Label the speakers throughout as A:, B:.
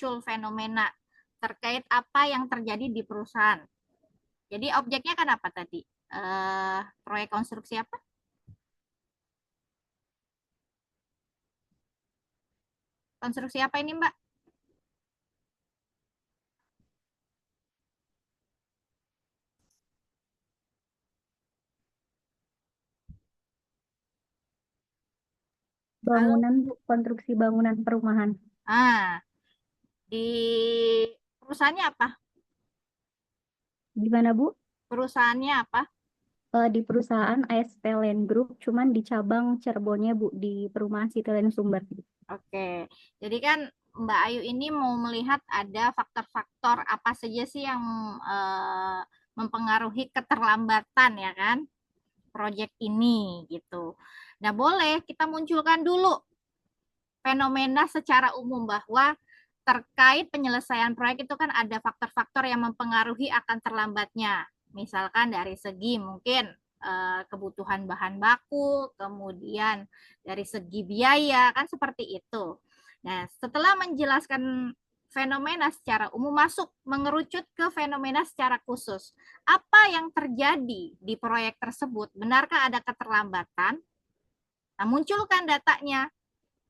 A: muncul fenomena terkait apa yang terjadi di perusahaan. Jadi objeknya kan apa tadi? Proyek konstruksi apa? Konstruksi apa ini, Mbak? Halo?
B: Bangunan, Bu, konstruksi bangunan perumahan.
A: Ah, di perusahaannya apa?
B: Di mana, Bu?
A: Perusahaannya apa?
B: Di perusahaan ASP Land Group, cuman di cabang Cirebonnya, Bu, di perumahan City Land Sumber.
A: Oke, jadi kan Mbak Ayu ini mau melihat ada faktor-faktor apa saja sih yang eh, mempengaruhi keterlambatan ya kan, proyek ini gitu. Nah, boleh kita munculkan dulu fenomena secara umum bahwa terkait penyelesaian proyek itu kan ada faktor-faktor yang mempengaruhi akan terlambatnya. Misalkan dari segi mungkin kebutuhan bahan baku, kemudian dari segi biaya, kan seperti itu. Nah, setelah menjelaskan fenomena secara umum, masuk mengerucut ke fenomena secara khusus. Apa yang terjadi di proyek tersebut? Benarkah ada keterlambatan? Nah, munculkan datanya.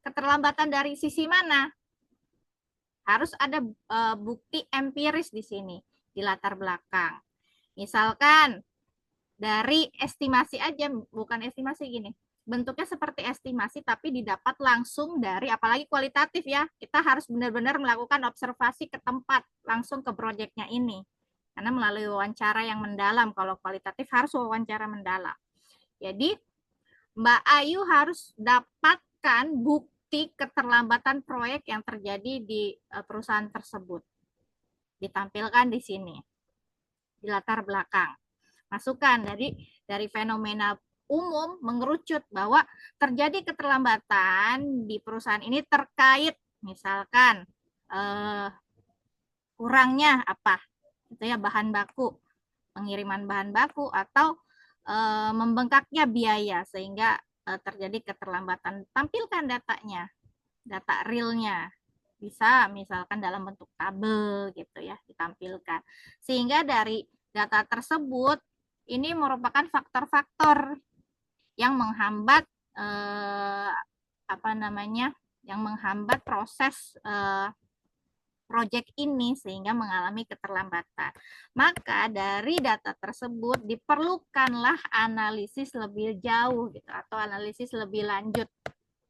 A: Keterlambatan dari sisi mana? Harus ada bukti empiris di sini, di latar belakang. Misalkan dari estimasi aja, bukan estimasi gini, bentuknya seperti estimasi tapi didapat langsung dari, apalagi kualitatif ya, kita harus benar-benar melakukan observasi ke tempat, langsung ke proyeknya ini. Karena melalui wawancara yang mendalam, kalau kualitatif harus wawancara mendalam. Jadi Mbak Ayu harus dapatkan bukti keterlambatan proyek yang terjadi di perusahaan tersebut. Ditampilkan di sini, di latar belakang. Masukan dari fenomena umum mengerucut bahwa terjadi keterlambatan di perusahaan ini terkait misalkan kurangnya apa itu ya, bahan baku, pengiriman bahan baku, atau membengkaknya biaya sehingga terjadi keterlambatan. Tampilkan datanya, data realnya, bisa misalkan dalam bentuk tabel gitu ya, ditampilkan. Sehingga dari data tersebut ini merupakan faktor-faktor yang menghambat apa namanya, yang menghambat proses proyek ini sehingga mengalami keterlambatan. Maka dari data tersebut diperlukanlah analisis lebih jauh gitu, atau analisis lebih lanjut.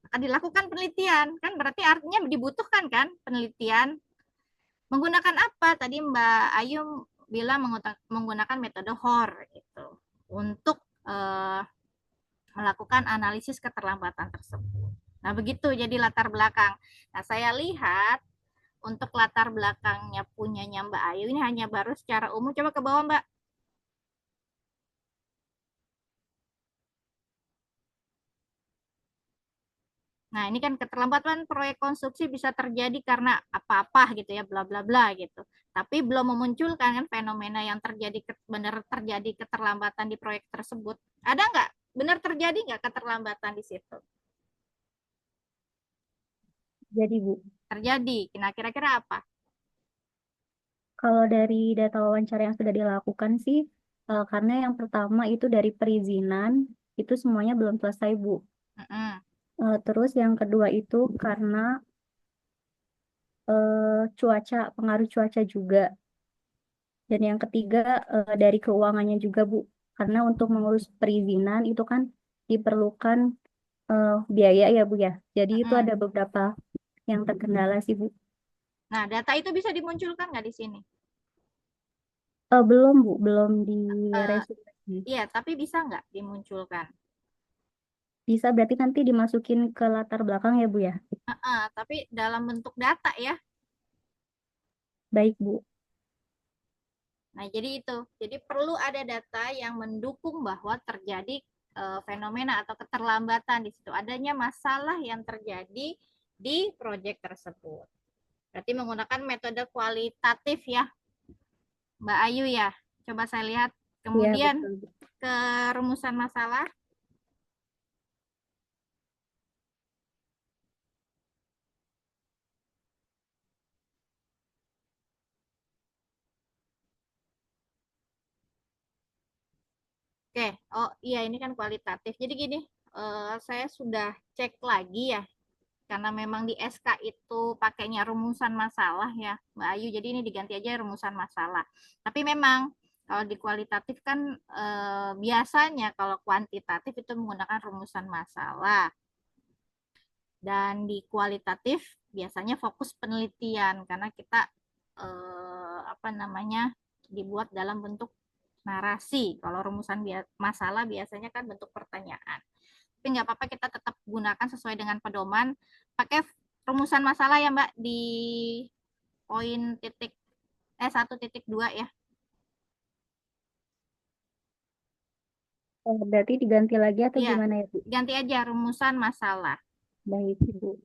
A: Maka dilakukan penelitian, kan berarti artinya dibutuhkan kan penelitian. Menggunakan apa? Tadi Mbak Ayu bilang menggunakan metode HOR gitu untuk melakukan analisis keterlambatan tersebut. Nah, begitu jadi latar belakang. Nah, saya lihat untuk latar belakangnya punyanya Mbak Ayu ini hanya baru secara umum. Coba ke bawah, Mbak. Nah, ini kan keterlambatan proyek konstruksi bisa terjadi karena apa-apa gitu ya, bla bla bla gitu. Tapi belum memunculkan kan fenomena yang terjadi, benar terjadi keterlambatan di proyek tersebut. Ada nggak? Benar terjadi nggak keterlambatan di situ?
B: Jadi, Bu,
A: Terjadi. Nah, kira-kira apa?
B: kalau dari data wawancara yang sudah dilakukan sih, karena yang pertama itu dari perizinan, itu semuanya belum selesai, Bu.
A: Mm-mm.
B: Terus yang kedua itu karena cuaca, pengaruh cuaca juga. Dan yang ketiga dari keuangannya juga, Bu. Karena untuk mengurus perizinan itu kan diperlukan biaya ya, Bu ya. Jadi itu
A: Mm-mm.
B: ada beberapa yang terkendala sih, Bu.
A: Nah, data itu bisa dimunculkan nggak di sini?
B: Belum, Bu. Belum di
A: Eh,
B: resume.
A: iya, tapi bisa nggak dimunculkan?
B: Bisa berarti nanti dimasukin ke latar belakang ya, Bu ya.
A: Tapi dalam bentuk data ya.
B: Baik, Bu.
A: Nah, jadi itu. Jadi perlu ada data yang mendukung bahwa terjadi fenomena atau keterlambatan di situ. Adanya masalah yang terjadi di proyek tersebut. Berarti menggunakan metode kualitatif ya, Mbak Ayu ya. Coba saya lihat.
B: Iya,
A: Kemudian
B: betul, Bu.
A: ke rumusan masalah. Oke, oh iya ini kan kualitatif. Jadi gini, saya sudah cek lagi ya, karena memang di SK itu pakainya rumusan masalah ya, Mbak Ayu. Jadi ini diganti aja rumusan masalah. Tapi memang kalau di kualitatif kan biasanya kalau kuantitatif itu menggunakan rumusan masalah. Dan di kualitatif biasanya fokus penelitian karena kita apa namanya dibuat dalam bentuk narasi. Kalau rumusan masalah biasanya kan bentuk pertanyaan. Tapi nggak apa-apa kita tetap gunakan sesuai dengan pedoman. Pakai rumusan masalah ya Mbak di poin titik 1.2 ya.
B: Berarti diganti lagi atau
A: Iya,
B: gimana ya, Bu?
A: ganti aja rumusan masalah.
B: Baik, Ibu.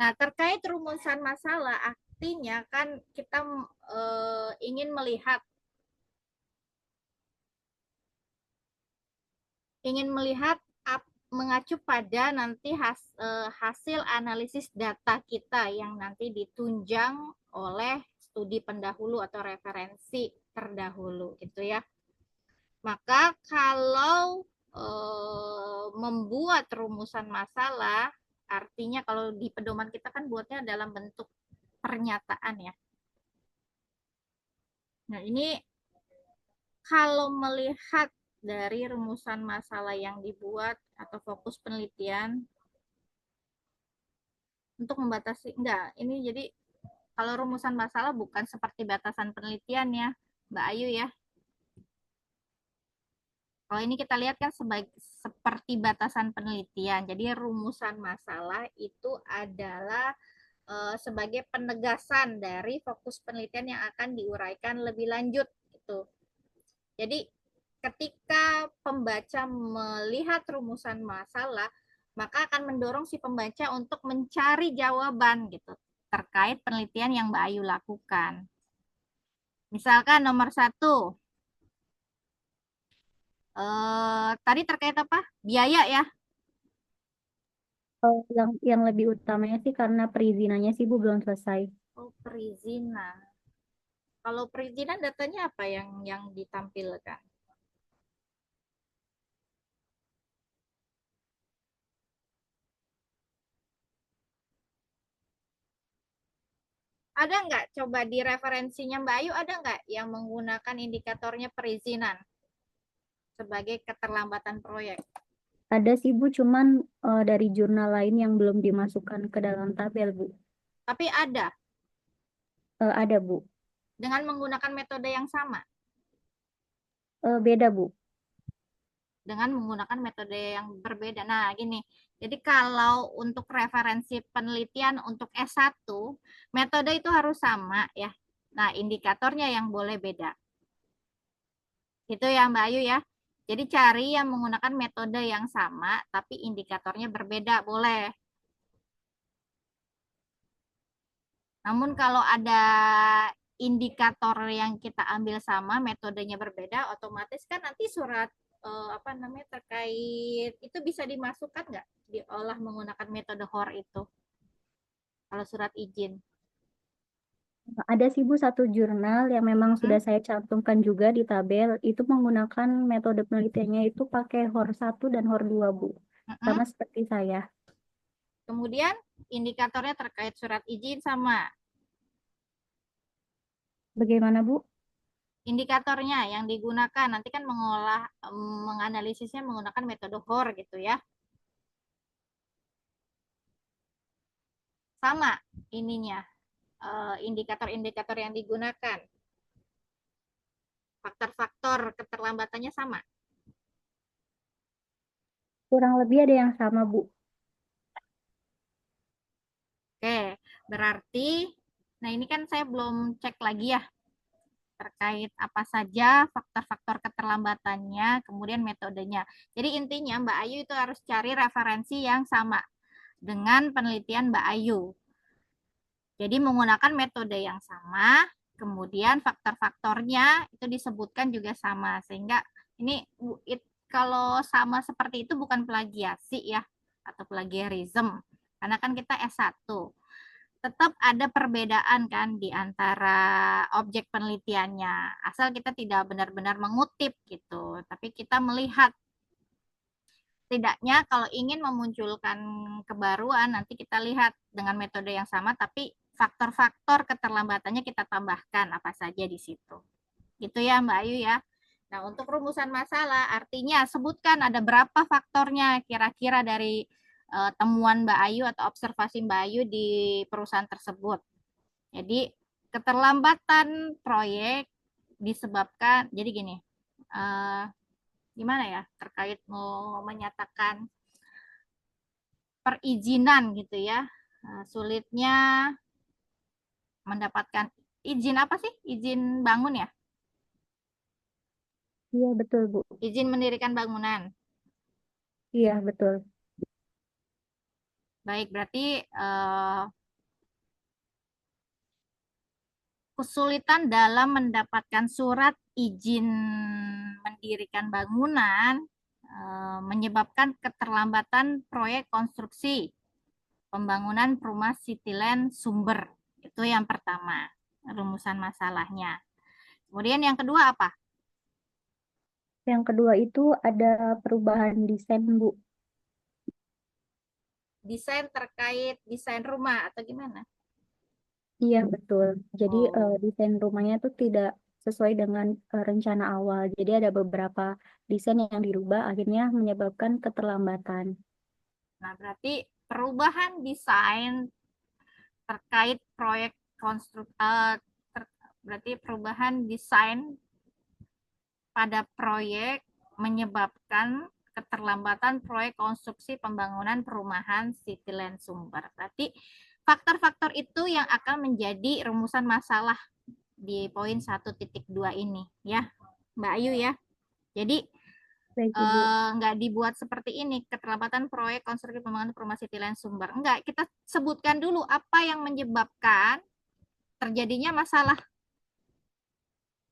A: Nah, terkait rumusan masalah, artinya kan kita ingin melihat mengacu pada nanti hasil analisis data kita yang nanti ditunjang oleh studi pendahulu atau referensi terdahulu gitu ya. Maka kalau membuat rumusan masalah, artinya kalau di pedoman kita kan buatnya dalam bentuk pernyataan ya. Nah, ini kalau melihat dari rumusan masalah yang dibuat atau fokus penelitian untuk membatasi, enggak, ini jadi kalau rumusan masalah bukan seperti batasan penelitian ya, Mbak Ayu ya. Kalau ini kita lihat kan seperti batasan penelitian. Jadi rumusan masalah itu adalah sebagai penegasan dari fokus penelitian yang akan diuraikan lebih lanjut gitu. Jadi ketika pembaca melihat rumusan masalah, maka akan mendorong si pembaca untuk mencari jawaban gitu terkait penelitian yang Mbak Ayu lakukan. Misalkan nomor 1, tadi terkait apa? Biaya ya.
B: Yang lebih utamanya sih karena perizinannya sih, Bu, belum selesai.
A: Oh, perizinan. Kalau perizinan datanya apa yang ditampilkan? Ada nggak coba di referensinya Mbak Ayu ada nggak yang menggunakan indikatornya perizinan sebagai keterlambatan proyek?
B: Ada sih, Bu, cuman dari jurnal lain yang belum dimasukkan ke dalam tabel, Bu.
A: Tapi ada
B: Ada, Bu.
A: dengan menggunakan metode yang sama,
B: Beda, Bu.
A: dengan menggunakan metode yang berbeda. Nah, gini. Jadi kalau untuk referensi penelitian untuk S1, metode itu harus sama ya. Nah, indikatornya yang boleh beda. Itu ya Mbak Ayu ya. Jadi cari yang menggunakan metode yang sama tapi indikatornya berbeda boleh. Namun kalau ada indikator yang kita ambil sama, metodenya berbeda, otomatis kan nanti surat apa namanya terkait itu bisa dimasukkan nggak diolah menggunakan metode HOR itu kalau surat izin.
B: Ada sih, Bu, satu jurnal yang memang
A: Hmm?
B: sudah saya cantumkan juga di tabel. Itu menggunakan metode penelitiannya itu pakai HOR 1 dan HOR 2, Bu.
A: Hmm?
B: Sama seperti saya.
A: Kemudian indikatornya terkait surat izin sama
B: Bagaimana, Bu?
A: indikatornya yang digunakan nanti kan menganalisisnya menggunakan metode HOR gitu ya. Sama ininya indikator-indikator yang digunakan, faktor-faktor keterlambatannya sama.
B: Kurang lebih ada yang sama, Bu.
A: Oke, berarti nah ini kan saya belum cek lagi ya terkait apa saja faktor-faktor keterlambatannya, kemudian metodenya. Jadi intinya Mbak Ayu itu harus cari referensi yang sama dengan penelitian Mbak Ayu. Jadi menggunakan metode yang sama, kemudian faktor-faktornya itu disebutkan juga sama. Sehingga ini kalau sama seperti itu bukan plagiasi ya, atau plagiarism. Karena kan kita S1. tetap ada perbedaan kan di antara objek penelitiannya. Asal kita tidak benar-benar mengutip gitu, tapi kita melihat setidaknya kalau ingin memunculkan kebaruan nanti kita lihat dengan metode yang sama tapi faktor-faktor keterlambatannya kita tambahkan apa saja di situ. Gitu ya Mbak Ayu ya. Nah, untuk rumusan masalah artinya sebutkan ada berapa faktornya kira-kira dari temuan Mbak Ayu atau observasi Mbak Ayu di perusahaan tersebut. Jadi keterlambatan proyek disebabkan, jadi gini, gimana ya terkait mau menyatakan perizinan gitu ya, sulitnya mendapatkan izin apa sih? Izin bangun ya?
B: Iya, betul, Bu.
A: Izin mendirikan bangunan.
B: Iya, betul.
A: Baik, berarti kesulitan dalam mendapatkan surat izin mendirikan bangunan menyebabkan keterlambatan proyek konstruksi pembangunan perumahan Cityland Sumber. Itu yang pertama, rumusan masalahnya. Kemudian yang kedua apa?
B: Yang kedua itu ada perubahan desain, Bu.
A: Desain terkait desain rumah atau gimana?
B: Iya, betul. Jadi
A: Oh,
B: desain rumahnya tuh tidak sesuai dengan rencana awal. Jadi ada beberapa desain yang dirubah, akhirnya menyebabkan keterlambatan.
A: nah berarti perubahan desain terkait proyek berarti perubahan desain pada proyek menyebabkan keterlambatan proyek konstruksi pembangunan perumahan Cityland Sumber. Berarti faktor-faktor itu yang akan menjadi rumusan masalah di poin 1.2 ini ya, Mbak Ayu ya. Jadi
B: Baik, Ibu.
A: nggak dibuat seperti ini keterlambatan proyek konstruksi pembangunan perumahan Cityland Sumber. Enggak, kita sebutkan dulu apa yang menyebabkan terjadinya masalah.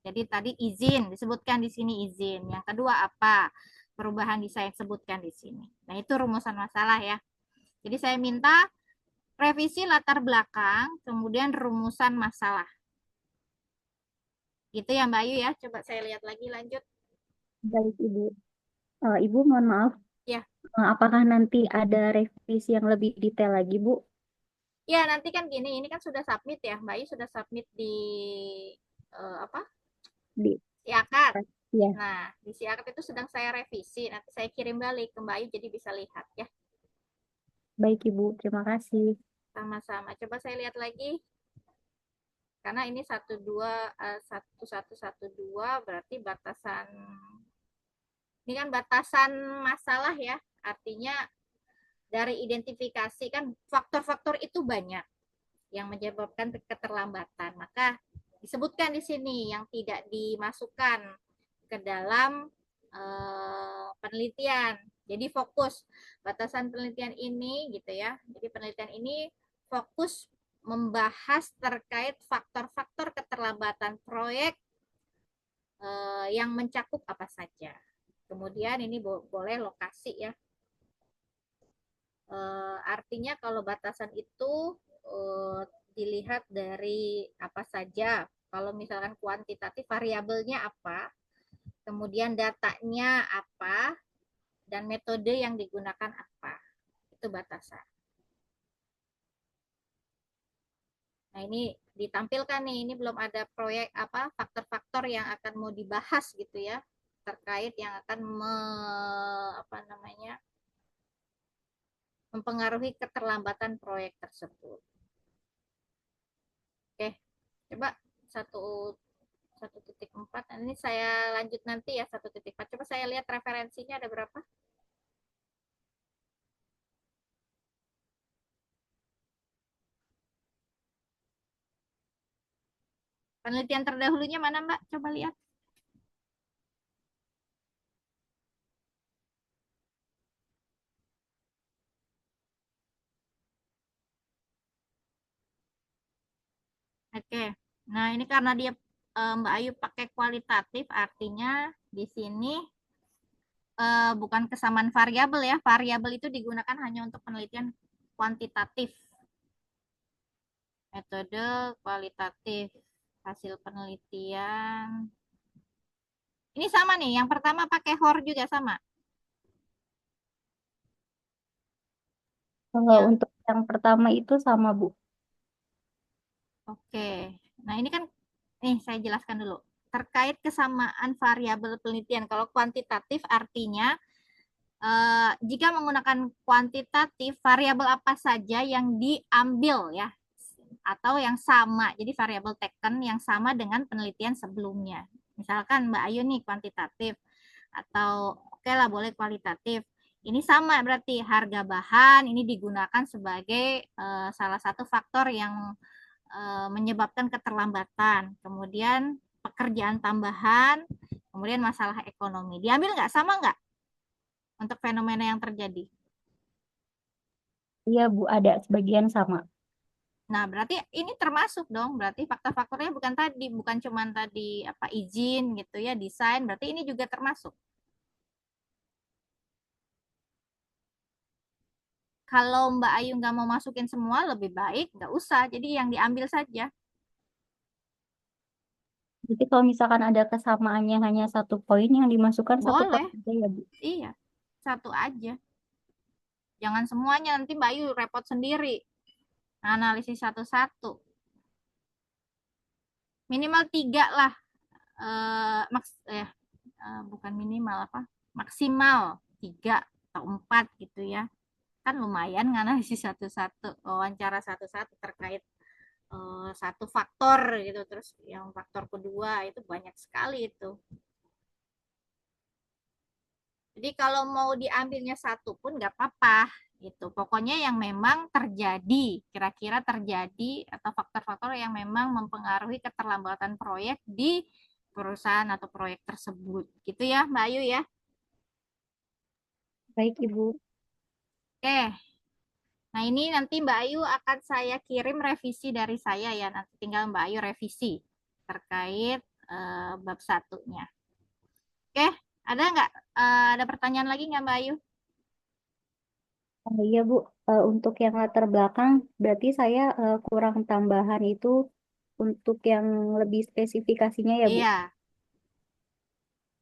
A: Jadi tadi izin, disebutkan di sini izin. Yang kedua apa? Perubahan desain, sebutkan di sini. Nah, itu rumusan masalah ya. Jadi saya minta revisi latar belakang, kemudian rumusan masalah. Gitu ya Mbak Ayu ya. Coba saya lihat lagi lanjut.
B: Baik, Ibu. Ibu, mohon maaf.
A: Ya,
B: Apakah nanti ada revisi yang lebih detail lagi, Bu?
A: ya nanti kan gini, ini kan sudah submit ya. Mbak Ayu sudah submit di apa?
B: Di,
A: Siakat.
B: ya,
A: Nah, di Siakat itu sedang saya revisi. Nanti saya kirim balik ke Mbak Ayu jadi bisa lihat ya.
B: baik, Ibu. Terima kasih.
A: Sama-sama. Coba saya lihat lagi. Karena ini 1112 berarti batasan, ini kan batasan masalah ya, artinya dari identifikasi kan faktor-faktor itu banyak yang menyebabkan keterlambatan, maka disebutkan di sini yang tidak dimasukkan ke dalam penelitian. Jadi fokus batasan penelitian ini gitu ya. Jadi penelitian ini fokus membahas terkait faktor-faktor keterlambatan proyek yang mencakup apa saja. Kemudian ini boleh lokasi ya. Artinya kalau batasan itu dilihat dari apa saja. Kalau misalkan kuantitatif variabelnya apa, kemudian datanya apa, dan metode yang digunakan apa. Itu batasan. Nah, ini ditampilkan nih, ini belum ada proyek apa faktor-faktor yang akan mau dibahas gitu ya terkait yang akan apa namanya mempengaruhi keterlambatan proyek tersebut. Oke, coba satu 1.4. Ini saya lanjut nanti ya 1.4. Coba saya lihat referensinya ada berapa. Penelitian terdahulunya mana Mbak? Coba lihat. Oke. Nah, ini karena dia Mbak Ayu pakai kualitatif, artinya di sini bukan kesamaan variabel ya. Variabel itu digunakan hanya untuk penelitian kuantitatif. metode kualitatif hasil penelitian. Ini sama nih, yang pertama pakai HOR juga sama.
B: Kalau
A: Ya,
B: untuk yang pertama itu sama, Bu.
A: oke. Nah, ini kan nih saya jelaskan dulu. Terkait kesamaan variabel penelitian. Kalau kuantitatif artinya jika menggunakan kuantitatif, variabel apa saja yang diambil ya atau yang sama. Jadi variabel taken yang sama dengan penelitian sebelumnya. Misalkan Mbak Ayu nih kuantitatif atau oke lah boleh kualitatif. Ini sama berarti harga bahan ini digunakan sebagai salah satu faktor yang menyebabkan keterlambatan. Kemudian pekerjaan tambahan, kemudian masalah ekonomi. Diambil nggak sama nggak untuk fenomena yang terjadi?
B: Iya, Bu, ada sebagian sama.
A: Nah, berarti ini termasuk dong. Berarti faktor-faktornya bukan tadi, bukan cuman tadi apa izin gitu ya, desain. Berarti ini juga termasuk. Kalau Mbak Ayu nggak mau masukin semua, lebih baik nggak usah. Jadi yang diambil saja.
B: Jadi kalau misalkan ada kesamaannya hanya satu poin yang dimasukkan satu poin
A: Boleh,
B: aja ya, Bu.
A: iya. Satu aja. Jangan semuanya, nanti Mbak Ayu repot sendiri. Analisis satu-satu. Minimal tiga lah. Bukan minimal apa? Maksimal tiga atau empat gitu ya. Kan lumayan nganalisis satu-satu, wawancara satu-satu terkait satu faktor gitu, terus yang faktor kedua itu banyak sekali itu. Jadi kalau mau diambilnya satu pun nggak apa-apa gitu. Pokoknya yang memang terjadi, kira-kira terjadi atau faktor-faktor yang memang mempengaruhi keterlambatan proyek di perusahaan atau proyek tersebut. Gitu ya, Mbak Ayu ya.
B: Baik, Ibu.
A: Oke. Nah, ini nanti Mbak Ayu akan saya kirim revisi dari saya ya. Nanti tinggal Mbak Ayu revisi terkait bab satunya. Oke, ada nggak ada pertanyaan lagi nggak Mbak Ayu?
B: Oh, iya, Bu. Untuk yang latar belakang, berarti saya kurang tambahan itu untuk yang lebih spesifikasinya ya, Bu.
A: Iya,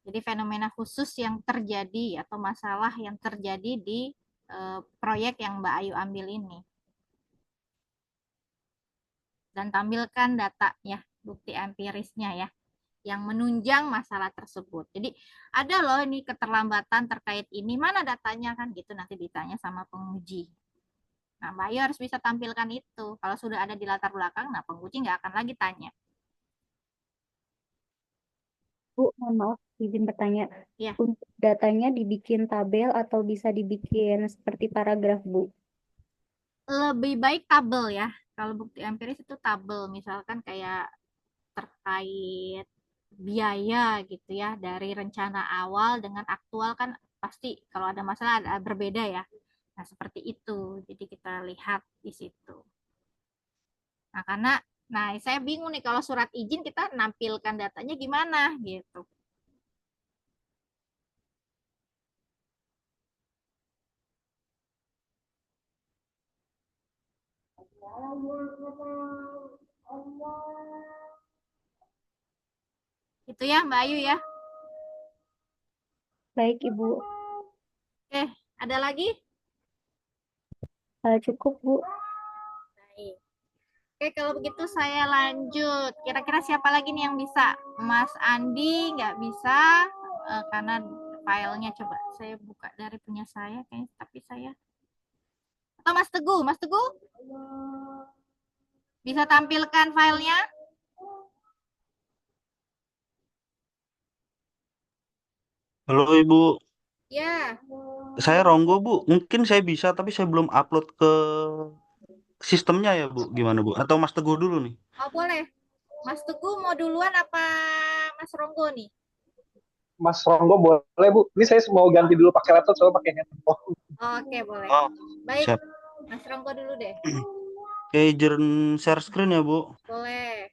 A: jadi fenomena khusus yang terjadi atau masalah yang terjadi di proyek yang Mbak Ayu ambil ini. Dan tampilkan data ya, bukti empirisnya ya, yang menunjang masalah tersebut. Jadi ada loh ini keterlambatan terkait ini, mana datanya kan gitu nanti ditanya sama penguji. Nah, Mbak Ayu harus bisa tampilkan itu. Kalau sudah ada di latar belakang, nah penguji nggak akan lagi tanya.
B: Bu, mohon maaf, izin bertanya.
A: Ya,
B: Untuk datanya dibikin tabel atau bisa dibikin seperti paragraf, Bu?
A: lebih baik tabel ya. Kalau bukti empiris itu tabel, misalkan kayak terkait biaya gitu ya, dari rencana awal dengan aktual kan pasti kalau ada masalah ada berbeda ya. Nah, seperti itu. Jadi kita lihat di situ. Nah, karena saya bingung nih kalau surat izin kita nampilkan datanya gimana gitu. Itu ya Mbak Ayu ya.
B: Baik, Ibu.
A: Oke, ada lagi?
B: Cukup, Bu.
A: Baik. Oke, kalau begitu saya lanjut. Kira-kira siapa lagi nih yang bisa? Mas Andi nggak bisa karena filenya coba saya buka dari punya saya kayaknya, tapi saya atau Mas Teguh, Mas Teguh bisa tampilkan filenya?
C: Halo Ibu,
A: Ya,
C: saya Ronggo Bu. Mungkin saya bisa, tapi saya belum upload ke sistemnya ya Bu. Gimana Bu? Atau Mas Teguh dulu nih?
A: oh boleh. Mas Teguh mau duluan apa Mas Ronggo nih?
D: Mas Ronggo boleh Bu. Ini saya mau ganti dulu pakai laptop soalnya pakai handphone.
A: Oke, boleh.
C: Oh,
A: Baik,
C: siap.
A: Mas Ronggo dulu deh.
C: Oke, izin share screen ya Bu.
A: Boleh.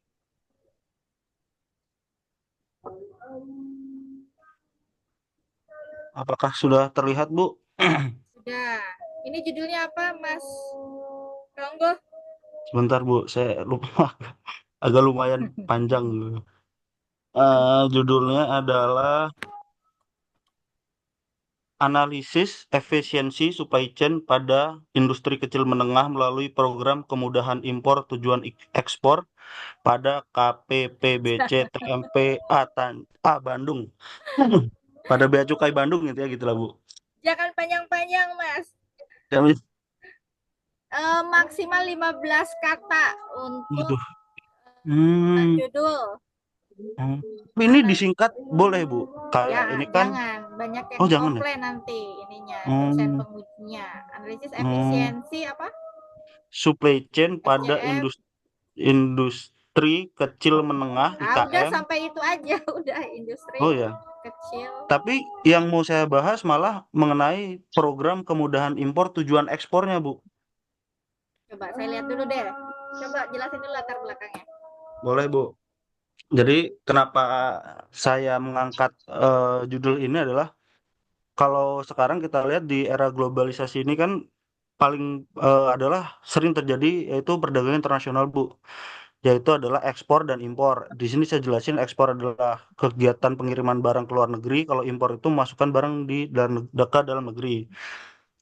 C: Apakah sudah terlihat Bu?
A: Sudah. Ini judulnya apa, Mas Ronggo?
C: Sebentar Bu, saya lupa. Agak lumayan panjang. Judulnya adalah Analisis Efisiensi Supply Chain pada Industri Kecil Menengah melalui Program Kemudahan Impor Tujuan Ekspor pada KPPBC TMP Bandung. Pada Bea Cukai Bandung gitu ya, gitulah Bu.
A: Jangan panjang-panjang, Mas.
C: Ya,
A: Maksimal 15 kata untuk
C: Waduh. Hmm.
A: judul.
C: Hmm. Tapi ini
A: Ana-
C: disingkat boleh Bu. Kayak
A: Ya,
C: ini kan,
A: jangan. Banyak yang
C: oh jangan ya.
A: komplain nanti ininya, dosen
C: Hmm.
A: pengujinya. Analisis
C: Hmm.
A: efisiensi apa?
C: Supply chain pada
A: SCM.
C: industri kecil menengah
A: Udah
C: IKM.
A: sampai itu aja, udah industri
C: Oh ya.
A: kecil.
C: Tapi yang mau saya bahas malah mengenai program kemudahan impor tujuan ekspornya, Bu.
A: Coba saya lihat dulu deh. Coba jelasin dulu latar belakangnya.
C: Boleh, Bu. Jadi kenapa saya mengangkat judul ini adalah kalau sekarang kita lihat di era globalisasi ini kan paling adalah sering terjadi yaitu perdagangan internasional, Bu. Yaitu adalah ekspor dan impor. Di sini saya jelasin ekspor adalah kegiatan pengiriman barang ke luar negeri, kalau impor itu masukkan barang di dalam negeri.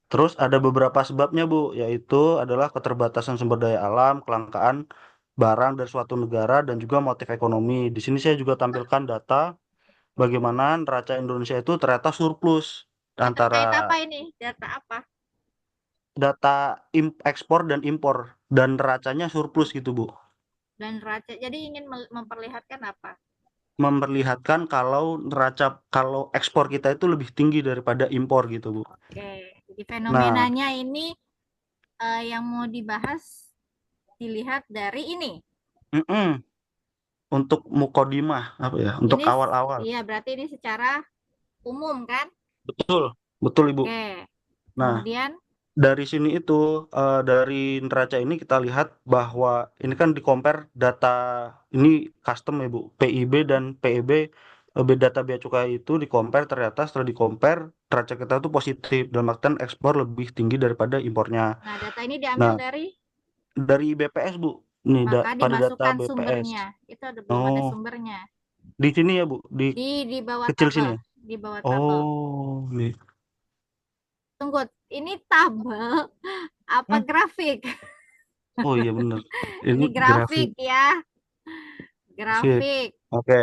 C: Terus ada beberapa sebabnya Bu, yaitu adalah keterbatasan sumber daya alam, kelangkaan barang dari suatu negara, dan juga motif ekonomi. Di sini saya juga tampilkan data bagaimana neraca Indonesia itu ternyata surplus
A: Terkait
C: antara
A: apa ini? Data apa?
C: data ekspor dan impor, dan neracanya surplus gitu Bu.
A: Dan neraca. Jadi ingin memperlihatkan apa?
C: Memperlihatkan kalau ekspor kita itu lebih tinggi daripada impor gitu Bu.
A: Oke. Jadi
C: Nah,
A: fenomenanya ini yang mau dibahas dilihat dari ini.
C: mm-mm, untuk mukodimah apa ya? Untuk
A: Ini
C: awal-awal.
A: iya berarti ini secara umum kan?
C: Betul, betul Ibu.
A: Oke.
C: Nah,
A: Kemudian
C: dari sini itu dari neraca ini kita lihat bahwa ini kan di compare data ini custom ya Bu, PIB dan PEB, data bea cukai itu di compare, ternyata setelah di compare neraca kita itu positif dalam artian ekspor lebih tinggi daripada impornya.
A: nah data ini diambil
C: Nah, dari BPS Bu, nih
A: maka
C: pada data
A: dimasukkan
C: BPS.
A: sumbernya. Itu belum ada
C: Oh,
A: sumbernya.
C: di sini ya Bu, di
A: Di bawah
C: kecil
A: tabel,
C: sini ya.
A: di bawah tabel.
C: Oh, nih.
A: Tunggu, ini tabel apa
C: Hmm?
A: grafik?
C: Oh iya bener. Ini
A: Ini
C: grafik.
A: grafik ya,
C: Sip.
A: grafik.
C: Oke.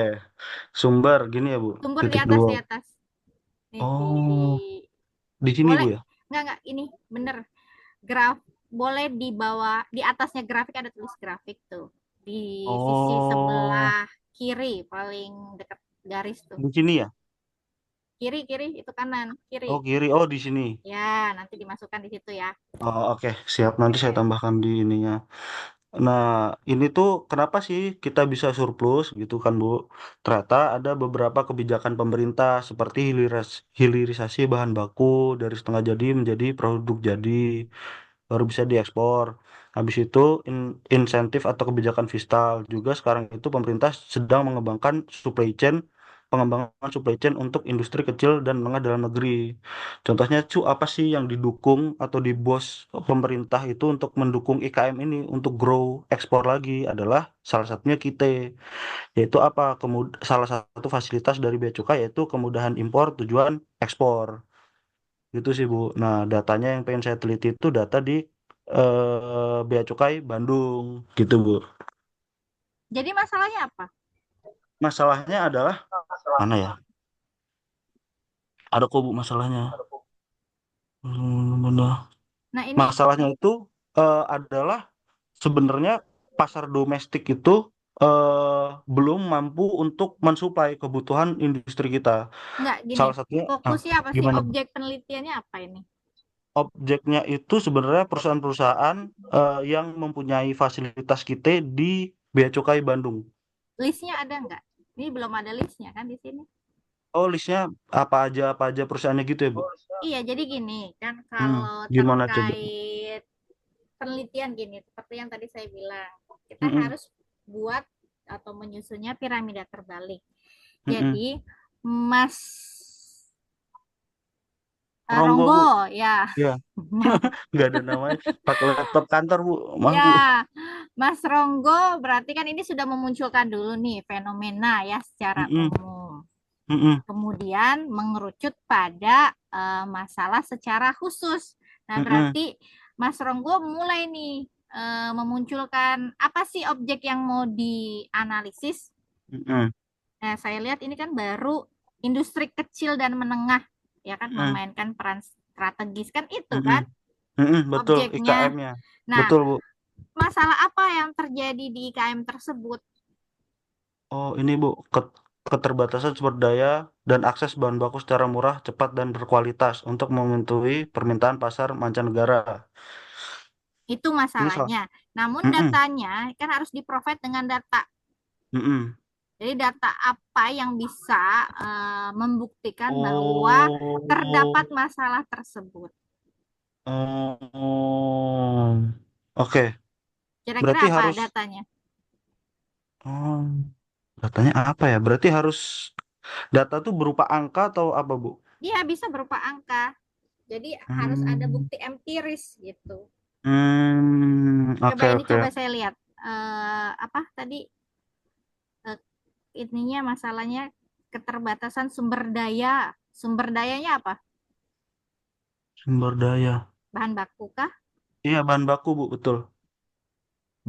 C: Sumber gini ya Bu,
A: Sumber di
C: titik
A: atas,
C: dua.
A: di atas. Nih, di
C: Oh, di sini
A: boleh
C: Bu ya.
A: nggak ini bener graf boleh di bawah di atasnya grafik ada tulis grafik tuh di sisi
C: Oh,
A: sebelah kiri paling dekat garis tuh
C: di sini ya.
A: kiri kiri itu kanan kiri
C: Oh kiri. Oh di sini.
A: ya nanti dimasukkan di situ ya.
C: Oh oke, siap. Nanti saya
A: Oke.
C: tambahkan di ininya. Nah, ini tuh kenapa sih kita bisa surplus gitu kan Bu? Ternyata ada beberapa kebijakan pemerintah seperti hilirisasi bahan baku dari setengah jadi menjadi produk jadi, baru bisa diekspor. Habis itu insentif atau kebijakan fiskal juga sekarang itu pemerintah sedang mengembangkan pengembangan supply chain untuk industri kecil dan menengah dalam negeri. Contohnya apa sih yang didukung atau di bos pemerintah itu untuk mendukung IKM ini untuk grow ekspor lagi adalah salah satunya kita, yaitu apa? Salah satu fasilitas dari Bea Cukai yaitu kemudahan impor tujuan ekspor. Gitu sih Bu. Nah, datanya yang pengen saya teliti itu data di Bea Cukai Bandung, gitu Bu.
A: Jadi masalahnya apa?
C: Masalahnya adalah mana ya? Ada kok Bu masalahnya. Benar.
A: Nah ini
C: Masalahnya itu adalah sebenarnya pasar domestik itu belum mampu untuk mensuplai kebutuhan industri kita.
A: nggak gini
C: Salah satunya,
A: fokusnya apa sih
C: gimana Bu?
A: objek penelitiannya apa ini
C: Objeknya itu sebenarnya perusahaan-perusahaan yang mempunyai fasilitas kita di Bea Cukai Bandung.
A: listnya ada nggak ini belum ada listnya kan di sini.
C: Oh, listnya apa aja perusahaannya gitu ya, Bu?
A: Iya jadi gini kan
C: Hmm,
A: kalau
C: gimana coba?
A: terkait penelitian gini seperti yang tadi saya bilang kita
C: Mm-mm,
A: harus buat atau menyusunnya piramida terbalik
C: mm-mm,
A: jadi mas
C: Ronggo, Bu.
A: Ronggo, ya.
C: Ya, nggak ada namanya. Pakai laptop kantor, Bu. Maaf,
A: Ya,
C: Bu.
A: Mas Ronggo berarti kan ini sudah memunculkan dulu nih fenomena ya secara
C: Mm-mm,
A: umum.
C: mm-mm,
A: Kemudian mengerucut pada masalah secara khusus. Nah,
C: mm-mm,
A: berarti Mas Ronggo mulai nih memunculkan apa sih objek yang mau dianalisis.
C: mm-mm,
A: Nah, saya lihat ini kan baru industri kecil dan menengah, ya kan,
C: mm-mm,
A: memainkan peran strategis kan itu
C: mm-mm,
A: kan
C: mm-mm, betul,
A: objeknya.
C: IKM-nya.
A: Nah,
C: Betul, Bu.
A: masalah apa yang terjadi di IKM tersebut?
C: Oh, ini Bu, keterbatasan sumber daya dan akses bahan baku secara murah, cepat, dan berkualitas untuk memenuhi permintaan pasar mancanegara.
A: Itu
C: Ini salah.
A: masalahnya. Namun
C: Mm-mm,
A: datanya kan harus di-provide dengan data.
C: mm-mm.
A: Jadi data apa yang bisa membuktikan bahwa
C: Oh,
A: terdapat masalah tersebut?
C: oh, oke.
A: Kira-kira
C: Berarti
A: apa
C: harus,
A: datanya?
C: oh, datanya apa ya? Berarti harus data tuh berupa angka atau apa, Bu?
A: Dia bisa berupa angka. Jadi harus ada
C: Hmm,
A: bukti empiris gitu. Coba
C: oke,
A: ini
C: oke.
A: coba saya lihat apa tadi eh, ininya masalahnya keterbatasan sumber daya. Sumber dayanya apa?
C: Sumber daya.
A: Bahan baku kah?
C: Iya, bahan baku, Bu, betul.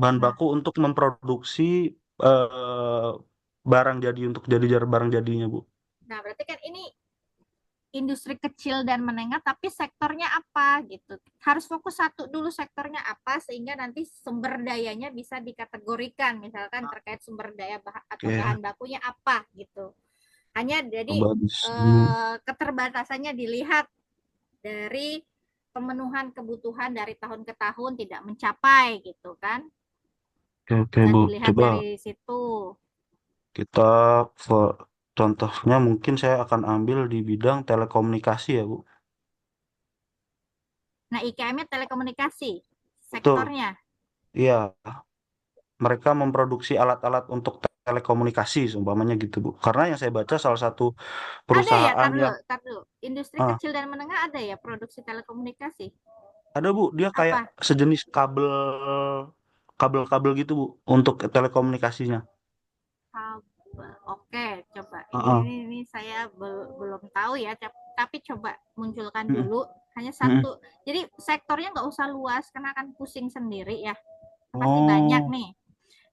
C: Bahan
A: Nah,
C: baku untuk memproduksi eh, barang jadi untuk jadi barang jadinya, Bu.
A: nah berarti kan ini industri kecil dan menengah tapi sektornya apa gitu. Harus fokus satu dulu sektornya apa sehingga nanti sumber dayanya bisa dikategorikan misalkan terkait sumber daya atau
C: Oke,
A: bahan bakunya apa gitu. Hanya jadi
C: coba di sini.
A: keterbatasannya dilihat dari pemenuhan kebutuhan dari tahun ke tahun tidak mencapai gitu kan.
C: Oke, oke,
A: Bisa
C: Bu.
A: dilihat
C: Coba
A: dari situ.
C: kita contohnya mungkin saya akan ambil di bidang telekomunikasi ya, Bu.
A: Nah, IKM-nya telekomunikasi
C: Betul.
A: sektornya.
C: Iya, mereka memproduksi alat-alat untuk telekomunikasi, seumpamanya gitu, Bu. Karena yang saya baca salah satu
A: Ada ya,
C: perusahaan
A: tar dulu,
C: yang
A: tar dulu. Industri
C: ah,
A: kecil dan menengah ada ya produksi telekomunikasi.
C: ada, Bu, dia kayak
A: Apa?
C: sejenis kabel-kabel gitu, Bu, untuk telekomunikasinya.
A: Kabel. Oke, coba.
C: Heeh.
A: Ini saya belum tahu ya, tapi coba munculkan
C: Mm-mm.
A: dulu hanya
C: Mm-mm.
A: satu. Jadi sektornya nggak usah luas karena akan pusing sendiri ya. Pasti banyak
C: Oh,
A: nih.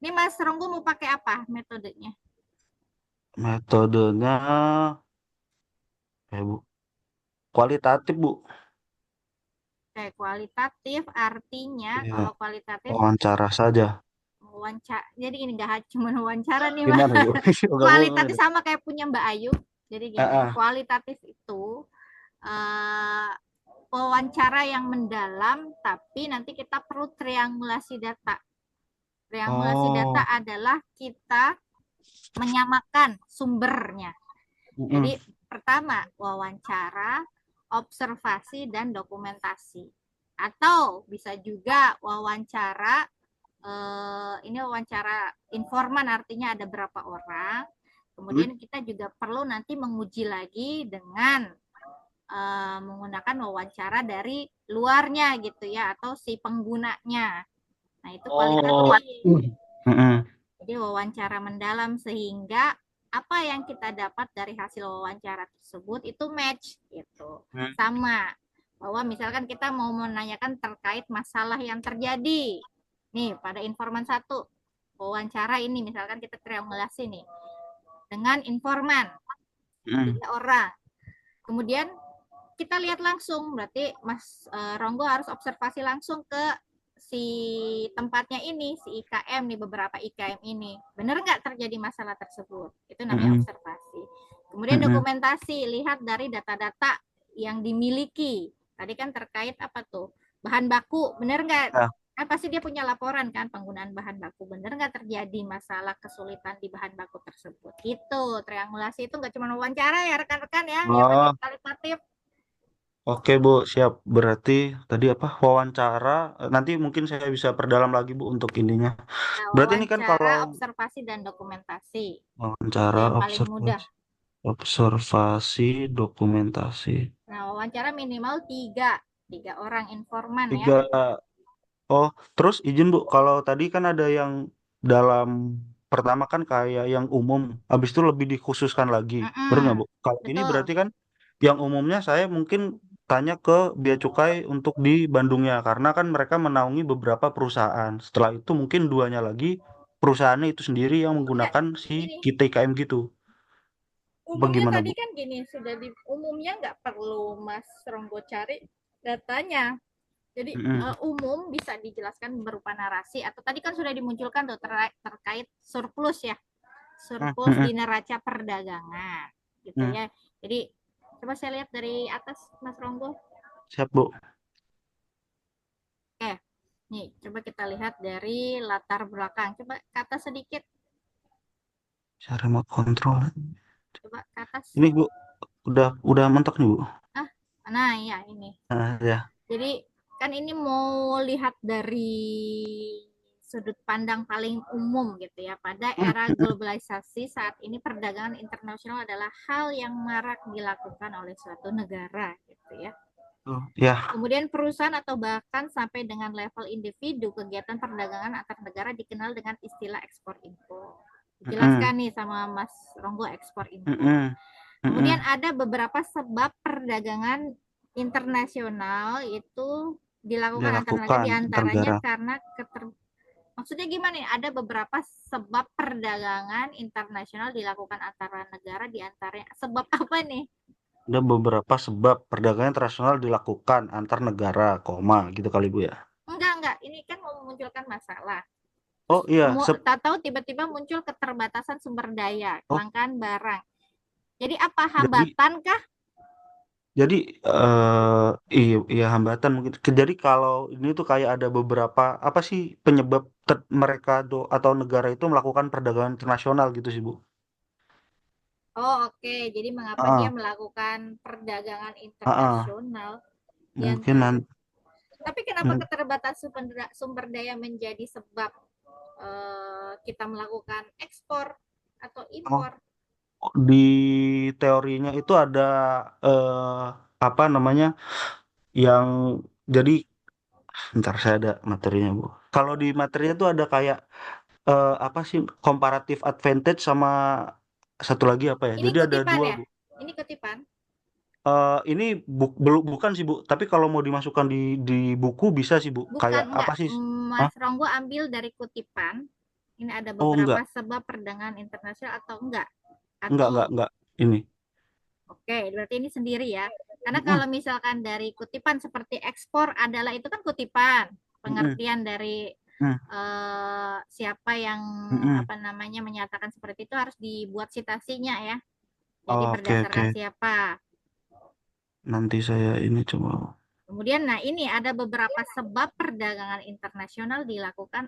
A: Ini Mas Ronggo mau pakai apa metodenya?
C: metodenya Bu, kualitatif, Bu.
A: Oke, kualitatif artinya
C: Ya,
A: kalau kualitatif
C: wawancara saja.
A: wawancara. Jadi ini nggak cuma wawancara nih, Mbak.
C: Gimana, Bu? Nggak mau
A: Kualitatif
C: ini.
A: sama kayak punya Mbak Ayu. Jadi
C: Ah,
A: gini,
C: ah.
A: kualitatif itu eh, wawancara yang mendalam, tapi nanti kita perlu triangulasi data. Triangulasi data
C: Oh,
A: adalah kita menyamakan sumbernya.
C: mm-mm.
A: Jadi pertama wawancara, observasi dan dokumentasi. Atau bisa juga wawancara ini wawancara informan artinya ada berapa orang.
C: Mm.
A: Kemudian kita juga perlu nanti menguji lagi dengan menggunakan wawancara dari luarnya gitu ya atau si penggunanya. Nah, itu
C: Oh,
A: kualitatif.
C: mm-mm.
A: Jadi wawancara mendalam sehingga apa yang kita dapat dari hasil wawancara tersebut itu match gitu.
C: Mm.
A: Sama bahwa misalkan kita mau menanyakan terkait masalah yang terjadi. Nih, pada informan satu, wawancara ini misalkan kita triangulasi nih dengan informan
C: Mm.
A: 3 orang. Kemudian kita lihat langsung, berarti Mas Ronggo harus observasi langsung ke si tempatnya ini, si IKM nih, beberapa IKM ini. Benar nggak terjadi masalah tersebut? Itu namanya
C: Mm-mm.
A: observasi. Kemudian
C: Mm-mm.
A: dokumentasi, lihat dari data-data yang dimiliki. Tadi kan terkait apa tuh? Bahan baku, benar nggak?
C: Ya.
A: Kan pasti dia punya laporan kan penggunaan bahan baku. Benar nggak terjadi masalah kesulitan di bahan baku tersebut? Itu triangulasi itu nggak cuma wawancara ya rekan-rekan ya, yang
C: Oh,
A: namanya kualitatif.
C: oke, Bu, siap. Berarti tadi apa? Wawancara. Nanti mungkin saya bisa perdalam lagi, Bu, untuk ininya.
A: Nah,
C: Berarti ini kan
A: wawancara,
C: kalau
A: observasi, dan dokumentasi. Itu
C: wawancara,
A: yang paling mudah.
C: observasi, observasi, dokumentasi.
A: Nah, wawancara minimal tiga orang informan ya.
C: Tiga. Oh, terus izin Bu, kalau tadi kan ada yang dalam pertama kan kayak yang umum, habis itu lebih dikhususkan lagi, benar nggak Bu?
A: Mm-mm,
C: Kalau ini
A: betul.
C: berarti kan yang umumnya saya mungkin tanya ke Bea Cukai untuk di Bandungnya, karena kan mereka menaungi beberapa perusahaan. Setelah itu mungkin duanya lagi perusahaannya itu sendiri yang
A: Enggak,
C: menggunakan si
A: gini.
C: kita IKM gitu.
A: Umumnya
C: Bagaimana
A: tadi
C: Bu?
A: kan gini, umumnya nggak perlu Mas Ronggo cari datanya. Jadi
C: Mm-mm.
A: umum bisa dijelaskan berupa narasi atau tadi kan sudah dimunculkan tuh terkait surplus ya.
C: Mm,
A: Surplus di
C: mm,
A: neraca perdagangan gitu
C: mm.
A: ya. Jadi coba saya lihat dari atas Mas Ronggo.
C: Siap Bu.
A: Oke, nih coba kita lihat dari latar belakang. Coba ke atas sedikit,
C: Saya remote control.
A: coba ke atas.
C: Ini Bu, udah mentok nih Bu.
A: Ah, nah ya ini.
C: Nah, ya.
A: Jadi kan ini mau lihat dari sudut pandang paling umum gitu ya. Pada
C: Mm,
A: era
C: mm,
A: globalisasi saat ini perdagangan internasional adalah hal yang marak dilakukan oleh suatu negara gitu ya.
C: Ya.
A: Kemudian perusahaan atau bahkan sampai dengan level individu kegiatan perdagangan antar negara dikenal dengan istilah ekspor impor.
C: Mm-mm,
A: Dijelaskan nih sama Mas Ronggo ekspor impor.
C: mm-mm,
A: Kemudian
C: mm-mm.
A: ada beberapa sebab perdagangan internasional itu dilakukan antar negara
C: Dilakukan antar
A: diantaranya
C: negara.
A: karena maksudnya gimana nih? Ada beberapa sebab perdagangan internasional dilakukan antara negara diantaranya sebab apa nih?
C: Ada beberapa sebab perdagangan internasional dilakukan antar negara, koma gitu kali Bu ya.
A: Enggak, ini kan mau memunculkan masalah.
C: Oh iya,
A: Tak tahu tiba-tiba muncul keterbatasan sumber daya,
C: oh
A: kelangkaan barang. Jadi apa
C: jadi
A: hambatan kah?
C: jadi iya, iya hambatan mungkin. Jadi kalau ini tuh kayak ada beberapa apa sih penyebab mereka atau negara itu melakukan perdagangan internasional gitu sih Bu.
A: Oh, oke. Jadi mengapa dia
C: Ah,
A: melakukan perdagangan
C: ah, ah.
A: internasional di
C: Mungkin
A: antara.
C: nanti
A: Tapi kenapa keterbatasan sumber daya menjadi sebab kita melakukan ekspor atau
C: oh,
A: impor?
C: di teorinya itu ada eh, apa namanya yang jadi ntar saya ada materinya Bu. Kalau di materinya tuh ada kayak apa sih comparative advantage sama satu lagi apa ya?
A: Ini
C: Jadi ada
A: kutipan
C: dua
A: ya?
C: Bu.
A: Ini kutipan?
C: Ini belum bukan sih Bu. Tapi kalau mau dimasukkan di buku bisa sih Bu.
A: Bukan,
C: Kayak
A: enggak.
C: apa sih? Hah?
A: Mas Ronggo ambil dari kutipan. Ini ada
C: Oh
A: beberapa
C: enggak,
A: sebab perdagangan internasional atau enggak?
C: enggak,
A: Atau
C: enggak, enggak. Ini.
A: oke, berarti ini sendiri ya. Karena
C: Mm-mm,
A: kalau misalkan dari kutipan seperti ekspor adalah itu kan kutipan,
C: mm-mm,
A: pengertian dari
C: mm,
A: siapa yang
C: mm-mm.
A: apa namanya menyatakan seperti itu harus dibuat citasinya ya. Jadi
C: Oke, oke.
A: berdasarkan siapa.
C: Nanti saya ini coba.
A: Kemudian, nah ini ada beberapa sebab perdagangan internasional dilakukan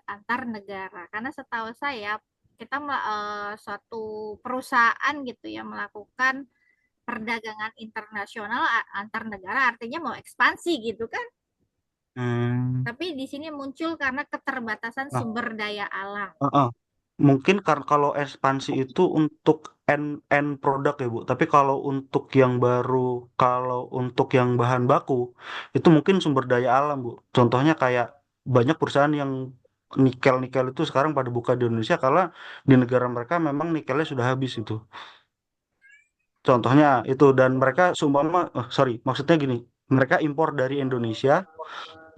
A: antar negara. Karena setahu saya kita suatu perusahaan gitu ya melakukan perdagangan internasional antar negara artinya mau ekspansi gitu kan.
C: Hmm.
A: Tapi di sini muncul karena keterbatasan
C: Nah,
A: sumber daya alam.
C: heeh. Mungkin karena kalau ekspansi itu untuk end produk ya Bu. Tapi kalau untuk yang baru, kalau untuk yang bahan baku, itu mungkin sumber daya alam Bu. Contohnya kayak banyak perusahaan yang nikel-nikel itu sekarang pada buka di Indonesia karena di negara mereka memang nikelnya sudah habis itu. Contohnya itu dan mereka sumpama, sorry, maksudnya gini, mereka impor dari Indonesia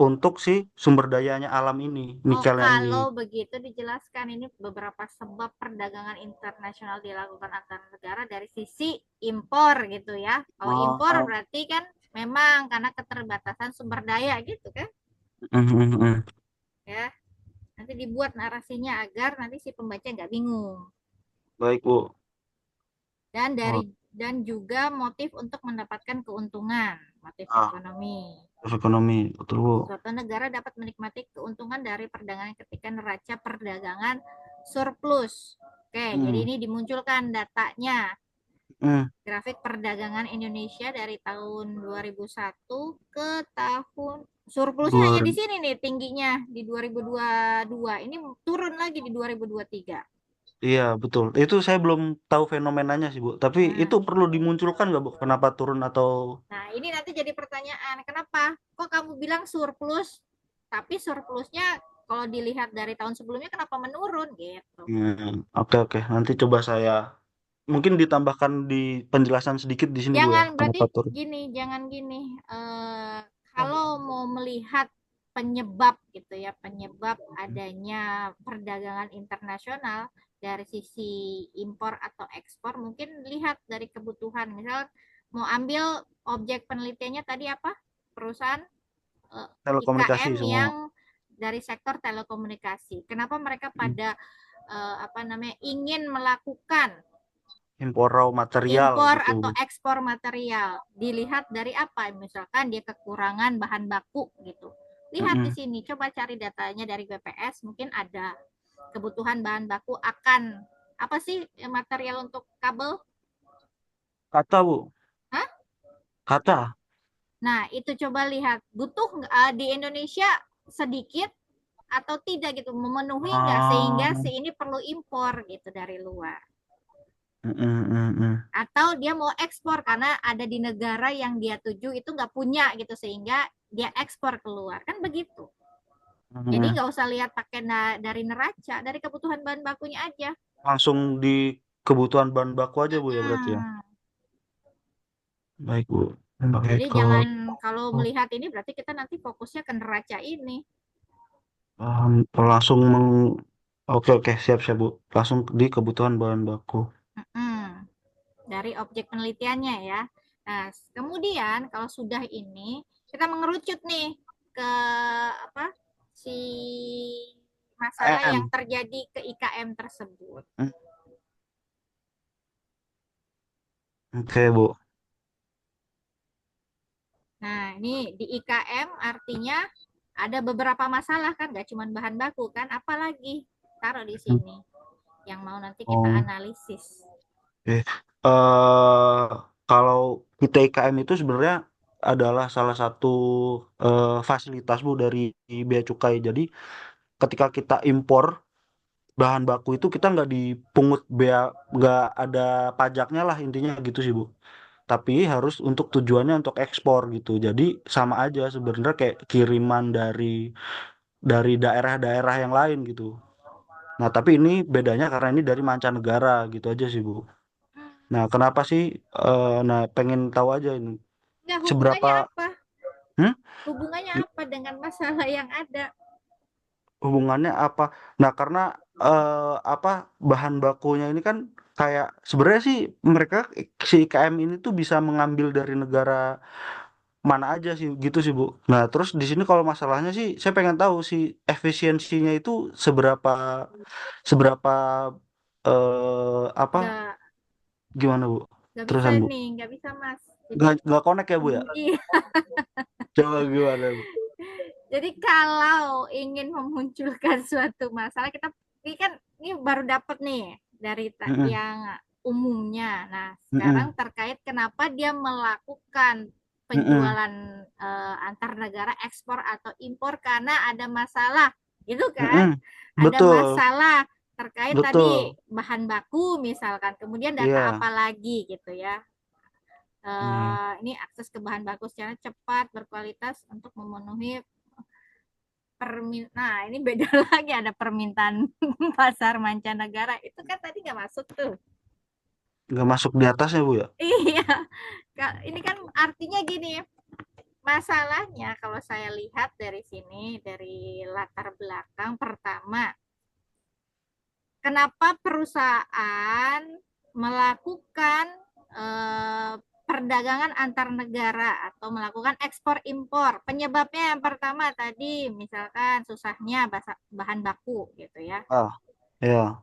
C: untuk si sumber dayanya alam ini,
A: Oh,
C: nikelnya ini.
A: kalau begitu dijelaskan ini beberapa sebab perdagangan internasional dilakukan antar negara dari sisi impor gitu ya. Kalau impor
C: Oh,
A: berarti kan memang karena keterbatasan sumber daya gitu kan. Ya, nanti dibuat narasinya agar nanti si pembaca nggak bingung.
C: Baik, Bu. Oh,
A: Dan juga motif untuk mendapatkan keuntungan, motif
C: ah,
A: ekonomi.
C: terus ekonomi, betul, Bu.
A: Suatu negara dapat menikmati keuntungan dari perdagangan ketika neraca perdagangan surplus. Oke, jadi
C: Hmm,
A: ini dimunculkan datanya.
C: hmm,
A: Grafik perdagangan Indonesia dari tahun 2001 ke tahun surplusnya hanya di
C: 2000.
A: sini nih tingginya di 2022. Ini turun lagi di 2023.
C: Iya, betul. Itu saya belum tahu fenomenanya sih, Bu. Tapi itu
A: Nah,
C: perlu dimunculkan nggak, Bu? Kenapa turun atau...
A: nah ini nanti jadi pertanyaan, kenapa? Kok kamu bilang surplus, tapi surplusnya kalau dilihat dari tahun sebelumnya kenapa menurun gitu?
C: Oke, oke. Nanti coba saya mungkin ditambahkan di penjelasan sedikit di sini, Bu ya.
A: Jangan
C: Kenapa
A: berarti
C: turun?
A: jangan gini. Kalau mau melihat penyebab gitu ya, penyebab adanya perdagangan internasional dari sisi impor atau ekspor, mungkin lihat dari kebutuhan. Misal mau ambil objek penelitiannya tadi apa? Perusahaan
C: Telekomunikasi
A: IKM
C: semua.
A: yang dari sektor telekomunikasi. Kenapa mereka
C: Mm.
A: pada apa namanya ingin melakukan
C: Impor raw material
A: impor
C: gitu,
A: atau
C: Bu.
A: ekspor material? Dilihat dari apa? Misalkan dia kekurangan bahan baku gitu. Lihat di
C: Mm-mm.
A: sini, coba cari datanya dari BPS, mungkin ada kebutuhan bahan baku akan apa sih material untuk kabel?
C: Kata, Bu.
A: Hah?
C: Kata.
A: Nah, itu coba lihat butuh di Indonesia sedikit atau tidak gitu, memenuhi nggak sehingga
C: Ah,
A: si ini perlu impor gitu dari luar.
C: mm.
A: Atau dia mau ekspor karena ada di negara yang dia tuju itu nggak punya gitu sehingga dia ekspor keluar kan begitu. Jadi
C: Mm.
A: nggak usah lihat pakai dari neraca, dari kebutuhan bahan bakunya aja.
C: Langsung di kebutuhan bahan baku aja, Bu ya, berarti ya.
A: Hmm.
C: Baik, Bu. Pakai
A: Jadi
C: ke...
A: jangan kalau melihat ini berarti kita nanti fokusnya ke neraca ini.
C: langsung Oke, oke, siap, siap, Bu. Langsung di kebutuhan bahan baku.
A: Hmm. Dari objek penelitiannya ya. Nah, kemudian kalau sudah ini kita mengerucut nih ke apa si masalah yang
C: M.
A: terjadi ke IKM tersebut.
C: Mm. Oke, Bu.
A: Nah, ini di IKM artinya ada beberapa masalah kan, nggak cuma bahan baku kan, apalagi taruh di
C: Mm.
A: sini yang mau nanti kita
C: Oh,
A: analisis.
C: oke. Kalau kita IKM itu sebenarnya adalah salah satu fasilitas, Bu, dari bea cukai. Jadi ketika kita impor bahan baku itu kita nggak dipungut bea, nggak ada pajaknya lah, intinya gitu sih, Bu. Tapi harus untuk tujuannya untuk ekspor gitu. Jadi sama aja sebenarnya kayak kiriman dari daerah-daerah yang lain gitu. Nah, tapi ini bedanya karena ini dari mancanegara gitu aja sih, Bu. Nah, kenapa sih? Nah, pengen tahu aja ini
A: Nggak,
C: seberapa...
A: hubungannya apa?
C: Hmm?
A: Hubungannya apa dengan masalah yang ada?
C: Hubungannya apa? Nah, karena apa, bahan bakunya ini kan kayak sebenarnya sih mereka, si IKM ini tuh bisa mengambil dari negara mana aja sih gitu sih, Bu. Nah, terus di sini kalau masalahnya sih saya pengen tahu si efisiensinya itu seberapa seberapa apa,
A: Nggak,
C: gimana, Bu?
A: nggak bisa
C: Terusan, Bu.
A: nih, nggak bisa Mas. Jadi,
C: Nggak connect ya, Bu ya?
A: iya.
C: Coba gimana, Bu?
A: Jadi kalau ingin memunculkan suatu masalah, kita ini kan ini baru dapat nih dari
C: Mm-mm.
A: yang umumnya. Nah, sekarang
C: Mm-mm.
A: terkait kenapa dia melakukan
C: Mm-mm.
A: penjualan antar negara ekspor atau impor karena ada masalah, gitu kan?
C: Mm-mm.
A: Ada
C: Betul,
A: masalah terkait tadi
C: betul.
A: bahan baku misalkan, kemudian data
C: Iya.
A: apa lagi gitu ya.
C: Hmm.
A: Ini akses ke bahan baku secara cepat, berkualitas untuk memenuhi nah ini beda lagi ada permintaan pasar mancanegara itu kan tadi nggak masuk tuh.
C: Nggak masuk di atasnya, Bu ya?
A: Iya, ini kan artinya gini, masalahnya kalau saya lihat dari sini dari latar belakang pertama, kenapa perusahaan melakukan eh, perdagangan antar negara atau melakukan ekspor impor? Penyebabnya yang pertama tadi misalkan susahnya bahan baku gitu ya.
C: Ah, ya.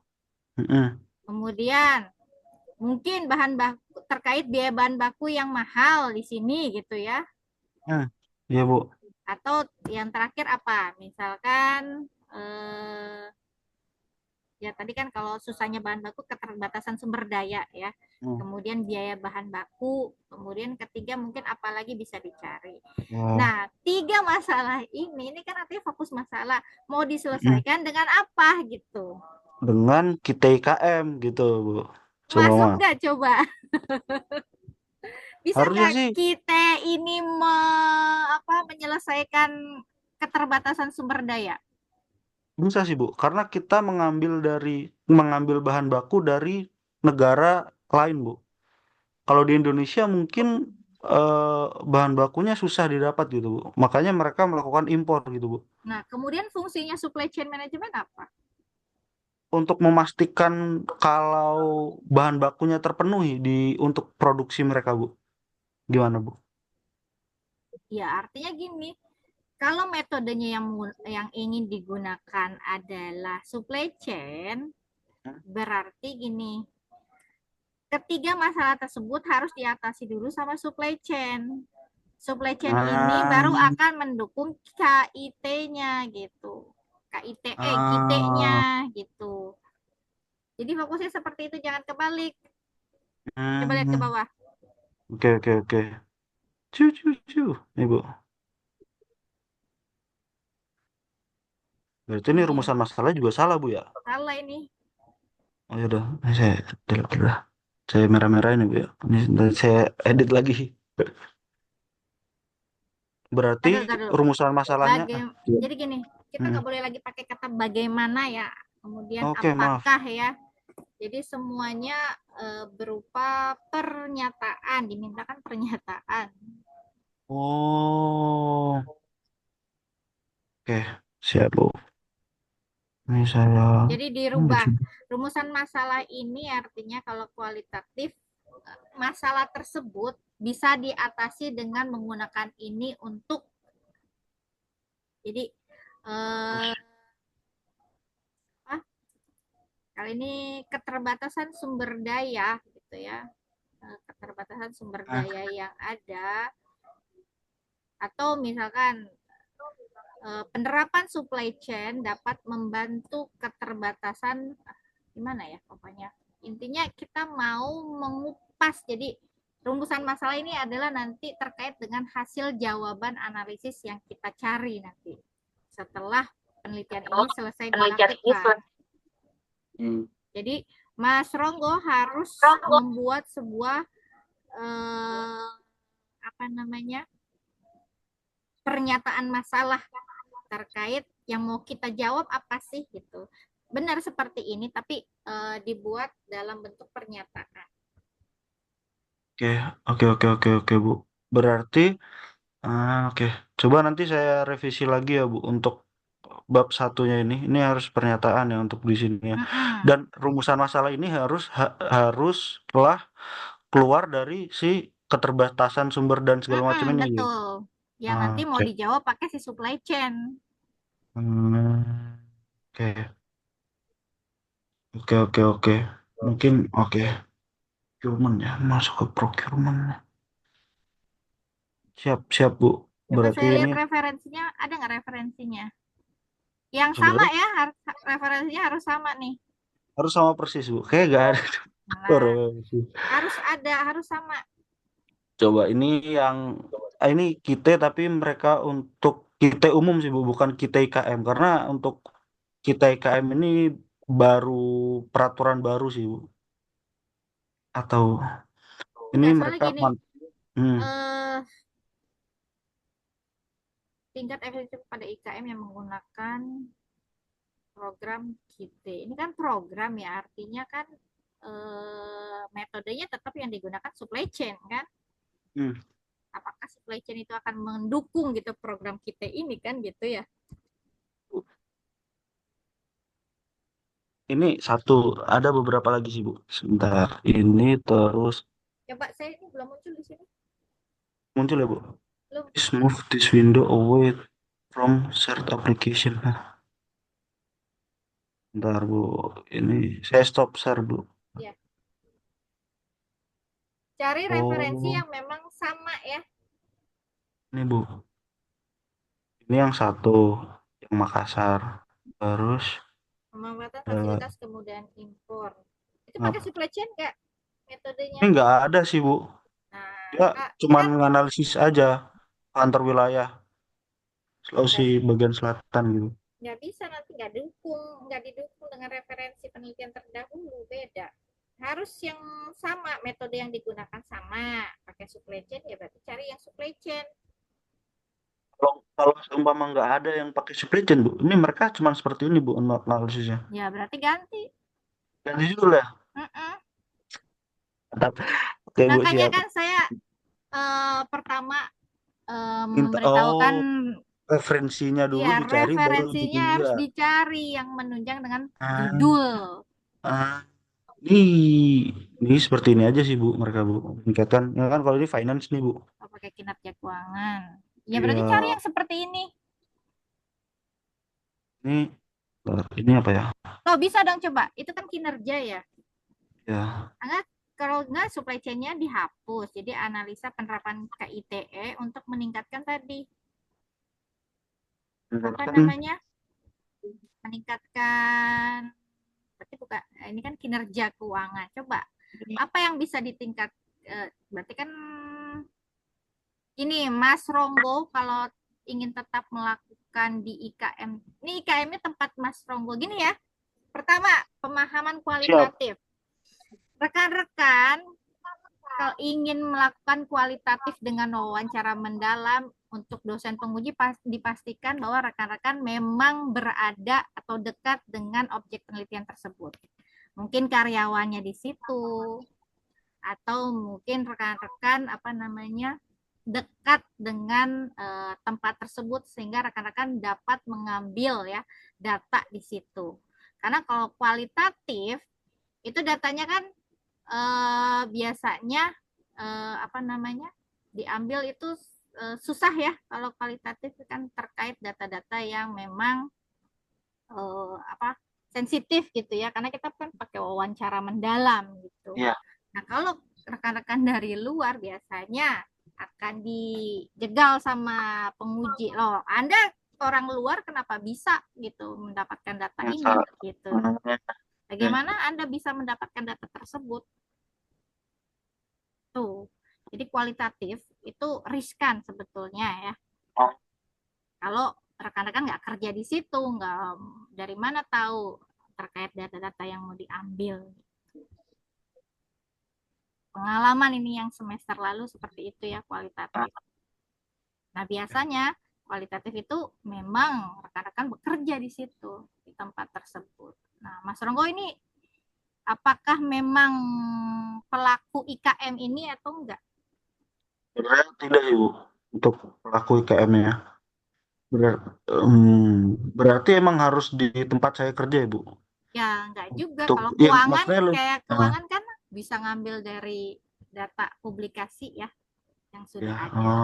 C: Mm-mm.
A: Kemudian mungkin bahan baku terkait biaya bahan baku yang mahal di sini gitu ya.
C: Hmm. Iya, Bu.
A: Atau yang terakhir apa? Misalkan ya tadi kan kalau susahnya bahan baku keterbatasan sumber daya ya.
C: Hmm.
A: Kemudian biaya bahan baku, kemudian ketiga mungkin apalagi bisa dicari.
C: Ya.
A: Nah, tiga masalah ini kan artinya fokus masalah mau
C: Mm-mm.
A: diselesaikan dengan apa gitu.
C: dengan kita IKM gitu, Bu. Coba
A: Masuk
C: mah.
A: nggak coba? Bisa
C: Harusnya
A: nggak
C: sih
A: kita ini menyelesaikan keterbatasan sumber daya?
C: bisa sih, Bu. Karena kita mengambil bahan baku dari negara lain, Bu. Kalau di Indonesia mungkin bahan bakunya susah didapat gitu, Bu. Makanya mereka melakukan impor gitu, Bu.
A: Nah, kemudian fungsinya supply chain management apa?
C: Untuk memastikan kalau bahan bakunya terpenuhi untuk produksi mereka, Bu. Gimana, Bu?
A: Ya, artinya gini, kalau metodenya yang ingin digunakan adalah supply chain, berarti gini, ketiga masalah tersebut harus diatasi dulu sama supply chain. Supply chain ini
C: Ah,
A: baru akan mendukung KIT-nya gitu. KIT-nya
C: ah,
A: gitu. Jadi fokusnya seperti itu, jangan kebalik. Coba lihat ke
C: hmm.
A: bawah.
C: Oke, oke, oke. Cu, cu, cu. Nih, Bu. Berarti ini
A: Nih,
C: rumusan masalahnya juga salah, Bu, ya?
A: salah ini.
C: Oh, ya udah. Ini saya delete dulu dah. Saya merah-merahin ya, Bu, ya. Ini nanti saya edit lagi. Berarti
A: Tadi dulu.
C: rumusan masalahnya... Iya.
A: Jadi gini, kita
C: Hmm.
A: nggak boleh lagi pakai kata bagaimana ya. Kemudian
C: Oke, maaf.
A: apakah ya. Jadi semuanya berupa pernyataan, dimintakan pernyataan.
C: Oh, oke. Siap, Bu. Ini saya...
A: Jadi
C: Oh, di
A: dirubah.
C: sini.
A: Rumusan masalah ini artinya kalau kualitatif, masalah tersebut bisa diatasi dengan menggunakan ini untuk, jadi eh, kali ini keterbatasan sumber daya gitu ya, keterbatasan sumber
C: Ah,
A: daya yang ada, atau misalkan penerapan supply chain dapat membantu keterbatasan, gimana ya pokoknya, intinya kita mau mengupas. Jadi rumusan masalah ini adalah nanti terkait dengan hasil jawaban analisis yang kita cari nanti setelah penelitian ini selesai dilakukan.
C: hmm.
A: Jadi Mas Ronggo harus membuat sebuah apa namanya, pernyataan masalah terkait yang mau kita jawab apa sih gitu. Benar seperti ini tapi dibuat dalam bentuk pernyataan.
C: Oke, oke, oke, oke, oke, Bu. Berarti, oke. Coba nanti saya revisi lagi ya, Bu, untuk bab satunya ini. Ini harus pernyataan ya untuk di sini ya.
A: Mm-mm.
C: Dan rumusan masalah ini harus telah keluar dari si keterbatasan sumber dan segala macam
A: Mm-mm,
C: ini. Ya.
A: betul. Yang nanti mau
C: Oke.
A: dijawab pakai si supply chain.
C: Hmm, oke, oke, oke, oke. Mungkin, oke. Procurement ya, masuk ke procurement. Siap, siap, Bu.
A: Coba
C: Berarti
A: saya
C: ini
A: lihat referensinya, ada nggak referensinya? Yang sama
C: sebenarnya
A: ya, referensinya harus sama nih.
C: harus sama persis, Bu. Kayak gak ada.
A: Nah, harus sama.
C: Coba ini yang ini kita tapi mereka untuk kita umum sih Bu, bukan kita IKM karena untuk kita IKM ini baru peraturan baru sih Bu. Atau ini
A: Enggak, soalnya
C: mereka
A: gini,
C: hmm,
A: eh tingkat efektif pada IKM yang menggunakan program KITE. Ini kan program ya, artinya kan metodenya tetap yang digunakan supply chain kan.
C: hmm.
A: Apakah supply chain itu akan mendukung gitu program KITE ini kan gitu ya.
C: Ini satu ada beberapa lagi sih Bu. Sebentar. Ini terus
A: Coba saya ini belum muncul di sini.
C: muncul ya Bu.
A: Belum.
C: Please move this window away from shared application. Bentar Bu. Ini saya stop share Bu.
A: Ya. Cari referensi
C: Oh,
A: yang memang sama ya.
C: ini Bu. Ini yang satu, yang Makassar. Terus
A: Pemanfaatan
C: eh,
A: fasilitas kemudahan impor. Itu pakai
C: ngap-
A: supply chain nggak
C: ini
A: metodenya?
C: nggak ada sih Bu. Dia
A: Nah,
C: cuman
A: kan
C: nganalisis aja antar wilayah Sulawesi
A: tes.
C: bagian selatan gitu.
A: Nggak bisa, nanti nggak didukung dengan referensi penelitian terdahulu, beda. Harus yang sama, metode yang digunakan sama, pakai supply chain ya berarti cari yang supply chain.
C: Kalau kalau seumpama nggak ada yang pakai supply chain, Bu, ini mereka cuma seperti ini, Bu, analisisnya.
A: Ya berarti ganti.
C: Ganti judul ya.
A: Mm-mm.
C: Mantap. Oke, Bu,
A: Makanya
C: siap.
A: kan saya pertama
C: Minta
A: memberitahukan
C: referensinya dulu
A: ya
C: dicari baru
A: referensinya harus
C: judulnya.
A: dicari yang menunjang dengan
C: Ah,
A: judul.
C: ah. Ini seperti ini aja sih, Bu, mereka, Bu. Meningkatkan. Ya kan kalau ini finance nih, Bu.
A: Oh, pakai kinerja keuangan. Ya
C: Iya,
A: berarti cari yang seperti ini.
C: ini apa ya?
A: Oh bisa dong coba. Itu kan kinerja ya.
C: Ya.
A: Enggak, kalau enggak supply chain-nya dihapus. Jadi analisa penerapan KITE untuk meningkatkan tadi apa
C: Meningkatkan.
A: namanya? Meningkatkan berarti bukan ini kan kinerja keuangan. Coba apa yang bisa ditingkat berarti kan ini Mas Ronggo kalau ingin tetap melakukan di IKM. Ini IKM-nya tempat Mas Ronggo gini ya. Pertama, pemahaman
C: Siap.
A: kualitatif. Rekan-rekan kalau ingin melakukan kualitatif dengan wawancara mendalam untuk dosen penguji dipastikan bahwa rekan-rekan memang berada atau dekat dengan objek penelitian tersebut. Mungkin karyawannya di situ atau mungkin rekan-rekan dekat dengan tempat tersebut sehingga rekan-rekan dapat mengambil ya data di situ. Karena kalau kualitatif itu datanya kan biasanya diambil itu susah ya. Kalau kualitatif kan terkait data-data yang memang sensitif gitu ya, karena kita kan pakai wawancara mendalam gitu.
C: Iya.
A: Nah kalau rekan-rekan dari luar biasanya akan dijegal sama penguji loh. Anda orang luar kenapa bisa gitu mendapatkan data ini gitu. Bagaimana Anda bisa mendapatkan data tersebut? Tuh. Jadi kualitatif itu riskan sebetulnya ya. Kalau rekan-rekan nggak kerja di situ, nggak dari mana tahu terkait data-data yang mau diambil. Pengalaman ini yang semester lalu seperti itu ya kualitatif. Nah biasanya kualitatif itu memang rekan-rekan bekerja di situ di tempat tersebut. Nah Mas Ronggo ini apakah memang pelaku IKM ini atau enggak?
C: Sebenarnya tidak, Ibu, untuk pelaku IKM-nya. Berarti emang harus di tempat saya kerja, Ibu.
A: Ya enggak juga.
C: Untuk,
A: Kalau
C: ya,
A: keuangan
C: maksudnya
A: kayak keuangan kan bisa ngambil dari data publikasi ya yang sudah
C: ya,
A: ada.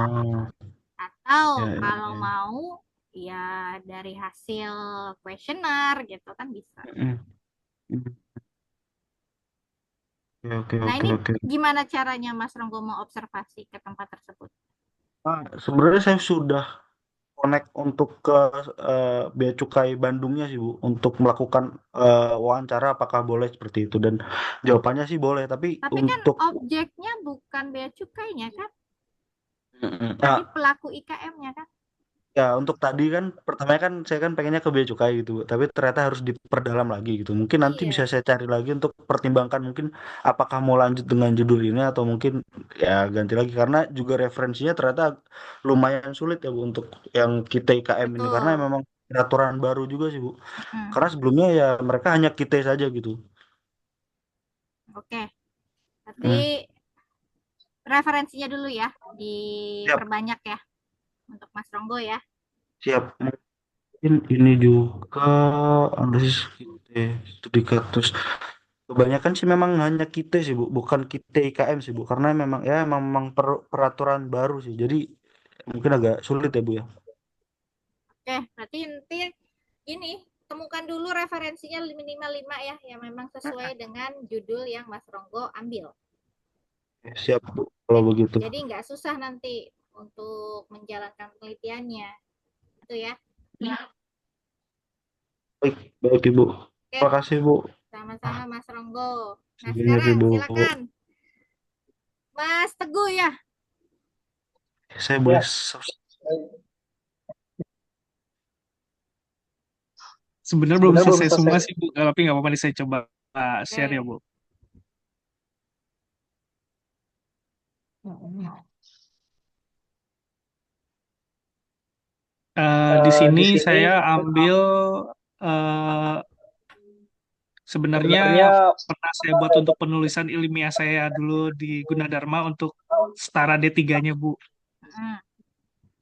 A: Atau
C: ya,
A: kalau
C: ya.
A: mau ya dari hasil kuesioner gitu kan bisa.
C: Mm, mm. Oke,
A: Nah
C: oke,
A: ini
C: oke.
A: gimana caranya Mas Ronggo mau observasi ke tempat tersebut?
C: Sebenarnya saya sudah connect untuk ke Bea Cukai Bandungnya sih, Bu, untuk melakukan wawancara apakah boleh seperti itu, dan jawabannya sih boleh, tapi
A: Tapi kan
C: untuk
A: objeknya bukan bea cukainya kan, tapi
C: nah,
A: pelaku IKM-nya kan.
C: ya untuk tadi kan pertamanya kan saya kan pengennya ke Bea Cukai gitu, Bu, tapi ternyata harus diperdalam lagi gitu. Mungkin nanti bisa
A: Iya,
C: saya cari lagi untuk pertimbangkan mungkin apakah mau lanjut dengan judul ini atau mungkin ya ganti lagi, karena juga referensinya ternyata lumayan sulit ya, Bu, untuk yang kita IKM ini, karena
A: betul.
C: memang peraturan baru juga sih, Bu.
A: Hmm.
C: Karena sebelumnya ya mereka hanya kita saja gitu.
A: Oke, berarti
C: Hmm,
A: referensinya dulu ya,
C: siap,
A: diperbanyak ya untuk Mas Ronggo ya.
C: siap. Mungkin ini juga analisis kita studi kasus. Kebanyakan sih memang hanya kita sih, Bu, bukan kita IKM sih, Bu, karena memang ya memang peraturan baru sih. Jadi mungkin agak sulit ya, Bu ya.
A: Oke, berarti nanti ini temukan dulu referensinya minimal 5 ya, yang memang sesuai dengan judul yang Mas Ronggo ambil.
C: Siap, Bu, kalau begitu.
A: Jadi nggak susah nanti untuk menjalankan penelitiannya, itu ya.
C: Baik, baik, Ibu.
A: Oke,
C: Terima kasih, Bu.
A: sama-sama Mas Ronggo. Nah
C: Siap,
A: sekarang
C: Ibu.
A: silakan Mas Teguh ya.
C: Saya
D: Ya,
C: boleh
D: baik.
E: Sebenarnya belum
D: Sebenarnya belum
E: selesai semua
D: selesai.
E: sih, Bu. Tapi nggak apa-apa nih saya coba share ya,
A: Oke.
E: Bu. Di sini
D: Di sini
E: saya ambil eh, sebenarnya
D: sebenarnya
E: pernah saya buat untuk penulisan ilmiah saya dulu di Gunadarma untuk setara D3-nya, Bu.
A: Mm.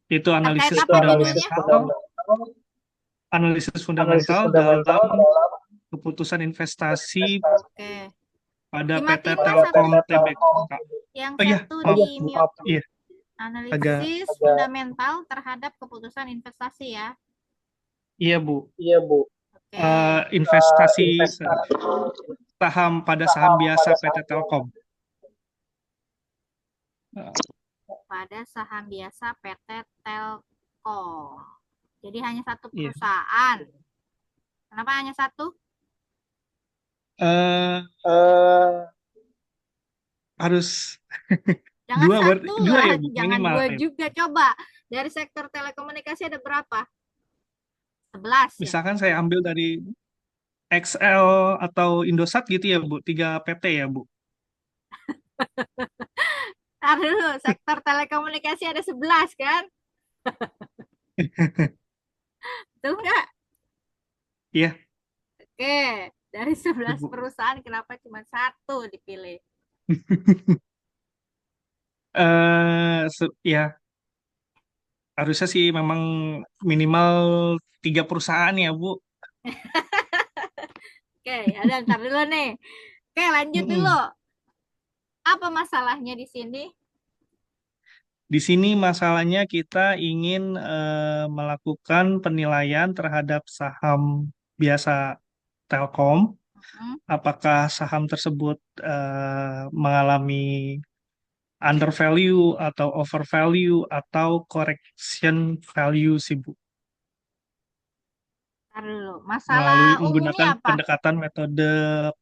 E: Itu
A: Terkait
E: analisis
A: apa judulnya?
E: analisis
D: analisis
E: fundamental
D: fundamental
E: dalam
D: dalam
E: keputusan investasi
A: Oke.
E: pada PT
A: Dimatiin Mas satu.
E: Telkom Tbk.
A: Yang
E: Oh iya,
A: satu
E: maaf,
A: di
E: Bu.
A: mute.
E: Iya, agak
A: Analisis fundamental terhadap keputusan investasi ya.
E: iya, Bu.
D: Iya, Bu.
A: Oke.
E: Investasi
D: Investasi
E: saham pada saham biasa PT Telkom.
A: Pada saham biasa PT Telkom. Jadi hanya satu
E: Iya.
A: perusahaan. Kenapa hanya satu?
E: Eh,
D: eh,
E: harus
A: Jangan
E: dua
A: satu
E: dua
A: lah,
E: ya, Bu,
A: jangan
E: minimal
A: dua
E: ya.
A: juga. Coba dari sektor telekomunikasi ada berapa? 11 ya.
E: Misalkan saya ambil dari XL atau Indosat gitu ya, Bu, 3 PT ya, Bu.
A: Ntar dulu, sektor telekomunikasi ada 11 kan? Betul nggak?
E: Iya.
A: Oke, dari 11
E: Bu.
A: perusahaan kenapa cuma satu dipilih?
E: Ya, harusnya sih memang minimal 3 perusahaan ya, Bu.
A: Oke, ada ntar dulu nih. Oke, lanjut dulu.
E: Mm-mm.
A: Apa masalahnya di sini?
E: Di sini masalahnya kita ingin melakukan penilaian terhadap saham biasa Telkom.
A: Hmm,
E: Apakah saham tersebut mengalami under value atau over value atau correction value sih, Bu.
A: ntar dulu.
E: Melalui
A: Masalah umumnya
E: menggunakan
A: apa?
E: pendekatan metode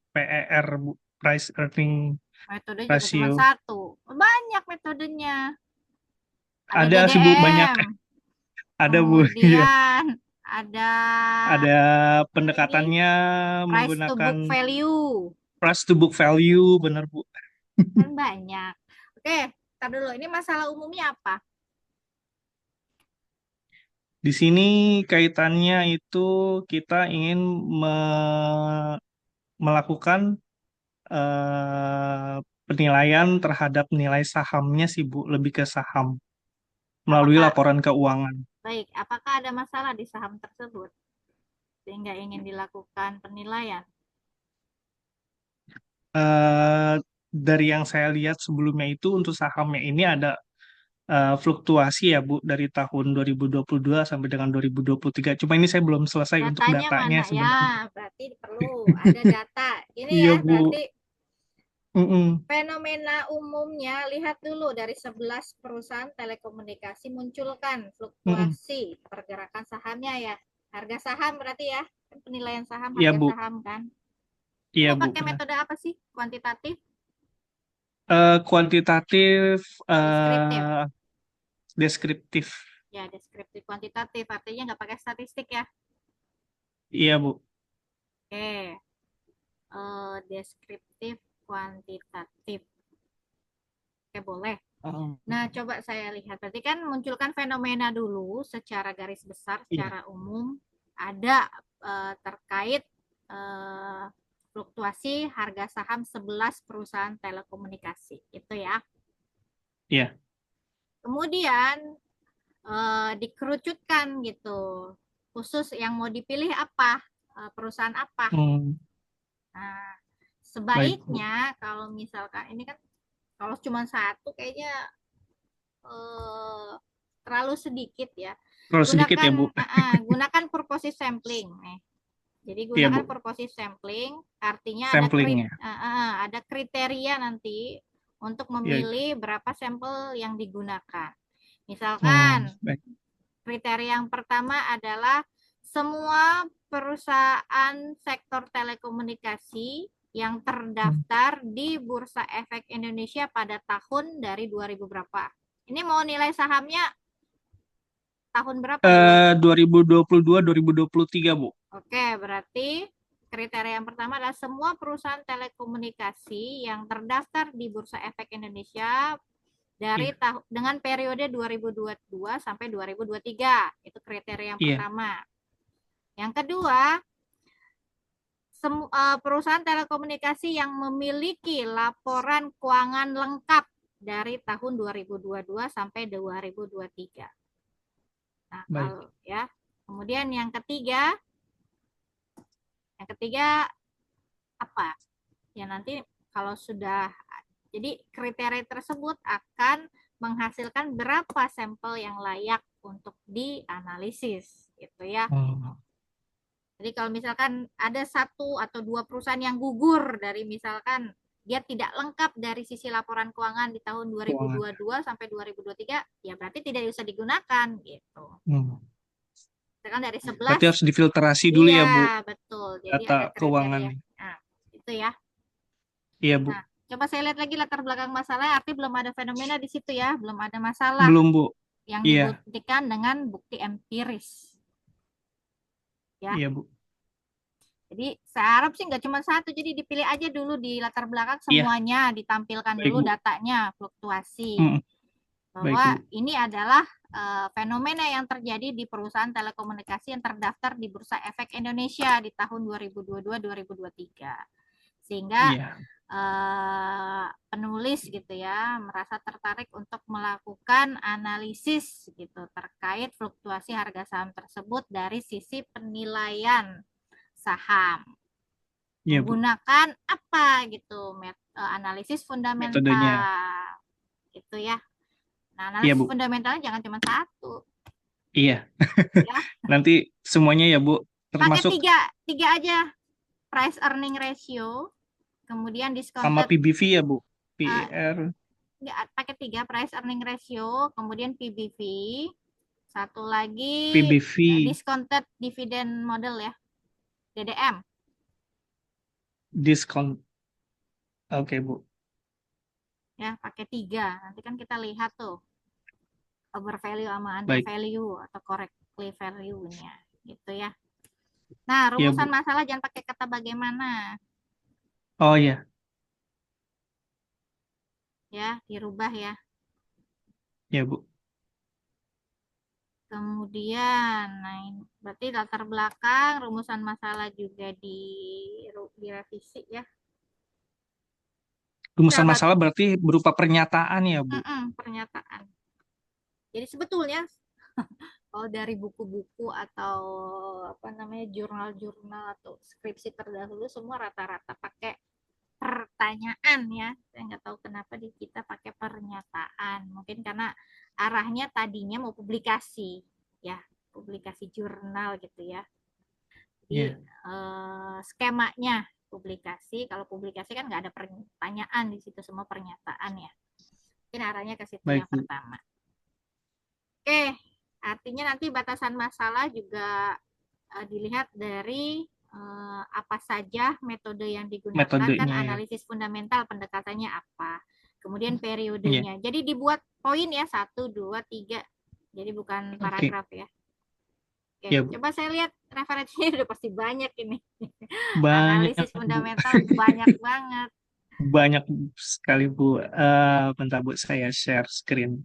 E: PER, Bu, price earning
A: Metode juga cuma
E: ratio.
A: satu. Banyak metodenya. Ada
E: Ada sih, Bu, banyak.
A: DDM,
E: Ada, Bu. Iya.
A: kemudian ada
E: Ada
A: ini
E: pendekatannya
A: price to
E: menggunakan
A: book value.
E: price to book value, benar, Bu.
A: Kan banyak. Oke, ntar dulu. Ini masalah umumnya apa?
E: Di sini kaitannya itu kita ingin melakukan penilaian terhadap nilai sahamnya sih, Bu, lebih ke saham melalui
A: Apakah
E: laporan keuangan.
A: baik? Apakah ada masalah di saham tersebut sehingga ingin dilakukan penilaian?
E: Dari yang saya lihat sebelumnya itu untuk sahamnya ini ada fluktuasi ya, Bu, dari tahun 2022 sampai dengan 2023. Cuma ini saya belum selesai untuk
A: Datanya
E: datanya
A: mana? Ya,
E: sebenarnya.
A: berarti perlu ada data. Ini
E: Iya,
A: ya,
E: Bu.
A: berarti
E: Mm-mm.
A: fenomena umumnya, lihat dulu dari 11 perusahaan telekomunikasi munculkan
E: Mm-mm.
A: fluktuasi pergerakan sahamnya ya. Harga saham berarti ya, kan penilaian saham,
E: Iya,
A: harga
E: Bu.
A: saham kan.
E: Iya,
A: Ini
E: Bu,
A: pakai
E: benar.
A: metode apa sih? Kuantitatif,
E: Kuantitatif,
A: deskriptif?
E: deskriptif.
A: Ya, deskriptif kuantitatif artinya nggak pakai statistik ya.
E: Iya, Bu.
A: Oke, deskriptif kuantitatif. Oke, boleh.
E: Oh,
A: Nah, coba saya lihat. Berarti kan munculkan fenomena dulu secara garis besar,
E: iya.
A: secara umum. Ada terkait fluktuasi harga saham 11 perusahaan telekomunikasi. Itu ya.
E: Iya.
A: Kemudian dikerucutkan gitu. Khusus yang mau dipilih apa? Perusahaan apa?
E: Hmm,
A: Nah,
E: baik, Bu.
A: sebaiknya kalau misalkan ini kan kalau cuma satu kayaknya terlalu sedikit ya.
E: Terlalu sedikit ya, Bu.
A: Gunakan purposive sampling. Jadi
E: Iya,
A: gunakan
E: Bu.
A: purposive sampling, artinya
E: Samplingnya.
A: ada kriteria nanti untuk
E: Iya.
A: memilih berapa sampel yang digunakan. Misalkan
E: Baik.
A: kriteria yang pertama adalah semua perusahaan sektor telekomunikasi yang terdaftar di Bursa Efek Indonesia pada tahun dari 2000 berapa. Ini mau nilai sahamnya tahun berapa dulu?
E: 2022-2023, Bu.
A: Oke, berarti kriteria yang pertama adalah semua perusahaan telekomunikasi yang terdaftar di Bursa Efek Indonesia dari
E: Iya.
A: dengan periode 2022 sampai 2023. Itu kriteria yang
E: Iya.
A: pertama. Yang kedua, perusahaan telekomunikasi yang memiliki laporan keuangan lengkap dari tahun 2022 sampai 2023. Nah,
E: Baik.
A: kalau ya. Kemudian yang ketiga apa? Ya nanti kalau sudah, jadi kriteria tersebut akan menghasilkan berapa sampel yang layak untuk dianalisis, gitu ya.
E: Oh,
A: Jadi kalau misalkan ada 1 atau 2 perusahaan yang gugur dari misalkan dia tidak lengkap dari sisi laporan keuangan di tahun
E: keuangan.
A: 2022 sampai 2023, ya berarti tidak bisa digunakan gitu. Misalkan dari
E: Berarti
A: 11,
E: harus difiltrasi dulu ya, Bu,
A: iya betul. Jadi
E: data
A: ada kriteria.
E: keuangannya.
A: Nah, itu ya.
E: Iya, Bu.
A: Nah, coba saya lihat lagi latar belakang masalah, arti belum ada fenomena di situ ya, belum ada masalah
E: Belum, Bu.
A: yang
E: Iya.
A: dibuktikan dengan bukti empiris. Ya.
E: Iya, Bu.
A: Jadi saya harap sih nggak cuma 1, jadi dipilih aja dulu di latar belakang
E: Iya.
A: semuanya, ditampilkan
E: Baik,
A: dulu
E: Bu.
A: datanya, fluktuasi.
E: Baik,
A: Bahwa
E: Bu.
A: ini adalah fenomena yang terjadi di perusahaan telekomunikasi yang terdaftar di Bursa Efek Indonesia di tahun 2022-2023. Sehingga
E: Iya.
A: penulis gitu ya merasa tertarik untuk melakukan analisis gitu terkait fluktuasi harga saham tersebut dari sisi penilaian saham.
E: Iya, Bu.
A: Menggunakan apa gitu, analisis fundamental
E: Metodenya.
A: gitu ya. Nah,
E: Iya,
A: analisis
E: Bu.
A: fundamentalnya jangan cuma 1
E: Iya.
A: ya.
E: Nanti semuanya ya, Bu.
A: Pakai
E: Termasuk
A: 3 aja. Price earning ratio, kemudian
E: sama
A: discounted,
E: PBV ya, Bu. PER.
A: pakai 3, price earning ratio, kemudian PBV, satu lagi
E: PBV.
A: discounted dividend model ya, DDM.
E: Discount. Oke, Bu.
A: Ya, pakai 3. Nanti kan kita lihat tuh overvalue sama
E: Baik.
A: undervalue atau correctly value-nya gitu ya. Nah,
E: Iya,
A: rumusan
E: Bu.
A: masalah jangan pakai kata bagaimana
E: Oh, iya.
A: ya, dirubah ya.
E: Iya, Bu.
A: Kemudian, nah berarti latar belakang rumusan masalah juga direvisi ya.
E: Rumusan
A: Sahabat,
E: masalah berarti berupa pernyataan ya, Bu.
A: pernyataan. Jadi sebetulnya kalau dari buku-buku atau apa namanya jurnal-jurnal atau skripsi terdahulu semua rata-rata pakai pertanyaan ya. Saya nggak tahu kenapa di kita pakai pernyataan. Mungkin karena arahnya tadinya mau publikasi ya, publikasi jurnal gitu ya. Jadi skemanya publikasi, kalau publikasi kan nggak ada pertanyaan di situ, semua pernyataan ya. Mungkin arahnya ke situ.
E: Baik,
A: yang pertama. Oke, artinya nanti batasan masalah juga dilihat dari apa saja metode yang digunakan,
E: metodenya
A: kan
E: ya.
A: analisis fundamental pendekatannya apa, kemudian periodenya. Jadi dibuat poin ya 1, 2, 3. Jadi bukan paragraf ya. Oke,
E: Ya, Bu.
A: coba saya lihat referensinya udah pasti banyak ini.
E: Banyak,
A: Analisis
E: Bu.
A: fundamental banyak banget.
E: Banyak sekali, Bu. Bentar, Bu, saya share screen.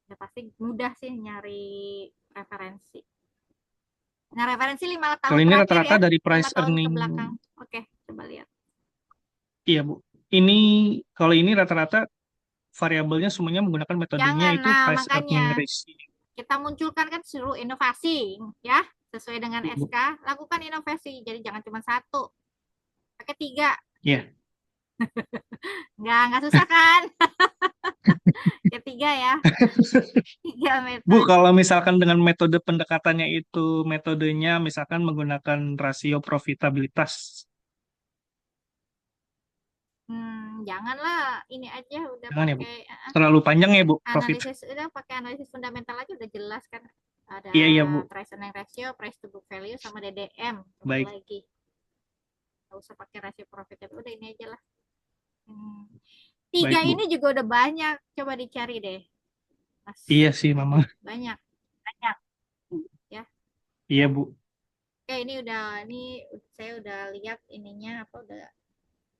A: Udah pasti mudah sih nyari referensi. Nah, referensi 5 tahun
E: Kalau ini
A: terakhir
E: rata-rata
A: ya,
E: dari
A: 5
E: price
A: tahun ke
E: earning.
A: belakang. Oke, coba lihat.
E: Iya, Bu. Ini kalau ini rata-rata variabelnya semuanya menggunakan metodenya
A: Jangan,
E: itu
A: nah
E: price earning
A: makanya
E: ratio.
A: kita munculkan kan seluruh inovasi ya, sesuai dengan
E: Iya, Bu.
A: SK, lakukan inovasi. Jadi jangan cuma 1, pakai 3.
E: Iya.
A: Nggak susah kan? Ketiga ya. 3 metode.
E: Bu, kalau misalkan dengan metode pendekatannya itu metodenya misalkan menggunakan rasio profitabilitas.
A: Janganlah, ini aja udah
E: Jangan ya, Bu.
A: pakai
E: Terlalu panjang ya, Bu, profit.
A: analisis, udah pakai analisis fundamental aja udah jelas kan. Ada
E: Iya, Bu.
A: price earning ratio, price to book value sama DDM.
E: Baik.
A: Lagi. Nggak usah pakai rasio profitabilitas, udah ini aja lah. 3
E: Baik, Bu.
A: ini juga udah banyak, coba dicari deh. Mas
E: Iya sih, Mama.
A: banyak ya.
E: Iya, Bu.
A: Oke, ini saya udah lihat ininya apa, udah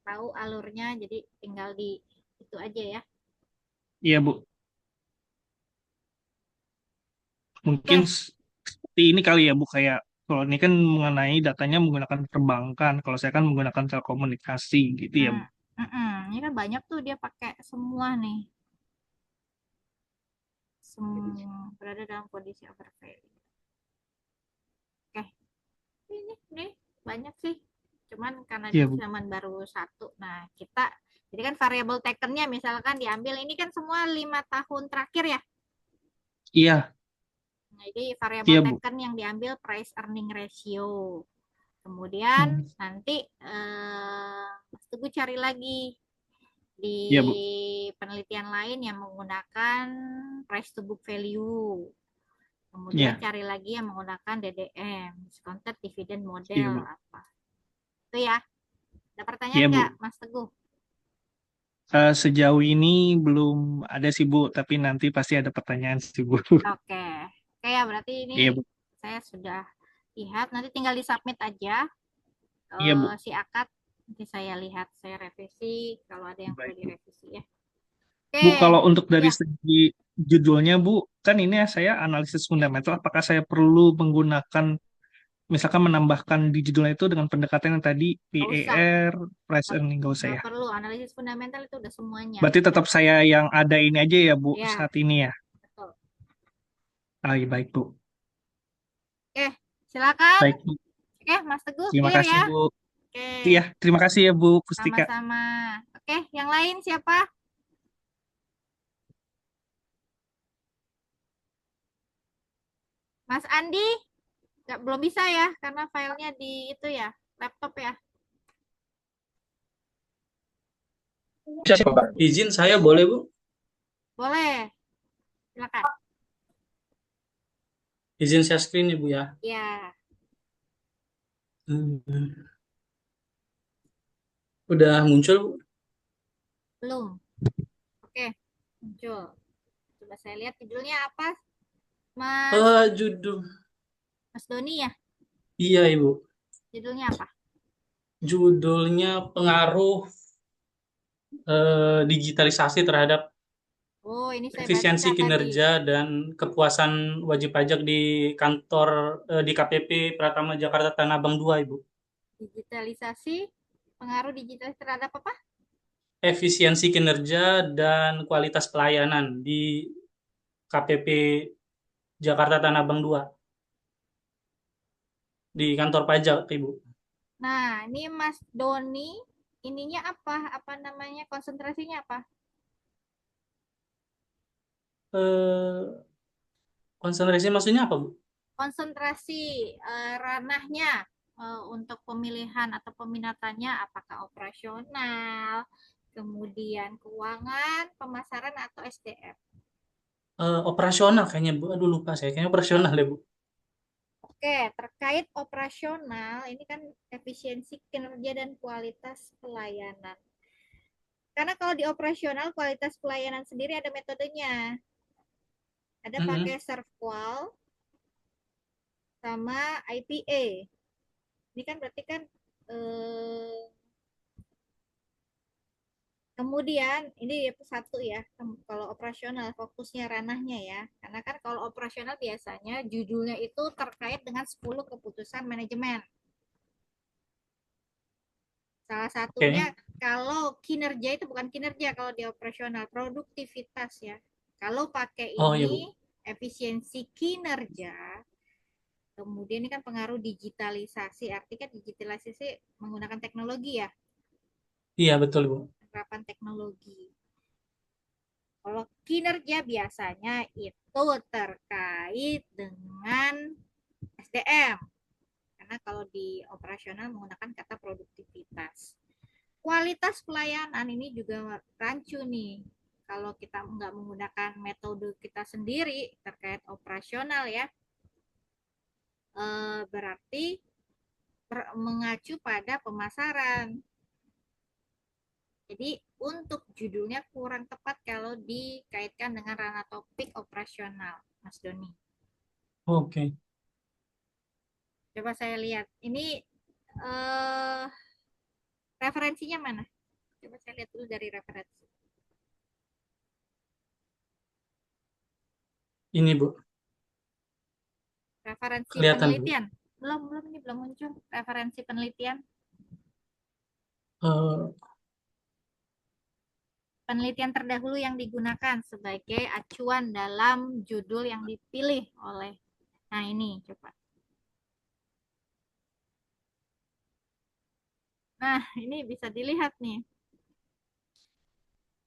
A: tahu alurnya, jadi tinggal di itu aja ya.
E: Iya, Bu. Mungkin
A: Oke.
E: seperti ini kali ya, Bu, kayak kalau ini kan mengenai datanya menggunakan perbankan, kalau saya kan menggunakan telekomunikasi gitu ya, Bu.
A: Ini kan banyak tuh dia pakai semua nih, semua berada dalam kondisi overvalue. Oke, ini banyak sih, cuman karena
E: Iya,
A: di
E: Bu.
A: zaman baru satu, nah kita jadi kan variable takennya misalkan diambil ini kan semua 5 tahun terakhir ya.
E: Iya,
A: Nah, jadi variable
E: iya, Bu.
A: taken yang diambil price earning ratio. Kemudian
E: Hmm.
A: nanti Mas Teguh cari lagi di
E: Iya, Bu.
A: penelitian lain yang menggunakan price to book value. Kemudian
E: Iya,
A: cari lagi yang menggunakan DDM, discounted dividend
E: iya,
A: model
E: Bu.
A: apa. Itu ya. Ada pertanyaan
E: Iya, Bu.
A: nggak, Mas Teguh?
E: Sejauh ini belum ada sih, Bu, tapi nanti pasti ada pertanyaan sih, Bu.
A: Oke. Oke ya, berarti ini
E: Iya, Bu.
A: saya sudah lihat. Nanti tinggal di-submit aja
E: Iya, Bu.
A: si akad. Nanti saya lihat, saya revisi kalau ada yang perlu
E: Baik, Bu.
A: direvisi ya.
E: Bu,
A: Oke,
E: kalau untuk dari
A: ya.
E: segi judulnya, Bu, kan ini saya analisis fundamental, apakah saya perlu menggunakan, misalkan menambahkan di judulnya itu dengan pendekatan yang tadi,
A: Nggak usah.
E: PER, price earning, nggak usah
A: Nggak
E: ya?
A: perlu. Analisis fundamental itu udah semuanya.
E: Berarti tetap saya yang ada ini aja ya, Bu,
A: Ya,
E: saat ini ya?
A: betul.
E: Ah, iya, baik, Bu.
A: Oke, silakan.
E: Baik, Bu.
A: Oke, Mas Teguh,
E: Terima
A: clear
E: kasih,
A: ya?
E: Bu.
A: Oke,
E: Iya, terima kasih ya, Bu Pustika.
A: sama-sama. Oke, yang lain siapa? Mas Andi? Belum bisa ya, karena filenya di itu ya, laptop ya.
F: Bisa, Pak. Izin saya boleh, Bu?
A: Boleh, silakan.
F: Izin share screen, Ibu ya.
A: Ya,
F: Hmm. Udah muncul, Bu?
A: belum. Oke, muncul. Coba saya lihat judulnya apa, Mas
F: Judul.
A: Mas Doni ya?
F: Iya, Ibu.
A: Judulnya apa?
F: Judulnya pengaruh digitalisasi terhadap
A: Oh, ini saya
F: efisiensi
A: baca tadi.
F: kinerja dan kepuasan wajib pajak di kantor di KPP Pratama Jakarta Tanah Abang 2, Ibu.
A: Digitalisasi, pengaruh digitalisasi terhadap apa?
F: Efisiensi kinerja dan kualitas pelayanan di KPP Jakarta Tanah Abang 2 di kantor pajak, Ibu.
A: Nah, ini Mas Doni, ininya apa? Apa namanya? Konsentrasinya apa?
F: Eh, konsentrasi maksudnya apa, Bu?
A: Konsentrasi ranahnya untuk pemilihan atau peminatannya apakah operasional, kemudian keuangan, pemasaran atau SDM.
F: Operasional kayaknya, Bu. Aduh, lupa saya. Kayaknya operasional ya, Bu.
A: Oke, terkait operasional, ini kan efisiensi kinerja dan kualitas pelayanan. Karena kalau di operasional, kualitas pelayanan sendiri ada metodenya. Ada pakai
F: Mm-mm.
A: ServQual sama IPA. Ini kan berarti kan eh, kemudian ini satu ya, kalau operasional fokusnya ranahnya ya. Karena kan kalau operasional biasanya judulnya itu terkait dengan 10 keputusan manajemen. Salah satunya
F: Oke.
A: kalau kinerja itu bukan kinerja kalau di operasional, produktivitas ya. Kalau pakai
F: Oh iya,
A: ini
F: Bu.
A: efisiensi kinerja, kemudian ini kan pengaruh digitalisasi, artinya digitalisasi menggunakan teknologi ya,
F: Iya, betul, Bu.
A: penerapan teknologi. Kalau kinerja biasanya itu terkait dengan SDM, karena kalau di operasional menggunakan kata produktivitas. Kualitas pelayanan ini juga rancu nih. Kalau kita nggak menggunakan metode kita sendiri terkait operasional ya, berarti mengacu pada pemasaran. Jadi untuk judulnya kurang tepat kalau dikaitkan dengan ranah topik operasional, Mas Doni.
F: Oke.
A: Coba saya lihat. Ini referensinya mana? Coba saya lihat dulu dari referensi.
F: Ini Bu,
A: Referensi
F: kelihatan Bu.
A: penelitian. Belum ini belum muncul. Referensi penelitian.
F: Eh,
A: Penelitian terdahulu yang digunakan sebagai acuan dalam judul yang dipilih oleh. Nah, ini coba. Nah, ini bisa dilihat nih.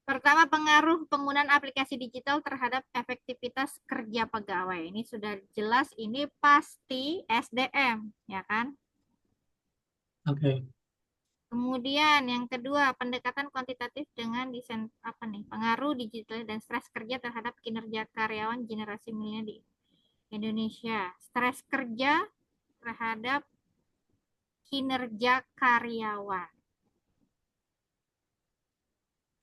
A: Pertama, pengaruh penggunaan aplikasi digital terhadap efektivitas kerja pegawai. Ini sudah jelas, ini pasti SDM, ya kan?
F: Oke.
A: Kemudian yang kedua, pendekatan kuantitatif dengan desain pengaruh digital dan stres kerja terhadap kinerja karyawan generasi milenial di Indonesia. Stres kerja terhadap kinerja karyawan.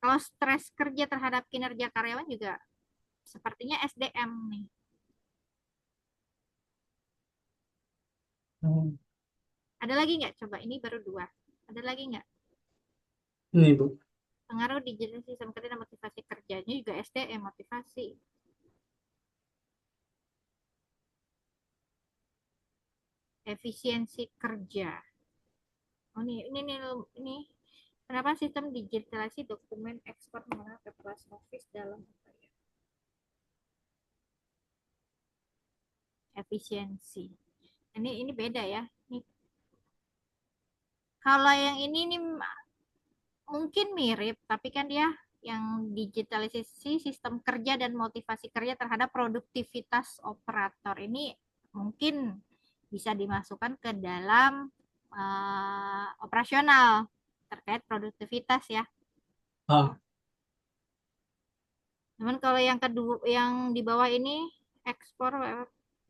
A: Kalau stres kerja terhadap kinerja karyawan juga sepertinya SDM nih. Ada lagi nggak? Coba, ini baru 2. Ada lagi nggak?
F: Ini Bu.
A: Pengaruh digital sistem kerja dan motivasi kerjanya juga SDM, motivasi. Efisiensi kerja. Oh, ini. Kenapa sistem digitalisasi dokumen ekspor menggunakan paperless office dalam efisiensi. Ini beda ya. Nih. Kalau yang ini mungkin mirip, tapi kan dia yang digitalisasi sistem kerja dan motivasi kerja terhadap produktivitas operator. Ini mungkin bisa dimasukkan ke dalam operasional terkait produktivitas ya.
F: Ah,
A: Cuman kalau yang kedua, yang di bawah ini ekspor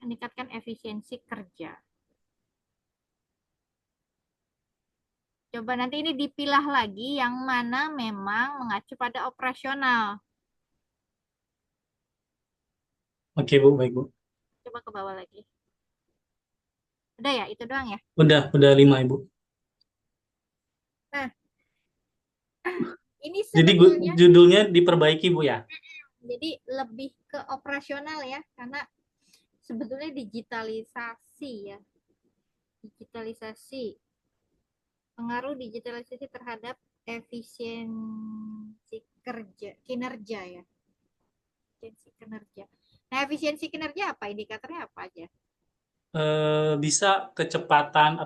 A: meningkatkan efisiensi kerja. Coba nanti ini dipilah lagi yang mana memang mengacu pada operasional.
F: oke Bu, baik Bu.
A: Coba ke bawah lagi. Udah ya, itu doang ya.
F: Udah 5 Ibu.
A: Nah, ini
F: Jadi
A: sebetulnya
F: judulnya diperbaiki Bu ya.
A: jadi lebih ke operasional ya, karena sebetulnya digitalisasi ya. Digitalisasi. Pengaruh digitalisasi terhadap efisiensi kerja, kinerja ya. Efisiensi kinerja. Nah, efisiensi kinerja apa? Indikatornya apa aja?
F: Bisa kecepatan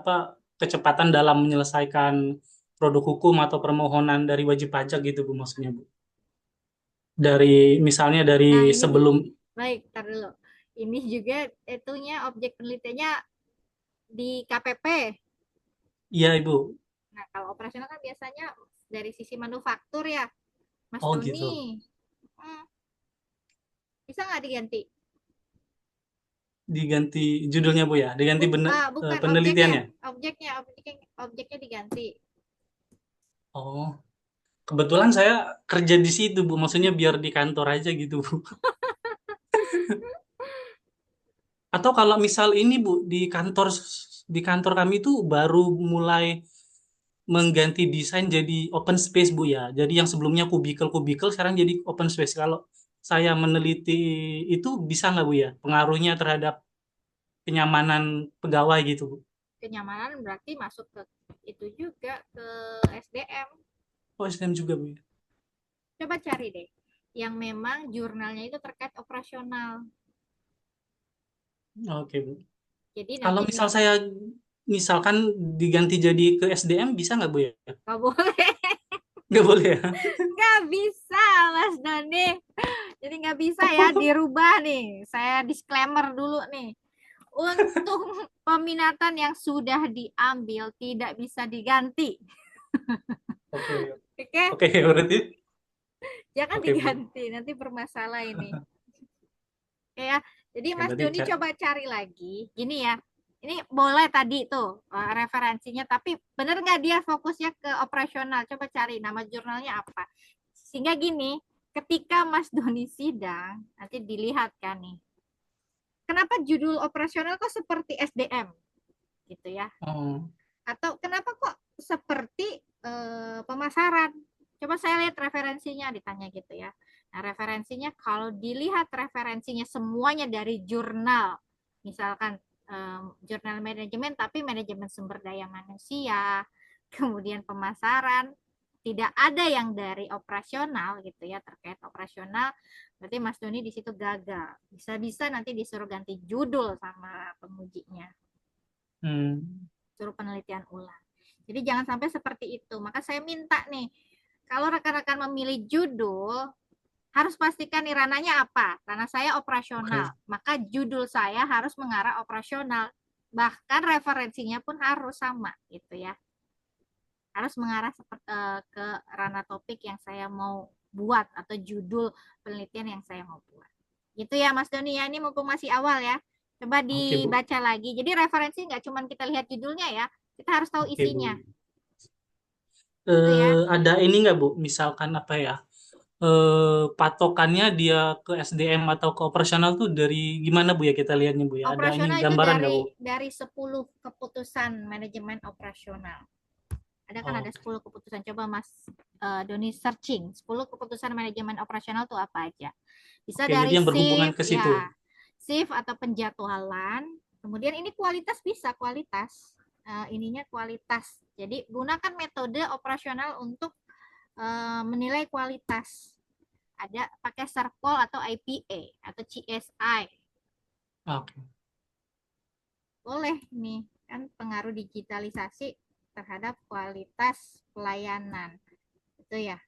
F: dalam menyelesaikan produk hukum atau permohonan dari wajib pajak gitu Bu, maksudnya Bu. Misalnya
A: Nah,
F: dari
A: ini
F: sebelum.
A: baik, tar dulu. Ini juga itunya objek penelitiannya di KPP.
F: Iya Ibu.
A: Nah, kalau operasional kan biasanya dari sisi manufaktur ya, Mas
F: Oh
A: Doni.
F: gitu.
A: Bisa nggak diganti?
F: Diganti judulnya Bu ya, diganti
A: Bukan
F: penelitiannya.
A: objeknya diganti.
F: Oh, kebetulan saya kerja di situ Bu, maksudnya biar di kantor aja gitu Bu. Atau kalau misal ini Bu, di kantor kami itu baru mulai mengganti desain jadi open space Bu ya. Jadi yang sebelumnya kubikel sekarang jadi open space. Kalau saya meneliti itu bisa nggak Bu ya? Pengaruhnya terhadap kenyamanan pegawai gitu Bu.
A: Kenyamanan berarti masuk ke itu juga ke SDM.
F: Oh, SDM juga Bu ya.
A: Coba cari deh yang memang jurnalnya itu terkait operasional.
F: Oke Bu.
A: Jadi
F: Kalau
A: nanti
F: misalkan diganti jadi ke SDM bisa nggak Bu ya?
A: nggak boleh.
F: Nggak boleh ya?
A: Nggak bisa, Mas Doni. Jadi nggak bisa ya dirubah nih. Saya disclaimer dulu nih. Untuk peminatan yang sudah diambil tidak bisa diganti.
F: Oke.
A: Oke?
F: Oke, berarti
A: Jangan
F: oke Bu.
A: diganti, nanti bermasalah ini. Oke ya. Jadi
F: Oke,
A: Mas
F: berarti
A: Doni coba cari lagi. Gini ya. Ini boleh tadi tuh referensinya, tapi bener nggak dia fokusnya ke operasional? Coba cari nama jurnalnya apa. Sehingga gini, ketika Mas Doni sidang, nanti dilihat kan nih. Kenapa judul operasional kok seperti SDM gitu ya?
F: Oh,
A: Atau kenapa kok seperti pemasaran? Coba saya lihat referensinya, ditanya gitu ya. Nah, referensinya kalau dilihat referensinya semuanya dari jurnal, misalkan jurnal manajemen tapi manajemen sumber daya manusia, kemudian pemasaran, tidak ada yang dari operasional gitu ya, terkait operasional, berarti Mas Doni di situ gagal. Bisa-bisa nanti disuruh ganti judul sama pengujinya,
F: hmm,
A: suruh penelitian ulang. Jadi jangan sampai seperti itu. Maka saya minta nih, kalau rekan-rekan memilih judul, harus pastikan nih ranahnya apa. Ranah saya operasional,
F: oke.
A: maka judul saya harus mengarah operasional. Bahkan referensinya pun harus sama gitu ya. Harus mengarah ke ranah topik yang saya mau buat atau judul penelitian yang saya mau buat. Gitu ya Mas Doni ya, ini mumpung masih awal ya. Coba
F: Oke, Bu.
A: dibaca lagi. Jadi referensi nggak cuma kita lihat judulnya ya, kita harus tahu
F: Oke, Bu.
A: isinya. Gitu ya.
F: Ada ini nggak, Bu? Misalkan apa ya? Patokannya dia ke SDM atau ke operasional tuh dari gimana, Bu, ya kita lihatnya, Bu, ya? Ada ini
A: Operasional itu
F: gambaran nggak, Bu?
A: dari 10 keputusan manajemen operasional. Ada kan ada
F: Oh,
A: 10 keputusan. Coba Mas Doni searching 10 keputusan manajemen operasional itu apa aja. Bisa
F: oke, jadi
A: dari
F: yang berhubungan
A: shift
F: ke situ.
A: ya. Shift atau penjadwalan. Kemudian ini kualitas bisa kualitas. Ininya kualitas. Jadi gunakan metode operasional untuk menilai kualitas. Ada pakai circle atau IPA atau CSI.
F: Oke,
A: Boleh nih, kan pengaruh digitalisasi terhadap kualitas pelayanan. Itu ya.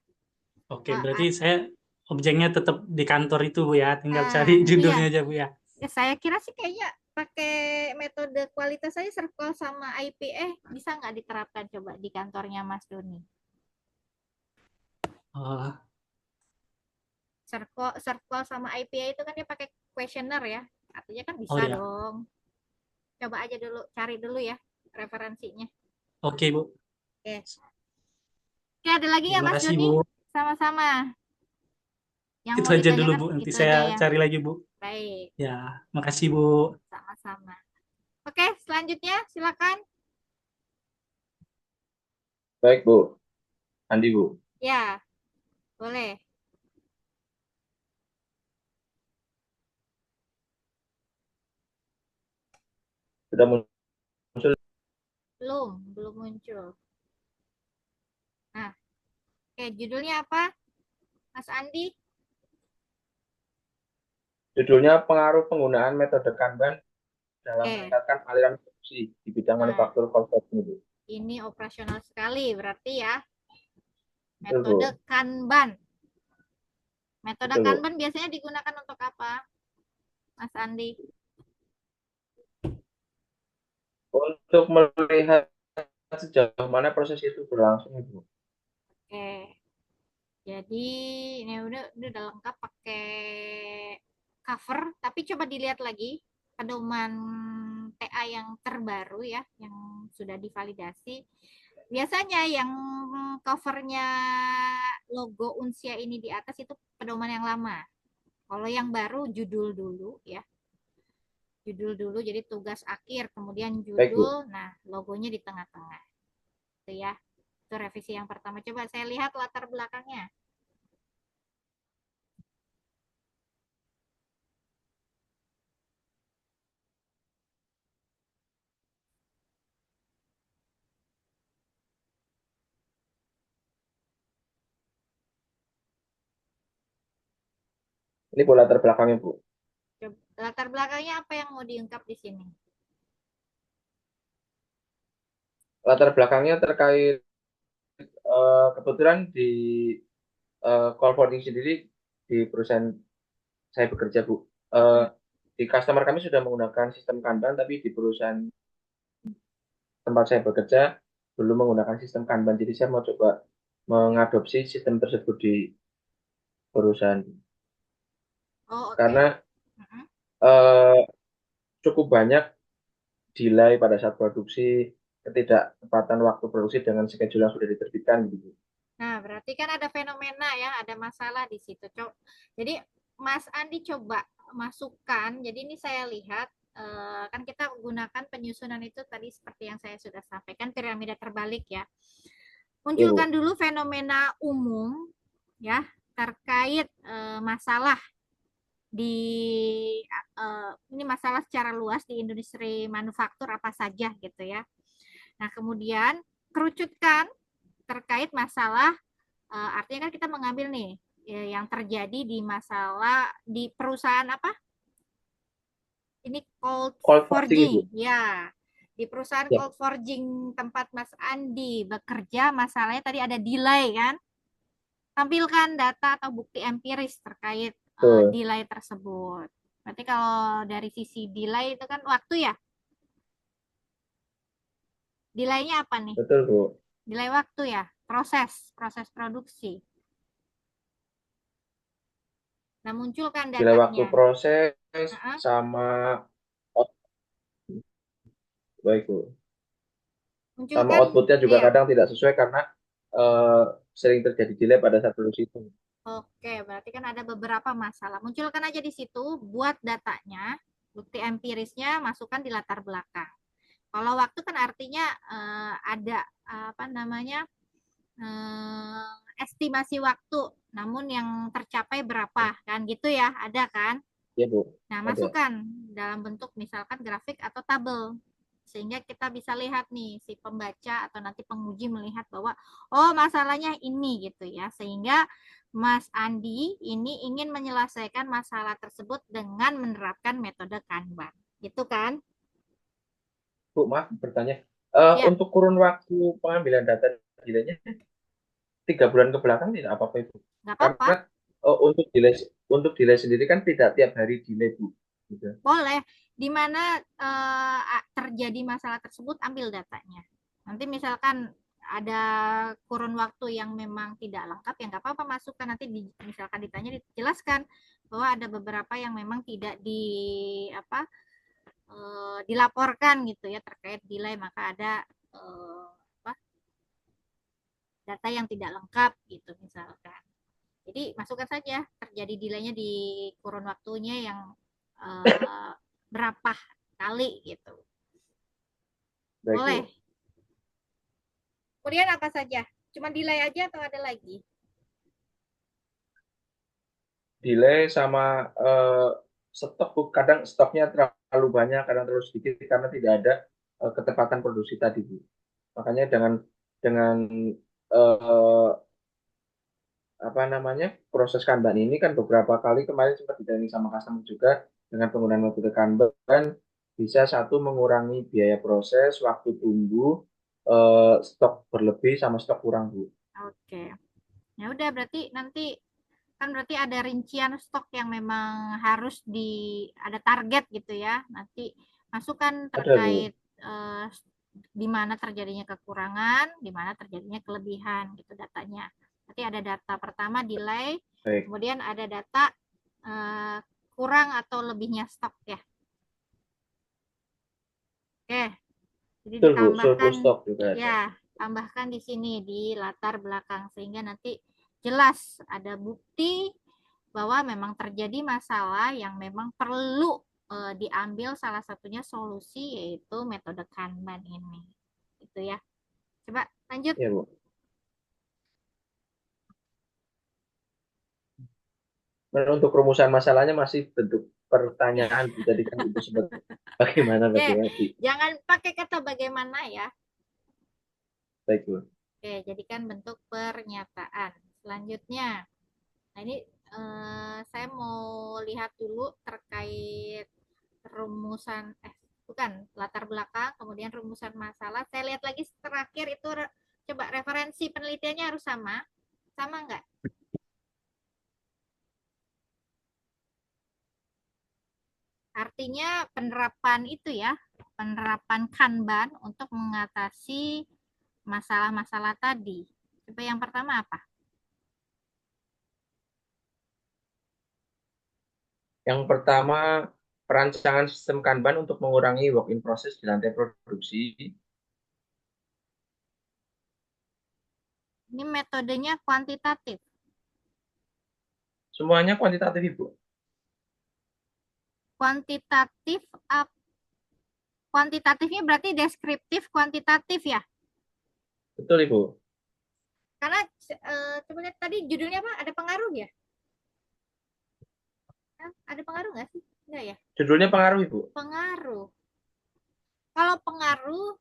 F: oke. Berarti saya objeknya tetap di kantor itu, Bu, ya. Tinggal cari
A: Itu ya.
F: judulnya aja, Bu, ya.
A: Ya, saya kira sih kayaknya pakai metode kualitas saya circle sama IPA bisa nggak diterapkan coba di kantornya Mas Doni?
F: Oh,
A: Circle sama IPA itu kan dia pakai questionnaire ya. Artinya kan
F: oh
A: bisa
F: ya.
A: dong. Coba aja dulu, cari dulu ya referensinya.
F: Oke, Bu.
A: Oke. Oke, ada lagi ya
F: Terima
A: Mas
F: kasih,
A: Doni?
F: Bu.
A: Sama-sama. Yang
F: Itu
A: mau
F: aja dulu,
A: ditanyakan
F: Bu. Nanti
A: itu
F: saya
A: aja ya.
F: cari lagi, Bu.
A: Baik,
F: Ya, makasih, Bu.
A: sama-sama. Oke, selanjutnya silakan.
D: Baik, Bu. Andi, Bu.
A: Ya, boleh.
D: Sudah muncul.
A: Belum muncul. Nah, oke, judulnya apa? Mas Andi?
D: Judulnya pengaruh penggunaan metode Kanban dalam
A: Oke.
D: meningkatkan aliran produksi di bidang
A: Nah,
D: manufaktur konveksi, Bu.
A: ini operasional sekali berarti ya.
D: Betul, Bu.
A: Metode Kanban. Metode
D: Betul, Bu.
A: Kanban biasanya digunakan untuk apa, Mas Andi?
D: Untuk melihat sejauh mana proses itu berlangsung, Bu.
A: Oke. Jadi ini udah lengkap pakai cover, tapi coba dilihat lagi pedoman TA yang terbaru ya, yang sudah divalidasi. Biasanya yang covernya logo Unsia ini di atas itu pedoman yang lama. Kalau yang baru judul dulu ya. Judul dulu jadi tugas akhir, kemudian
D: Baik, Bu.
A: judul, nah logonya di tengah-tengah. Itu ya. Itu revisi yang pertama. Coba saya lihat latar belakangnya.
D: Ini Bu latar belakangnya, Bu.
A: Coba, latar belakangnya apa yang mau diungkap di sini?
D: Latar belakangnya terkait kebetulan di call forwarding sendiri di perusahaan saya bekerja, Bu. Di customer kami sudah menggunakan sistem Kanban, tapi di perusahaan tempat saya bekerja belum menggunakan sistem Kanban. Jadi saya mau coba mengadopsi sistem tersebut di perusahaan.
A: Oh, oke.
D: Karena cukup banyak delay pada saat produksi, ketidaktepatan waktu produksi dengan schedule yang sudah diterbitkan gitu.
A: Nah, berarti kan ada fenomena ya, ada masalah di situ. Jadi Mas Andi coba masukkan. Jadi ini saya lihat kan kita gunakan penyusunan itu tadi seperti yang saya sudah sampaikan, piramida terbalik ya. Munculkan dulu fenomena umum ya terkait masalah di ini masalah secara luas di industri manufaktur apa saja gitu ya. Nah, kemudian kerucutkan terkait masalah artinya kan kita mengambil nih yang terjadi di masalah di perusahaan apa? Ini cold forging ya. Di perusahaan cold forging tempat Mas Andi bekerja, masalahnya tadi ada delay kan? Tampilkan data atau bukti empiris terkait delay tersebut. Berarti kalau dari sisi delay itu kan waktu ya? Delay-nya apa nih?
D: Betul, Bu.
A: Delay waktu ya, proses produksi. Nah, munculkan datanya.
D: Delay waktu proses sama baik, Bu. Sama outputnya juga kadang tidak sesuai karena sering terjadi delay pada saat produksi itu.
A: Oke, berarti kan ada beberapa masalah. Munculkan aja di situ, buat datanya, bukti empirisnya, masukkan di latar belakang. Kalau waktu kan artinya ada apa namanya estimasi waktu, namun yang tercapai berapa kan gitu ya, ada kan?
D: Iya, Bu.
A: Nah, masukkan dalam bentuk misalkan grafik atau tabel sehingga kita bisa lihat nih si pembaca atau nanti penguji melihat bahwa oh masalahnya ini gitu ya, sehingga Mas Andi ini ingin menyelesaikan masalah tersebut dengan menerapkan metode Kanban gitu kan?
D: Bu, maaf bertanya, untuk kurun waktu pengambilan data delaynya 3 bulan ke belakang tidak apa-apa Ibu?
A: Nggak apa-apa.
D: Karena untuk delay sendiri kan tidak tiap hari delay, Bu. Gitu.
A: Boleh. Di mana terjadi masalah tersebut, ambil datanya. Nanti misalkan ada kurun waktu yang memang tidak lengkap, ya nggak apa-apa, masukkan. Nanti misalkan ditanya, dijelaskan bahwa ada beberapa yang memang tidak dilaporkan gitu ya terkait delay, maka ada data yang tidak lengkap gitu misalkan. Jadi masukkan saja terjadi delaynya di kurun waktunya yang berapa kali gitu.
D: Baik,
A: boleh.
D: Bu.
A: Kemudian apa saja? Cuma delay aja atau ada lagi?
D: Delay sama stok, Bu. Kadang stoknya terlalu banyak, kadang terlalu sedikit karena tidak ada ketepatan produksi tadi, Bu. Makanya dengan apa namanya proses Kanban ini kan beberapa kali kemarin sempat ditanya sama customer juga dengan penggunaan metode Kanban bisa satu mengurangi biaya proses, waktu tunggu, stok berlebih sama stok kurang, Bu.
A: Oke. Ya udah, berarti nanti kan berarti ada rincian stok yang memang harus ada target gitu ya. Nanti masukkan terkait di mana terjadinya kekurangan, di mana terjadinya kelebihan gitu datanya. Nanti ada data pertama delay, kemudian ada data kurang atau lebihnya stok ya. Oke. Jadi ditambahkan ya, tambahkan di sini di latar belakang sehingga nanti jelas ada bukti bahwa memang terjadi masalah yang memang perlu diambil salah satunya solusi yaitu metode Kanban ini. Itu ya. Coba lanjut.
D: Ya, Bu. Untuk rumusan masalahnya masih bentuk pertanyaan, jadi kan itu seperti bagaimana tadi.
A: Jangan pakai kata bagaimana ya.
D: Baik, Bu.
A: Oke, jadikan bentuk pernyataan. Selanjutnya, nah ini saya mau lihat dulu terkait rumusan, latar belakang, kemudian rumusan masalah. Saya lihat lagi terakhir itu, coba referensi penelitiannya harus sama nggak? Artinya penerapan itu ya, penerapan Kanban untuk mengatasi masalah-masalah tadi. Coba yang pertama apa?
D: Yang pertama perancangan sistem Kanban untuk mengurangi work in process di lantai produksi.
A: Ini metodenya kuantitatif.
D: Semuanya kuantitatif, Ibu.
A: Kuantitatifnya berarti deskriptif kuantitatif ya?
D: Betul, Ibu.
A: Karena coba lihat tadi judulnya apa? Ada pengaruh ya? Ada pengaruh nggak sih? Enggak ya?
D: Judulnya pengaruh, Ibu.
A: Pengaruh. Kalau pengaruh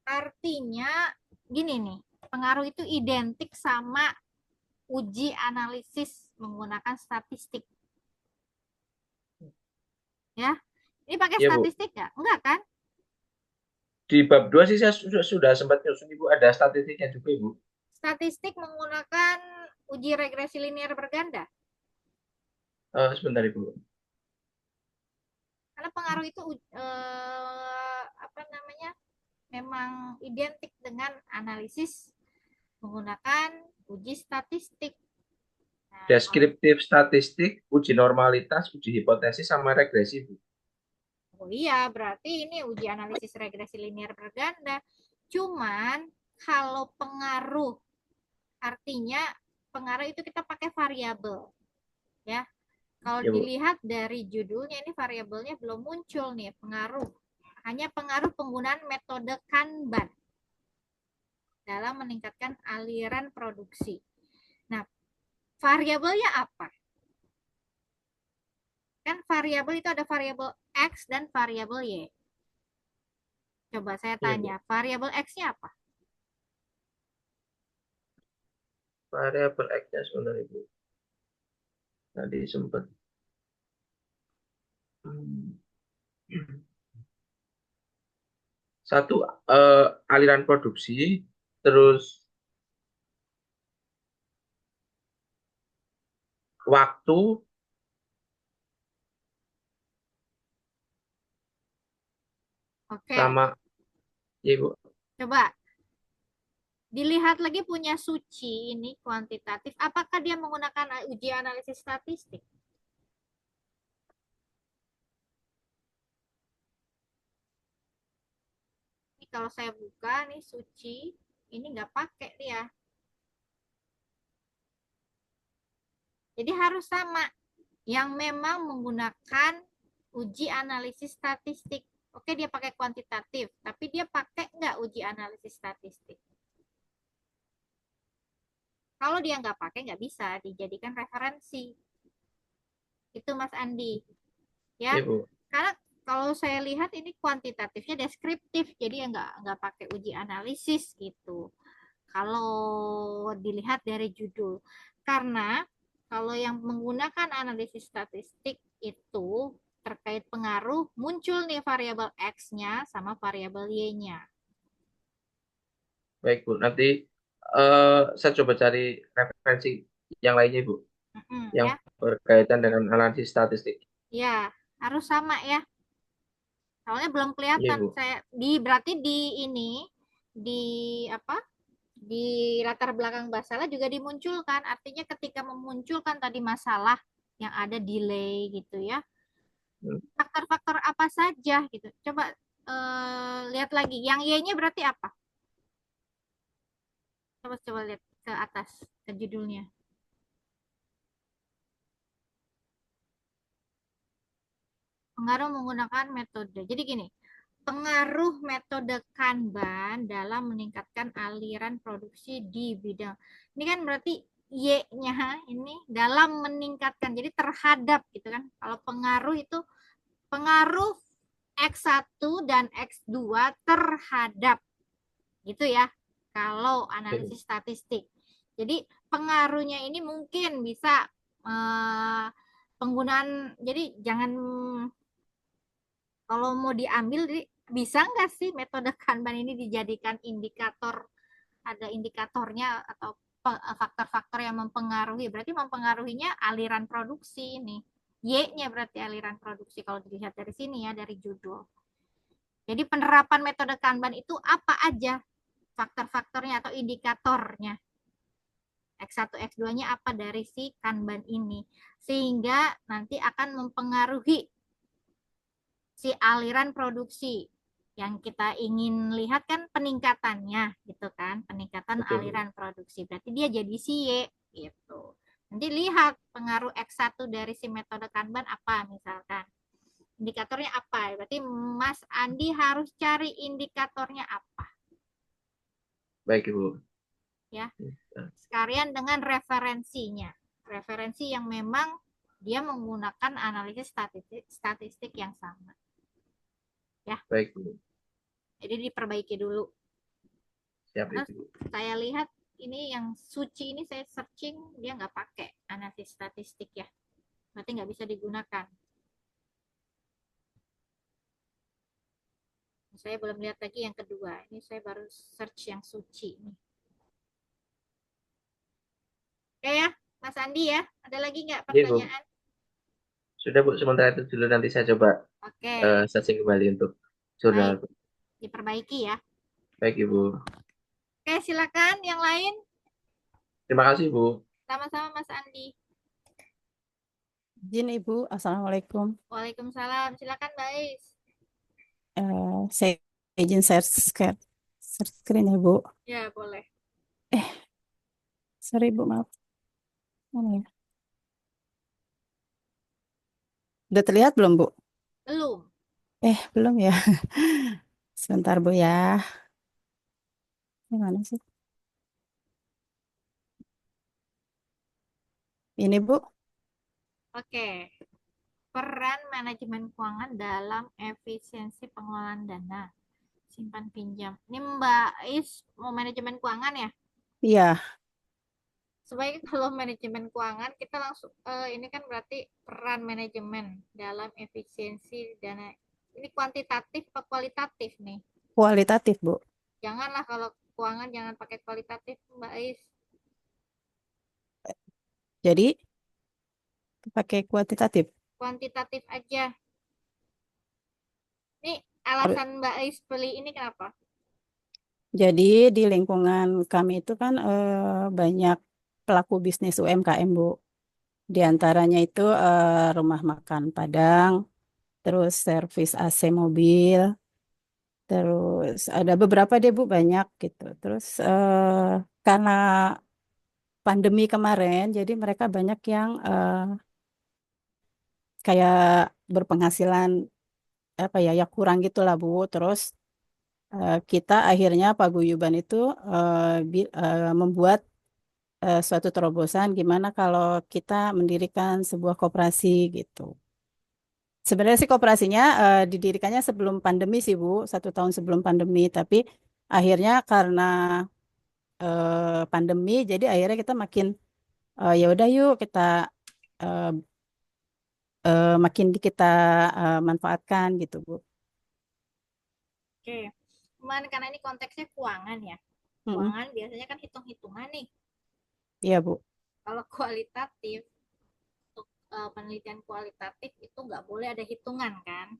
A: artinya gini nih, pengaruh itu identik sama uji analisis menggunakan statistik. Ya, ini pakai
D: Iya, Bu.
A: statistik nggak? Enggak kan?
D: Di bab 2 sih saya sudah sempat nyusun, Ibu. Ada statistiknya juga, Ibu.
A: Statistik menggunakan uji regresi linear berganda.
D: Sebentar, Ibu.
A: Karena pengaruh itu apa namanya? Memang identik dengan analisis menggunakan uji statistik. Nah,
D: Deskriptif statistik, uji normalitas, uji hipotesis, sama regresi, Bu.
A: oh iya, berarti ini uji analisis regresi linear berganda. Cuman kalau pengaruh, artinya pengaruh itu kita pakai variabel. Ya, kalau
D: Ya, Bu.
A: dilihat dari judulnya ini variabelnya belum muncul nih, pengaruh. Hanya pengaruh penggunaan metode Kanban dalam meningkatkan aliran produksi. Nah, variabelnya apa? Kan variabel itu ada variabel X dan variabel Y. Coba saya
D: Iya, Bu.
A: tanya, variabel X-nya apa?
D: Variabel X-nya sebentar, Ibu. Tadi sempat. Satu, aliran produksi, terus waktu,
A: Oke,
D: sama, ya, Ibu.
A: coba dilihat lagi punya Suci ini kuantitatif. Apakah dia menggunakan uji analisis statistik? Ini kalau saya buka nih Suci, ini nggak pakai dia. Jadi harus sama yang memang menggunakan uji analisis statistik. Oke, dia pakai kuantitatif, tapi dia pakai nggak uji analisis statistik? Kalau dia nggak pakai, nggak bisa dijadikan referensi. Itu Mas Andi. Ya,
D: Ya, Bu.
A: karena kalau saya lihat ini kuantitatifnya deskriptif, jadi ya nggak pakai uji analisis gitu. Kalau dilihat dari judul, karena kalau yang menggunakan analisis statistik itu terkait pengaruh muncul nih variabel X-nya sama variabel Y-nya.
D: Baik, Bu. Nanti saya coba cari referensi yang lainnya, Bu. Yang
A: Ya,
D: berkaitan dengan analisis statistik.
A: ya harus sama ya. Soalnya belum
D: Iya,
A: kelihatan.
D: Bu.
A: Saya berarti di ini di apa? Di latar belakang masalah juga dimunculkan. Artinya ketika memunculkan tadi masalah yang ada delay gitu ya. Faktor-faktor apa saja gitu. Coba lihat lagi. Yang Y-nya berarti apa? Coba lihat ke atas ke judulnya. Pengaruh menggunakan metode. Jadi gini, pengaruh metode Kanban dalam meningkatkan aliran produksi di bidang. Ini kan berarti Y-nya ini dalam meningkatkan. Jadi terhadap gitu kan. Kalau pengaruh itu pengaruh X1 dan X2 terhadap gitu ya. Kalau analisis statistik. Jadi pengaruhnya ini mungkin bisa penggunaan, jadi jangan, kalau mau diambil bisa nggak sih metode Kanban ini dijadikan indikator, ada indikatornya atau faktor-faktor yang mempengaruhi, berarti mempengaruhinya aliran produksi ini. Y-nya berarti aliran produksi kalau dilihat dari sini ya, dari judul. Jadi penerapan metode Kanban itu apa aja faktor-faktornya atau indikatornya. X1, X2-nya apa dari si Kanban ini. Sehingga nanti akan mempengaruhi si aliran produksi. Yang kita ingin lihat kan peningkatannya gitu kan, peningkatan
D: Betul, Bu.
A: aliran produksi. Berarti dia jadi si Y gitu. Nanti lihat pengaruh X1 dari si metode Kanban apa misalkan. Indikatornya apa? Berarti Mas Andi harus cari indikatornya apa
D: Baik, Ibu.
A: ya.
D: Nah,
A: Sekalian dengan referensinya. Referensi yang memang dia menggunakan analisis statistik yang sama. Ya,
D: baik, Bu.
A: jadi diperbaiki dulu.
D: Siap,
A: Karena
D: Ibu.
A: saya lihat ini yang suci ini saya searching dia nggak pakai analisis statistik ya. Berarti nggak bisa digunakan. Saya belum lihat lagi yang kedua. Ini saya baru search yang suci nih. Oke ya, Mas Andi ya. Ada lagi nggak
D: Iya, Bu.
A: pertanyaan?
D: Sudah, Bu. Sementara itu dulu nanti saya coba
A: Oke,
D: searching kembali untuk
A: baik.
D: jurnal.
A: Diperbaiki ya.
D: Baik, Ibu.
A: Oke, silakan yang lain.
D: Terima kasih, Bu.
A: Sama-sama Mas Andi.
G: Izin Ibu, Assalamualaikum.
A: Waalaikumsalam. Silakan Mbak Is.
G: Saya izin share screen ya Bu.
A: Ya, boleh.
G: Sorry Bu, maaf. Mana ya? Udah terlihat belum Bu?
A: Belum.
G: Belum ya. Sebentar Bu ya. Gimana sih? Ini Bu.
A: Oke. Peran manajemen keuangan dalam efisiensi pengelolaan dana simpan pinjam. Ini Mbak Is mau manajemen keuangan ya?
G: Iya,
A: Sebaiknya kalau manajemen keuangan kita langsung ini kan berarti peran manajemen dalam efisiensi dana. Ini kuantitatif atau kualitatif nih?
G: kualitatif Bu.
A: Janganlah kalau keuangan jangan pakai kualitatif Mbak Is.
G: Jadi pakai kuantitatif.
A: Kuantitatif aja. Ini
G: Harus-
A: alasan Mbak Is pilih ini kenapa?
G: Jadi di lingkungan kami itu kan banyak pelaku bisnis UMKM Bu. Di antaranya itu rumah makan Padang, terus servis AC mobil, terus ada beberapa deh Bu banyak gitu. Terus karena pandemi kemarin, jadi mereka banyak yang kayak berpenghasilan apa ya, ya kurang gitulah Bu. Terus kita akhirnya paguyuban itu membuat suatu terobosan gimana kalau kita mendirikan sebuah koperasi gitu. Sebenarnya sih koperasinya didirikannya sebelum pandemi sih Bu, 1 tahun sebelum pandemi. Tapi akhirnya karena pandemi, jadi akhirnya kita makin ya udah yuk kita eh, makin kita manfaatkan gitu Bu.
A: Oke. Cuman karena ini konteksnya keuangan ya.
G: Mm-mm.
A: Keuangan biasanya kan hitung-hitungan nih.
G: Iya Bu.
A: Kalau kualitatif, untuk penelitian kualitatif itu nggak boleh ada hitungan kan.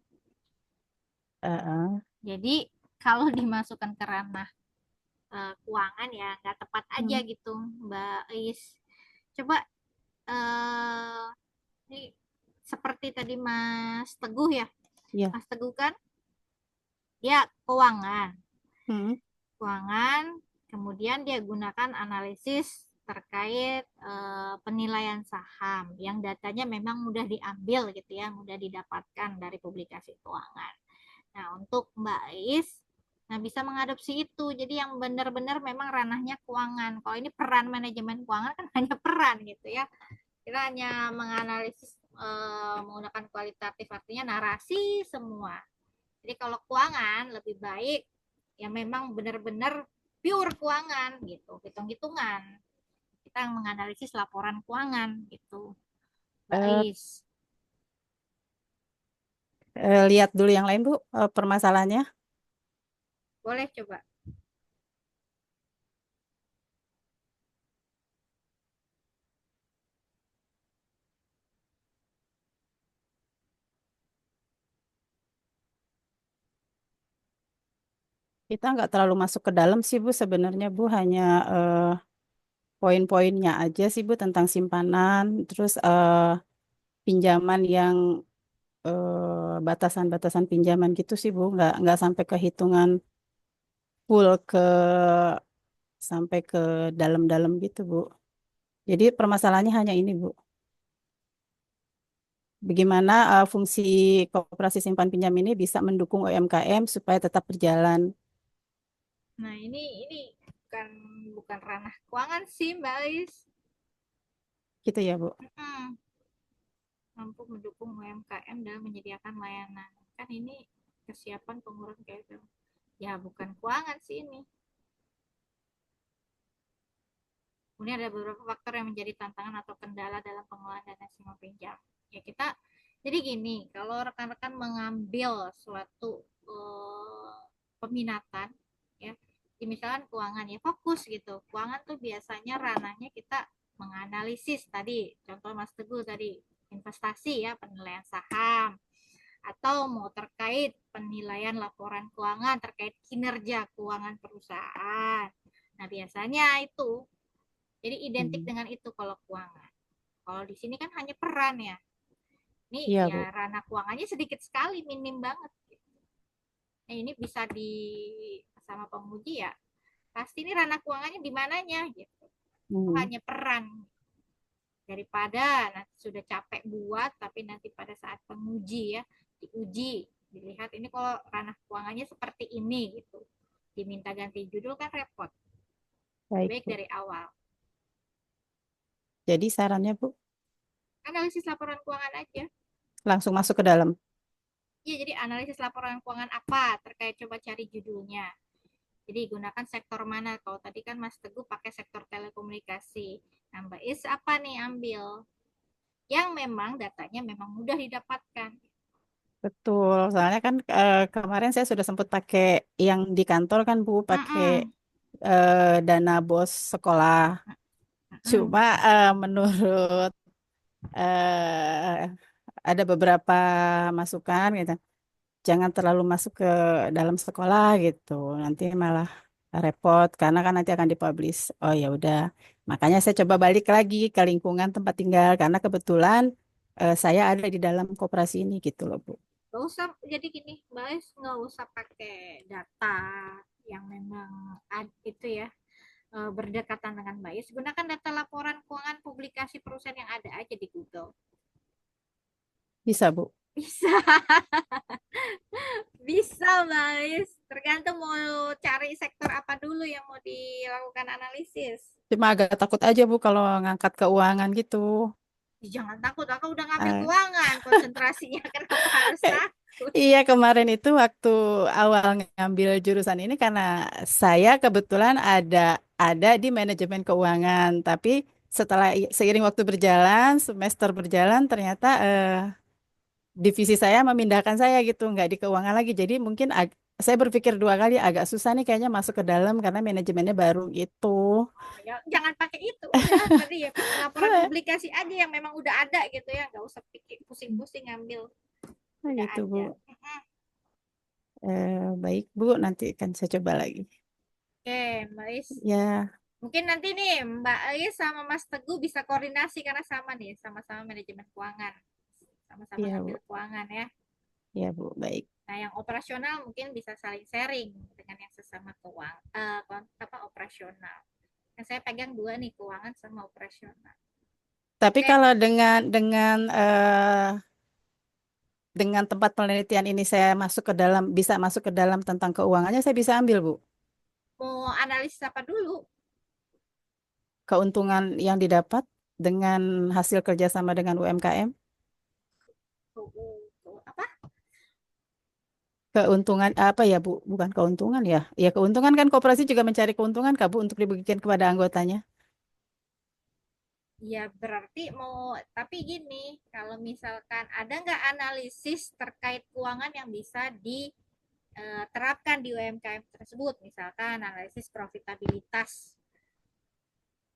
G: Uh-uh.
A: Jadi kalau dimasukkan ke ranah keuangan ya nggak tepat aja gitu Mbak Is. Coba ini seperti tadi Mas Teguh ya.
G: Iya.
A: Mas Teguh kan dia keuangan.
G: Mm-mm.
A: Keuangan, kemudian dia gunakan analisis terkait penilaian saham yang datanya memang mudah diambil gitu ya, mudah didapatkan dari publikasi keuangan. Nah, untuk Mbak Is, nah bisa mengadopsi itu. Jadi yang benar-benar memang ranahnya keuangan. Kalau ini peran manajemen keuangan kan hanya peran gitu ya. Kita hanya menganalisis menggunakan kualitatif artinya narasi semua. Jadi kalau keuangan lebih baik ya memang benar-benar pure keuangan gitu, hitung-hitungan. Kita menganalisis laporan keuangan gitu. Mbak
G: Eh,
A: Is.
G: Lihat dulu yang lain Bu, permasalahannya.
A: Boleh coba.
G: Kita nggak terlalu masuk ke dalam sih Bu, sebenarnya Bu hanya poin-poinnya aja sih Bu tentang simpanan, terus pinjaman yang batasan-batasan pinjaman gitu sih Bu, nggak sampai ke hitungan full sampai ke dalam-dalam gitu Bu. Jadi permasalahannya hanya ini Bu, bagaimana fungsi koperasi simpan pinjam ini bisa mendukung UMKM supaya tetap berjalan
A: Nah, ini bukan bukan ranah keuangan sih, Mbak Ais.
G: gitu ya Bu.
A: Mm-mm. Mampu mendukung UMKM dalam menyediakan layanan. Kan ini kesiapan pengurus kayak itu. Ya, bukan keuangan sih ini. Kemudian ada beberapa faktor yang menjadi tantangan atau kendala dalam pengelolaan dana simpan pinjam. Ya kita, jadi gini, kalau rekan-rekan mengambil suatu peminatan, ya, di misalkan keuangan ya fokus gitu. Keuangan tuh biasanya ranahnya kita menganalisis tadi, contoh Mas Teguh tadi investasi ya, penilaian saham, atau mau terkait penilaian laporan keuangan terkait kinerja keuangan perusahaan. Nah biasanya itu jadi identik
G: Hmm.
A: dengan itu kalau keuangan. Kalau di sini kan hanya peran ya. Ini
G: Iya Bu.
A: ya ranah keuangannya sedikit sekali, minim banget. Nah ini bisa sama penguji ya. Pasti ini ranah keuangannya di mananya gitu. Itu
G: Hmm.
A: hanya peran daripada nanti sudah capek buat tapi nanti pada saat penguji ya diuji dilihat ini kalau ranah keuangannya seperti ini gitu. Diminta ganti judul kan repot.
G: Baik
A: Baik
G: Bu.
A: dari awal.
G: Jadi sarannya Bu
A: Analisis laporan keuangan aja.
G: langsung masuk ke dalam.
A: Iya, jadi analisis laporan keuangan apa terkait coba cari judulnya. Jadi gunakan sektor mana? Kalau tadi kan Mas Teguh pakai sektor telekomunikasi. Nah, Mbak Is apa nih ambil? Yang memang datanya memang mudah didapatkan.
G: Betul, soalnya kan kemarin saya sudah sempat pakai yang di kantor kan Bu, pakai
A: Mm-mm.
G: dana bos sekolah.
A: Mm-mm.
G: Cuma menurut ada beberapa masukan gitu, jangan terlalu masuk ke dalam sekolah gitu, nanti malah repot karena kan nanti akan dipublish. Oh ya udah, makanya saya coba balik lagi ke lingkungan tempat tinggal karena kebetulan saya ada di dalam koperasi ini gitu loh Bu.
A: Gak usah, jadi gini, Mbak Is nggak usah pakai data yang memang itu ya berdekatan dengan Mbak Is. Gunakan data laporan keuangan publikasi perusahaan yang ada aja di Google.
G: Bisa Bu.
A: Bisa. Bisa, Mbak. Tergantung mau cari sektor apa dulu yang mau dilakukan analisis.
G: Cuma agak takut aja Bu kalau ngangkat keuangan gitu.
A: Jangan takut, aku udah ngambil
G: Eh,
A: keuangan. Konsentrasinya kenapa harus takut?
G: Iya kemarin itu waktu awal ngambil jurusan ini karena saya kebetulan ada di manajemen keuangan, tapi setelah seiring waktu berjalan, semester berjalan ternyata divisi saya memindahkan saya gitu, nggak di keuangan lagi. Jadi mungkin saya berpikir dua kali agak susah nih kayaknya masuk ke dalam karena manajemennya baru gitu.
A: Oh, ya, jangan pakai itu. Udah tadi ya laporan publikasi aja yang memang udah ada gitu ya. Nggak usah pikir pusing-pusing ngambil.
G: Nah,
A: Udah
G: gitu Bu.
A: ada.
G: Baik Bu, nanti akan saya coba lagi.
A: Oke, Mbak Is.
G: Ya,
A: Mungkin nanti nih Mbak Is sama Mas Teguh bisa koordinasi karena sama nih, sama-sama manajemen keuangan. Sama-sama
G: iya Bu.
A: ngambil keuangan ya.
G: Ya Bu, baik.
A: Nah, yang operasional mungkin bisa saling sharing dengan yang sesama operasional. Yang saya pegang dua nih, keuangan sama operasional.
G: Tapi
A: Oke,
G: kalau dengan tempat penelitian ini saya masuk ke dalam bisa masuk ke dalam tentang keuangannya saya bisa ambil Bu.
A: mau analisis apa dulu?
G: Keuntungan yang didapat dengan hasil kerjasama dengan UMKM.
A: Apa?
G: Keuntungan apa ya Bu? Bukan keuntungan ya. Ya keuntungan kan koperasi juga mencari keuntungan Kak Bu untuk dibagikan kepada anggotanya.
A: Ya berarti tapi gini, kalau misalkan ada nggak analisis terkait keuangan yang bisa diterapkan di UMKM tersebut, misalkan analisis profitabilitas.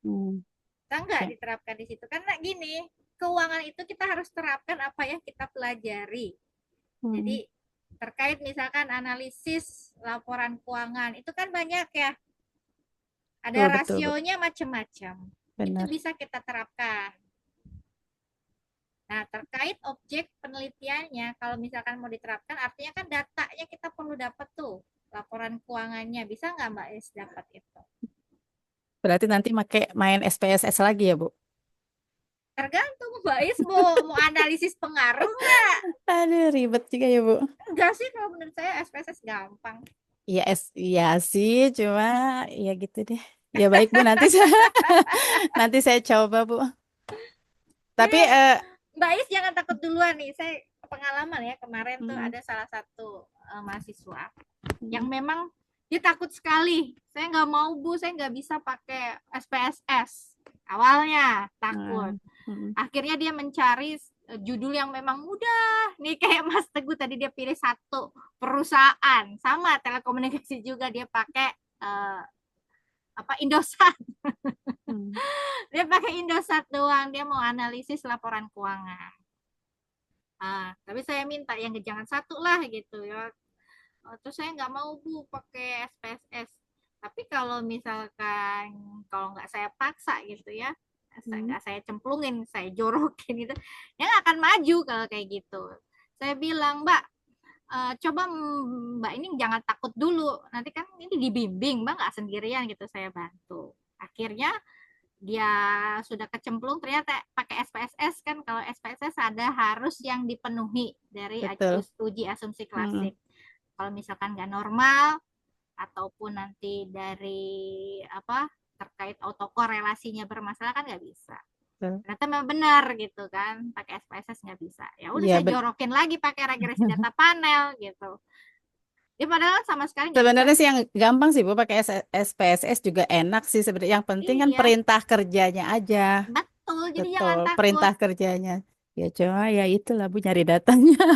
G: Hmm.
A: Bisa nggak
G: Ya.
A: diterapkan di situ? Karena gini, keuangan itu kita harus terapkan apa yang kita pelajari. Jadi
G: Hmm.
A: terkait misalkan analisis laporan keuangan itu kan banyak ya. Ada
G: betul,
A: rasionya macam-macam. Itu
G: benar.
A: bisa kita terapkan. Nah, terkait objek penelitiannya, kalau misalkan mau diterapkan, artinya kan datanya kita perlu dapat tuh, laporan keuangannya. Bisa nggak Mbak Es dapat itu?
G: Berarti nanti main SPSS lagi ya, Bu?
A: Tergantung Mbak Es mau analisis pengaruh nggak?
G: Aduh, ribet juga ya, Bu.
A: Enggak sih, kalau menurut saya SPSS gampang.
G: Iya sih, cuma ya gitu deh. Ya baik, Bu, nanti saya coba, Bu. Tapi
A: Mbak Is jangan takut duluan nih. Saya pengalaman ya kemarin tuh
G: hmm,
A: ada salah satu mahasiswa yang memang dia takut sekali. Saya nggak mau Bu, saya nggak bisa pakai SPSS. Awalnya takut. Akhirnya dia mencari judul yang memang mudah. Nih kayak Mas Teguh tadi dia pilih satu perusahaan. Sama telekomunikasi juga dia pakai Indosat. Dia pakai Indosat doang. Dia mau analisis laporan keuangan. Tapi saya minta yang jangan satu lah gitu ya. Terus saya nggak mau Bu pakai SPSS. Tapi kalau misalkan kalau nggak saya paksa gitu ya, nggak saya cemplungin, saya jorokin gitu, ya nggak akan maju kalau kayak gitu. Saya bilang Mbak, coba Mbak ini jangan takut dulu. Nanti kan ini dibimbing, Mbak nggak sendirian gitu, saya bantu. Akhirnya dia sudah kecemplung ternyata pakai SPSS kan, kalau SPSS ada harus yang dipenuhi dari
G: betul.
A: uji asumsi klasik. Kalau misalkan nggak normal ataupun nanti dari terkait autokorelasinya bermasalah kan nggak bisa. Ternyata memang benar gitu kan, pakai SPSS nggak bisa. Ya udah
G: Iya,
A: saya jorokin lagi pakai regresi data panel gitu. Ya padahal sama sekali nggak bisa.
G: sebenarnya sih yang gampang sih Bu, pakai SPSS juga enak sih sebenarnya. Yang penting kan
A: Iya,
G: perintah kerjanya aja.
A: betul. Jadi jangan
G: Betul,
A: takut.
G: perintah kerjanya. Ya cuma ya itulah Bu, nyari datanya.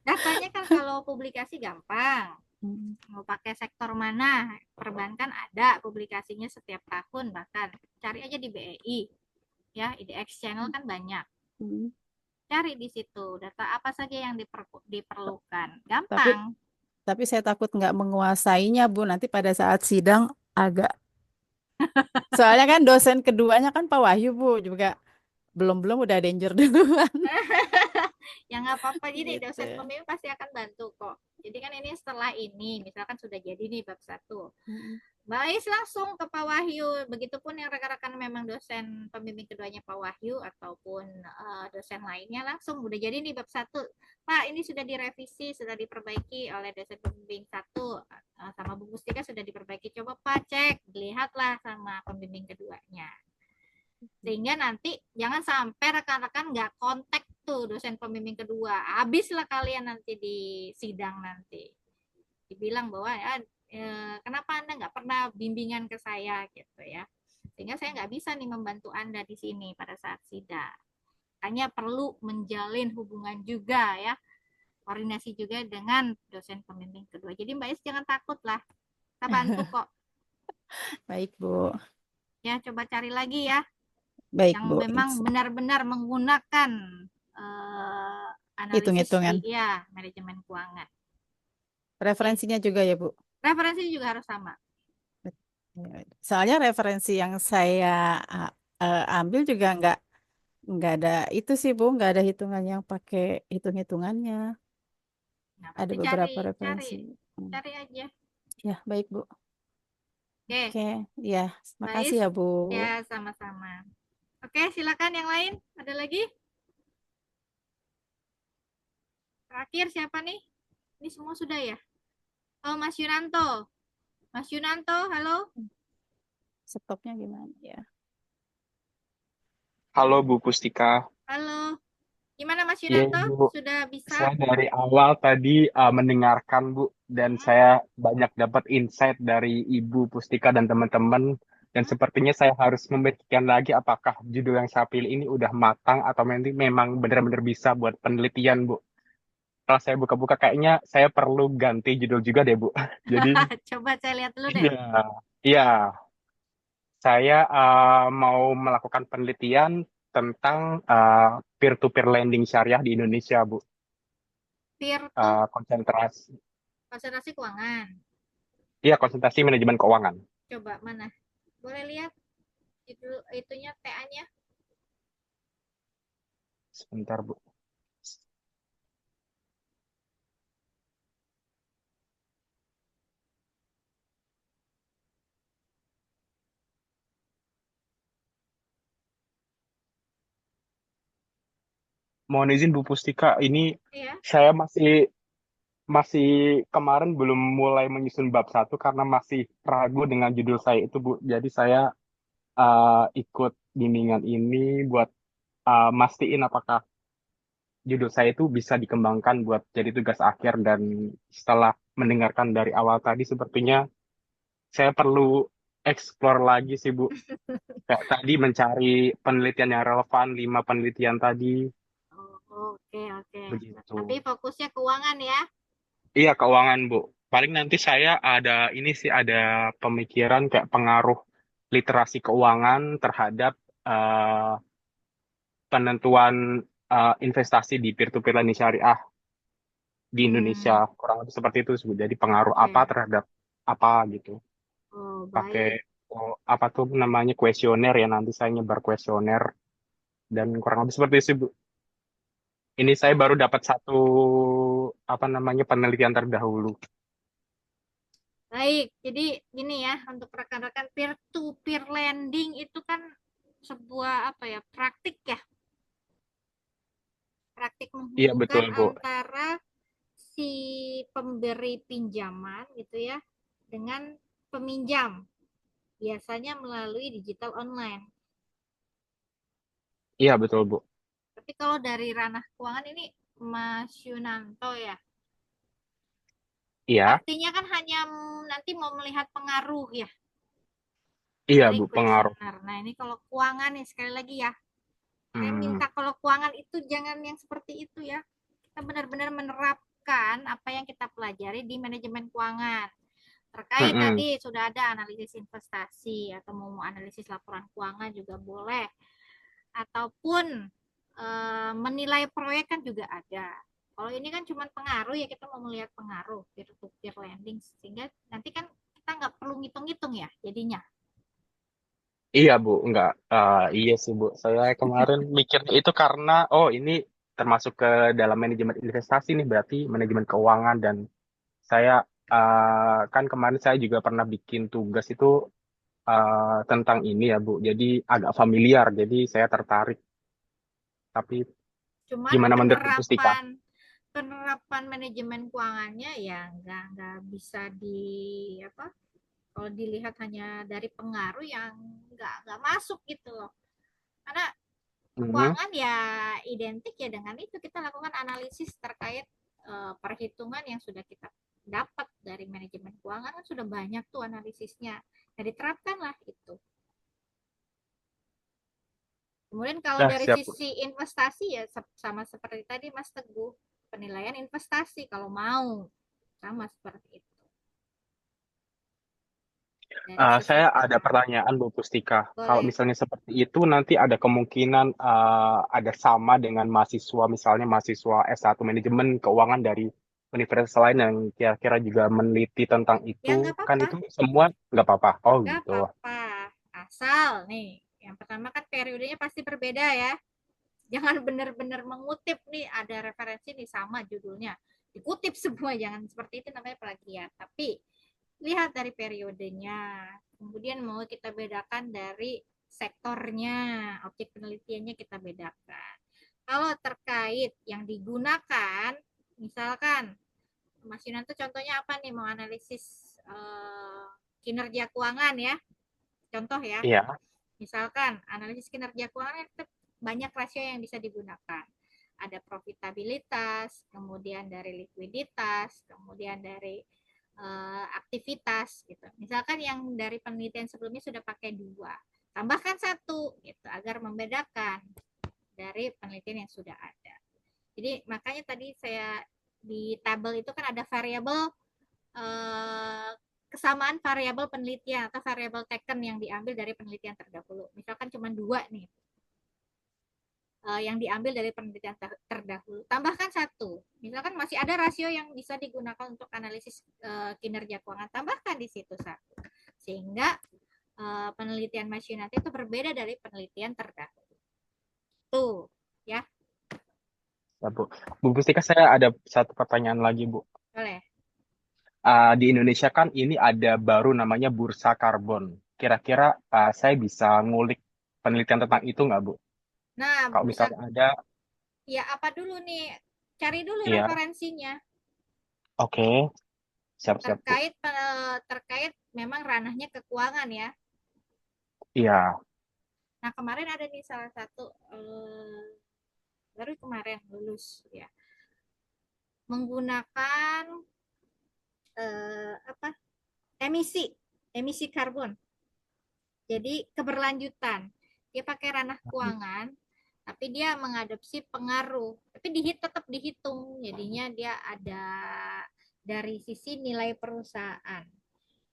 A: Datanya kan kalau publikasi gampang. Mau pakai sektor mana, perbankan ada publikasinya setiap tahun, bahkan cari aja di BEI ya, IDX channel kan banyak, cari di situ data apa saja yang diperlukan, gampang.
G: Tapi saya takut nggak menguasainya Bu, nanti pada saat sidang agak. Soalnya kan dosen keduanya kan Pak Wahyu Bu, juga belum udah danger duluan.
A: Ya nggak apa-apa, jadi
G: Gitu.
A: dosen pembimbing pasti akan bantu kok. Jadi kan ini setelah ini misalkan sudah jadi nih bab 1, Mbak Ais langsung ke Pak Wahyu. Begitupun yang rekan-rekan memang dosen pembimbing keduanya Pak Wahyu ataupun dosen lainnya, langsung udah jadi nih bab 1, Pak ini sudah direvisi, sudah diperbaiki oleh dosen pembimbing 1 sama Bu Mustika, sudah diperbaiki, coba Pak cek, lihatlah sama pembimbing keduanya. Sehingga nanti jangan sampai rekan-rekan nggak kontak tuh dosen pembimbing kedua, habislah kalian nanti di sidang, nanti dibilang bahwa ya kenapa Anda nggak pernah bimbingan ke saya gitu ya, sehingga saya nggak bisa nih membantu Anda di sini pada saat sidang. Hanya perlu menjalin hubungan juga ya, koordinasi juga dengan dosen pembimbing kedua. Jadi Mbak Is jangan takut lah, kita bantu kok.
G: Baik Bu.
A: Ya coba cari lagi ya.
G: Baik
A: yang
G: Bu.
A: memang benar-benar menggunakan analisis ya manajemen keuangan.
G: Referensinya juga ya Bu.
A: Referensi juga harus sama.
G: Soalnya referensi yang saya ambil juga nggak ada itu sih Bu, nggak ada hitungan yang pakai hitung-hitungannya.
A: Nah,
G: ada beberapa referensi.
A: Cari aja.
G: Ya baik Bu.
A: Oke.
G: Ya, makasih ya Bu.
A: Ya sama-sama. Oke, silakan yang lain. Ada lagi? Terakhir siapa nih? Ini semua sudah ya? Oh, Mas Yunanto. Mas Yunanto, halo.
G: Stopnya gimana ya?
H: Halo Bu Pustika.
A: Halo. Gimana Mas Yunanto?
H: Bu.
A: Sudah bisa?
H: Saya dari awal tadi mendengarkan Bu, dan saya banyak dapat insight dari Ibu Pustika dan teman-teman. Dan sepertinya saya harus memikirkan lagi apakah judul yang saya pilih ini udah matang atau nanti memang benar-benar bisa buat penelitian Bu. Kalau saya buka-buka kayaknya saya perlu ganti judul juga deh Bu. Jadi
A: coba saya lihat dulu deh.
H: Iya. Saya mau melakukan penelitian tentang peer-to-peer lending syariah di Indonesia, Bu. Konsentrasi
A: keuangan.
H: Iya, konsentrasi manajemen keuangan.
A: Coba mana? Boleh lihat judul itunya TA-nya.
H: Sebentar, Bu. Mohon izin Bu Pustika, ini
A: Iya.
H: saya masih kemarin belum mulai menyusun bab 1 karena masih ragu dengan judul saya itu, Bu. Jadi saya ikut bimbingan ini buat mastiin apakah judul saya itu bisa dikembangkan buat jadi tugas akhir, dan setelah mendengarkan dari awal tadi sepertinya saya perlu explore lagi sih, Bu. Kayak tadi mencari penelitian yang relevan, 5 penelitian tadi,
A: Oke.
H: begitu.
A: Tapi fokusnya keuangan ya.
H: Iya, keuangan, Bu. Paling nanti saya ada pemikiran kayak pengaruh literasi keuangan terhadap eh, penentuan investasi di peer-to-peer lending syariah di Indonesia. Kurang lebih seperti itu, Bu. Jadi pengaruh
A: Oke.
H: apa terhadap apa gitu. Pakai
A: Baik.
H: apa tuh namanya kuesioner ya, nanti saya nyebar kuesioner dan kurang lebih seperti itu, Bu. Ini saya baru dapat satu penelitian terdahulu.
A: Baik. Jadi gini ya, untuk rekan-rekan, peer to peer lending itu kan sebuah praktik ya. Praktik
H: Iya, betul,
A: menghubungkan
H: Bu.
A: antara si pemberi pinjaman gitu ya dengan peminjam, biasanya melalui digital online.
H: Iya, betul, Bu.
A: Tapi kalau dari ranah keuangan ini Mas Yunanto ya,
H: Iya,
A: artinya kan hanya nanti mau melihat pengaruh ya
H: iya,
A: dari
H: Bu, pengaruh.
A: kuesioner. Nah ini kalau keuangan nih, sekali lagi ya, saya
H: Hmm.
A: minta kalau keuangan itu jangan yang seperti itu ya. Kita benar-benar menerapkan apa yang kita pelajari di manajemen keuangan. Terkait
H: Mm-mm.
A: tadi sudah ada analisis investasi, atau mau analisis laporan keuangan juga boleh, ataupun menilai proyek kan juga ada. Kalau ini kan cuma pengaruh ya, kita mau melihat pengaruh peer to peer lending, sehingga nanti kan kita nggak perlu ngitung-ngitung ya jadinya.
H: Iya, Bu, enggak. Iya sih, Bu. Saya kemarin mikirnya itu karena, ini termasuk ke dalam manajemen investasi nih, berarti manajemen keuangan. Dan saya, kan kemarin saya juga pernah bikin tugas itu tentang ini ya, Bu. Jadi agak familiar, jadi saya tertarik. Tapi
A: Cuman
H: gimana menurut Bu Pustika?
A: penerapan manajemen keuangannya ya nggak bisa kalau dilihat hanya dari pengaruh yang nggak masuk gitu loh. Karena
H: Mhm.
A: keuangan ya identik ya dengan itu, kita lakukan analisis terkait perhitungan yang sudah kita dapat dari manajemen keuangan, kan sudah banyak tuh analisisnya. Nah, diterapkanlah itu. Kemudian kalau
H: Nah,
A: dari
H: siap, Bu.
A: sisi investasi ya sama seperti tadi Mas Teguh, penilaian investasi kalau mau sama seperti itu. Dari sisi
H: Saya ada
A: keuangan.
H: pertanyaan, Bu Pustika. Kalau
A: Boleh.
H: misalnya seperti itu, nanti ada kemungkinan ada sama dengan mahasiswa, misalnya mahasiswa S1 manajemen keuangan dari universitas lain yang kira-kira juga meneliti tentang
A: Ya
H: itu.
A: nggak
H: Kan
A: apa-apa.
H: itu semua nggak apa-apa. Oh,
A: Nggak
H: gitu.
A: apa-apa. Asal nih, yang pertama kan periodenya pasti berbeda ya. Jangan benar-benar mengutip nih, ada referensi nih sama judulnya, dikutip semua, jangan seperti itu, namanya plagiat. Tapi lihat dari periodenya, kemudian mau kita bedakan dari sektornya, objek penelitiannya kita bedakan. Kalau terkait yang digunakan, misalkan Mas Yunanto contohnya apa nih, mau analisis kinerja keuangan ya, contoh ya,
H: Iya.
A: misalkan analisis kinerja keuangan itu banyak rasio yang bisa digunakan. Ada profitabilitas, kemudian dari likuiditas, kemudian dari aktivitas gitu. Misalkan yang dari penelitian sebelumnya sudah pakai 2, tambahkan 1 gitu agar membedakan dari penelitian yang sudah ada. Jadi makanya tadi saya di tabel itu kan ada variabel kesamaan variabel penelitian atau variabel taken yang diambil dari penelitian terdahulu. Misalkan cuma 2 nih yang diambil dari penelitian terdahulu, tambahkan 1. Misalkan masih ada rasio yang bisa digunakan untuk analisis kinerja keuangan, tambahkan di situ 1, sehingga penelitian Mas Yunanto itu berbeda dari penelitian terdahulu. Tuh, ya,
H: Ya, Bu. Bu Pustika, saya ada satu pertanyaan lagi, Bu.
A: boleh.
H: Di Indonesia kan ini ada baru namanya bursa karbon. Kira-kira saya bisa ngulik penelitian tentang itu nggak, Bu?
A: Nah,
H: Kalau
A: bursa,
H: misalnya ada,
A: ya apa dulu nih? Cari dulu
H: iya,
A: referensinya
H: oke, siap-siap, Bu.
A: terkait memang ranahnya keuangan ya.
H: Iya,
A: Nah, kemarin ada nih salah satu baru kemarin lulus ya, menggunakan apa? emisi karbon. Jadi keberlanjutan. Dia pakai ranah keuangan, tapi dia mengadopsi pengaruh. Tapi tetap dihitung. Jadinya dia ada dari sisi nilai perusahaan.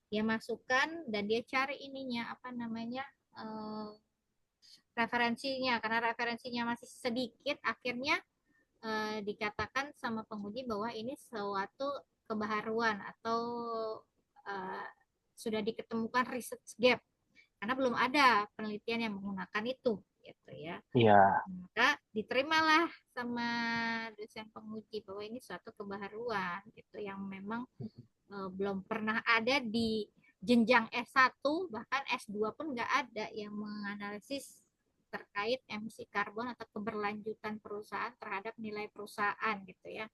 A: Dia masukkan dan dia cari ininya apa namanya referensinya. Karena referensinya masih sedikit, akhirnya dikatakan sama penguji bahwa ini suatu kebaharuan atau sudah diketemukan research gap karena belum ada penelitian yang menggunakan itu gitu ya.
H: iya,
A: Maka diterimalah sama dosen penguji bahwa ini suatu kebaharuan gitu yang memang belum pernah ada di jenjang S1, bahkan S2 pun nggak ada yang menganalisis terkait emisi karbon atau keberlanjutan perusahaan terhadap nilai perusahaan gitu ya.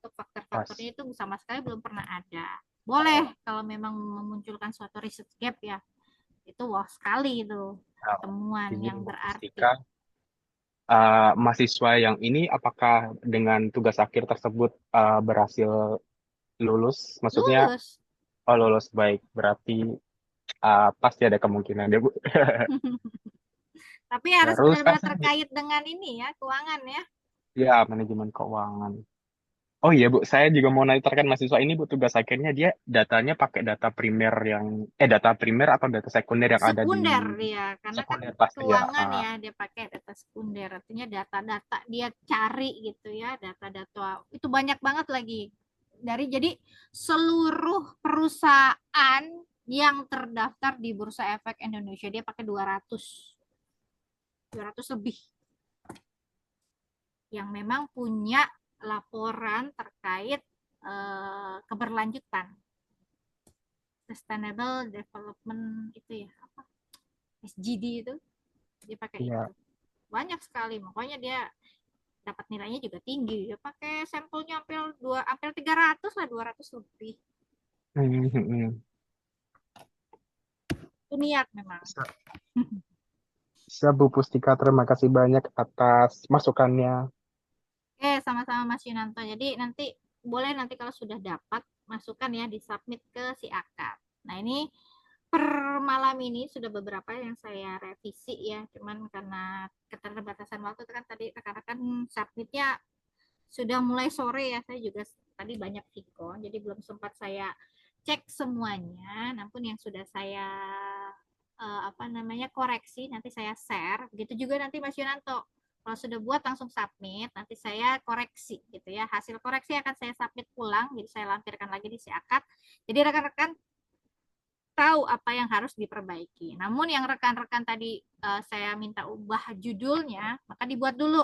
A: Untuk faktor-faktornya itu sama sekali belum pernah ada. Boleh kalau memang memunculkan suatu research gap ya. Itu wah sekali itu temuan
H: Jadi,
A: yang
H: Bu
A: berarti.
H: Pustika, mahasiswa yang ini apakah dengan tugas akhir tersebut berhasil lulus? Maksudnya,
A: Lulus.
H: oh lulus baik, berarti pasti ada kemungkinan ya, Bu.
A: Tapi harus
H: Terus kan
A: benar-benar terkait dengan ini ya, keuangan ya.
H: ya manajemen keuangan. Oh iya, Bu, saya juga mau nanya terkait mahasiswa ini, Bu, tugas akhirnya dia datanya pakai data primer data primer atau data sekunder yang ada di
A: Sekunder dia, karena kan
H: sekunder pasti ya.
A: keuangan ya, dia pakai data sekunder. Artinya data-data dia cari gitu ya, data-data itu banyak banget lagi. Jadi seluruh perusahaan yang terdaftar di Bursa Efek Indonesia dia pakai 200 lebih yang memang punya laporan terkait keberlanjutan sustainable development itu ya apa SGD itu dia pakai
H: Iya.
A: itu banyak sekali, makanya dia dapat nilainya juga tinggi. Dia pakai sampelnya hampir 300 lah, 200 lebih. Itu niat memang.
H: Bisa, Bu Pustika, terima kasih banyak atas masukannya.
A: Oke, sama-sama Mas Yunanto. Jadi nanti boleh nanti kalau sudah dapat masukkan ya di submit ke si akad. Nah, ini per malam ini sudah beberapa yang saya revisi ya, cuman karena keterbatasan waktu kan tadi rekan-rekan submitnya sudah mulai sore ya, saya juga tadi banyak vikon, jadi belum sempat saya cek semuanya. Namun yang sudah saya koreksi nanti saya share. Begitu juga nanti Mas Yunanto. Kalau sudah buat langsung submit, nanti saya koreksi gitu ya. Hasil koreksi akan saya submit pulang, jadi saya lampirkan lagi di si akad. Jadi rekan-rekan tahu apa yang harus diperbaiki. Namun yang rekan-rekan tadi saya minta ubah judulnya, maka dibuat dulu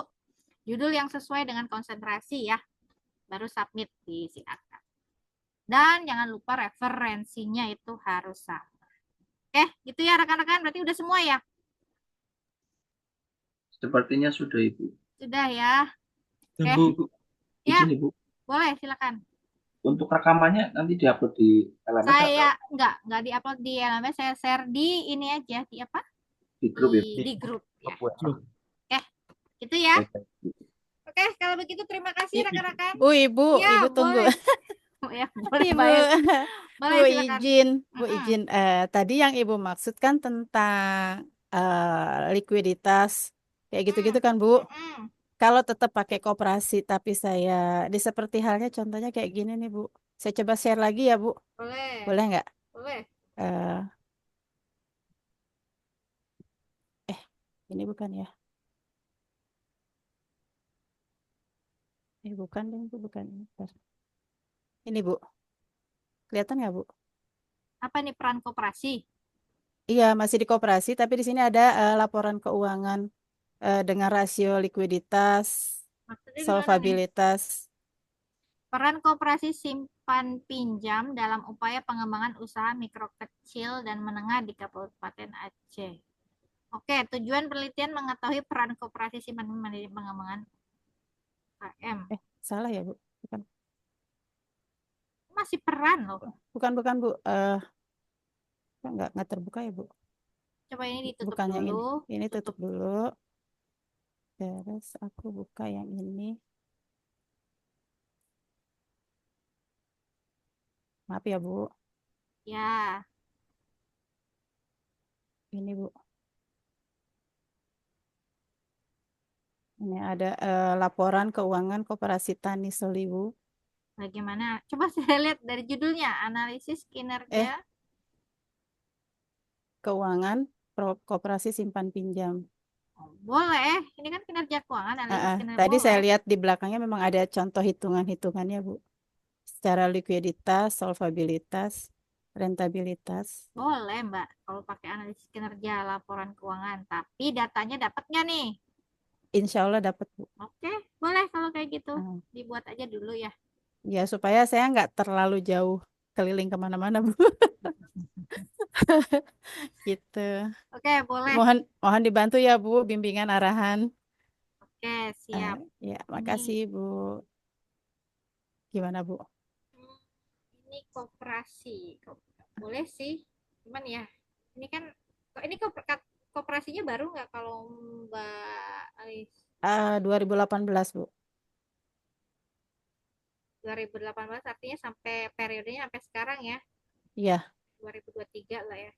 A: judul yang sesuai dengan konsentrasi ya, baru submit di si akad. Dan jangan lupa referensinya itu harus sama. Oke, gitu ya rekan-rekan, berarti udah semua ya?
D: Sepertinya sudah, Ibu.
A: Sudah ya. Oke.
D: Ibu,
A: Ya,
D: izin, Ibu.
A: boleh silakan.
D: Untuk rekamannya nanti diupload di LMS
A: Saya
D: atau
A: nggak diupload di LMS, saya share di ini aja, di apa?
D: di grup ya?
A: Di grup ya.
D: Oke,
A: gitu ya. Oke, kalau begitu terima kasih rekan-rekan.
G: Bu, Ibu,
A: Ya,
G: Ibu tunggu.
A: boleh. Ya, boleh
G: Ibu,
A: banget. Boleh
G: Bu
A: silakan.
G: izin. Tadi yang Ibu maksudkan tentang likuiditas kayak gitu-gitu kan, Bu? Kalau tetap pakai koperasi, tapi saya seperti halnya contohnya kayak gini nih, Bu. Saya coba share lagi ya, Bu.
A: Boleh.
G: Boleh nggak?
A: Boleh.
G: Ini bukan ya? Bukan deh, Bu, bukan ini. Ini, Bu. Kelihatan nggak, Bu?
A: Apa nih peran koperasi?
G: Iya, masih di koperasi, tapi di sini ada laporan keuangan dengan rasio likuiditas,
A: Maksudnya gimana nih?
G: solvabilitas.
A: Peran koperasi simpan pinjam dalam upaya pengembangan usaha mikro kecil dan menengah di Kabupaten Aceh. Oke, tujuan penelitian mengetahui peran koperasi simpan pinjam di pengembangan KM.
G: Salah ya, Bu? Bukan,
A: Masih peran loh.
G: bukan, Bu. Nggak terbuka ya, Bu?
A: Coba ini ditutup
G: Bukan yang
A: dulu.
G: ini. Ini tutup dulu. Terus aku buka yang ini. Maaf ya, Bu.
A: Ya,
G: Ini, Bu. Ini ada laporan keuangan Koperasi Tani Soliwu.
A: bagaimana? Coba saya lihat dari judulnya, analisis kinerja.
G: Keuangan Koperasi Simpan Pinjam.
A: Boleh, ini kan kinerja keuangan, analisis kinerja
G: Tadi saya
A: boleh.
G: lihat di belakangnya memang ada contoh hitungan-hitungannya, Bu. Secara likuiditas, solvabilitas, rentabilitas.
A: Boleh, Mbak, kalau pakai analisis kinerja laporan keuangan. Tapi datanya dapat nggak nih?
G: Insya Allah dapat, Bu.
A: Oke, boleh kalau kayak gitu.
G: Ah.
A: Dibuat aja dulu ya.
G: Ya, supaya saya nggak terlalu jauh keliling kemana-mana, Bu. Gitu.
A: Oke, boleh.
G: Mohon dibantu ya, Bu, bimbingan arahan.
A: Oke, siap.
G: Ya, makasih, Bu. Gimana, Bu?
A: Ini koperasi. Boleh sih. Cuman ya, ini kan ini koperasinya baru nggak kalau Mbak Alis?
G: 2018, Bu.
A: 2018 artinya sampai periodenya sampai sekarang ya.
G: Iya.
A: 2023 lah ya.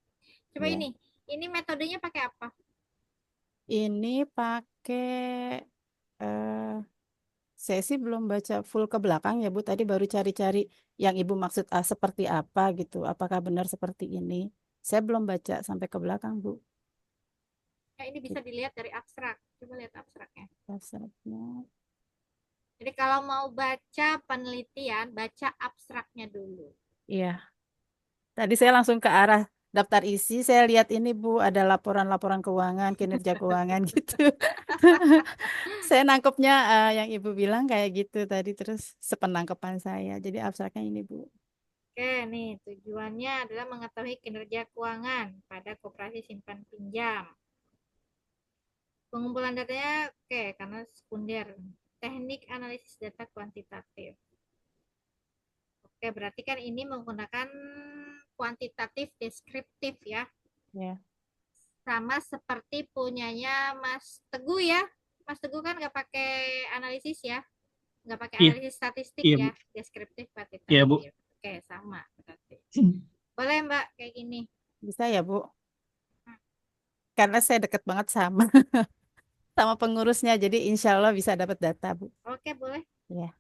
A: Coba
G: Iya.
A: ini metodenya pakai apa?
G: Ini pakai saya sih belum baca full ke belakang ya, Bu. Tadi baru cari-cari yang Ibu maksud seperti apa gitu. Apakah benar seperti ini? Saya belum baca sampai ke belakang, Bu.
A: Ya, ini bisa dilihat dari abstrak. Coba lihat abstraknya.
G: Abstraknya.
A: Jadi kalau mau baca penelitian, baca abstraknya dulu.
G: Iya. Tadi saya langsung ke arah daftar isi, saya lihat ini, Bu, ada laporan-laporan keuangan, kinerja keuangan gitu. Saya nangkepnya yang Ibu bilang kayak gitu tadi, terus sepenangkepan saya. Jadi abstraknya ini, Bu.
A: Oke, nih tujuannya adalah mengetahui kinerja keuangan pada koperasi simpan pinjam. Pengumpulan datanya, oke, karena sekunder. Teknik analisis data kuantitatif. Oke, berarti kan ini menggunakan kuantitatif deskriptif ya.
G: Ya.
A: Sama seperti punyanya Mas Teguh ya. Mas Teguh kan nggak pakai analisis ya. Nggak pakai analisis statistik ya. Deskriptif kuantitatif.
E: Iya, Bu.
A: Oke, sama berarti. Boleh Mbak kayak gini.
G: Bisa ya, Bu? Karena saya deket banget sama sama pengurusnya, jadi insya Allah bisa dapat data, Bu.
A: Oke, boleh.
G: Ya.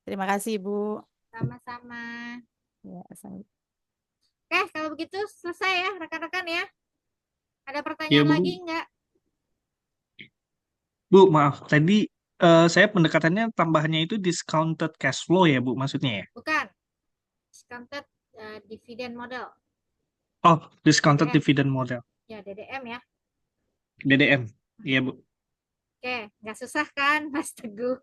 G: Terima kasih, Bu.
A: Sama-sama.
G: Ya,
A: Oke, kalau begitu selesai ya rekan-rekan ya. Ada pertanyaan lagi nggak?
E: Bu, maaf. Tadi saya pendekatannya tambahannya itu discounted cash flow ya, Bu, maksudnya ya?
A: Bukan. Discounted dividend model.
E: Oh, discounted
A: DDM.
E: dividend model.
A: Ya, DDM ya.
E: DDM. Iya, Bu.
A: Oke, nggak susah kan, Mas Teguh?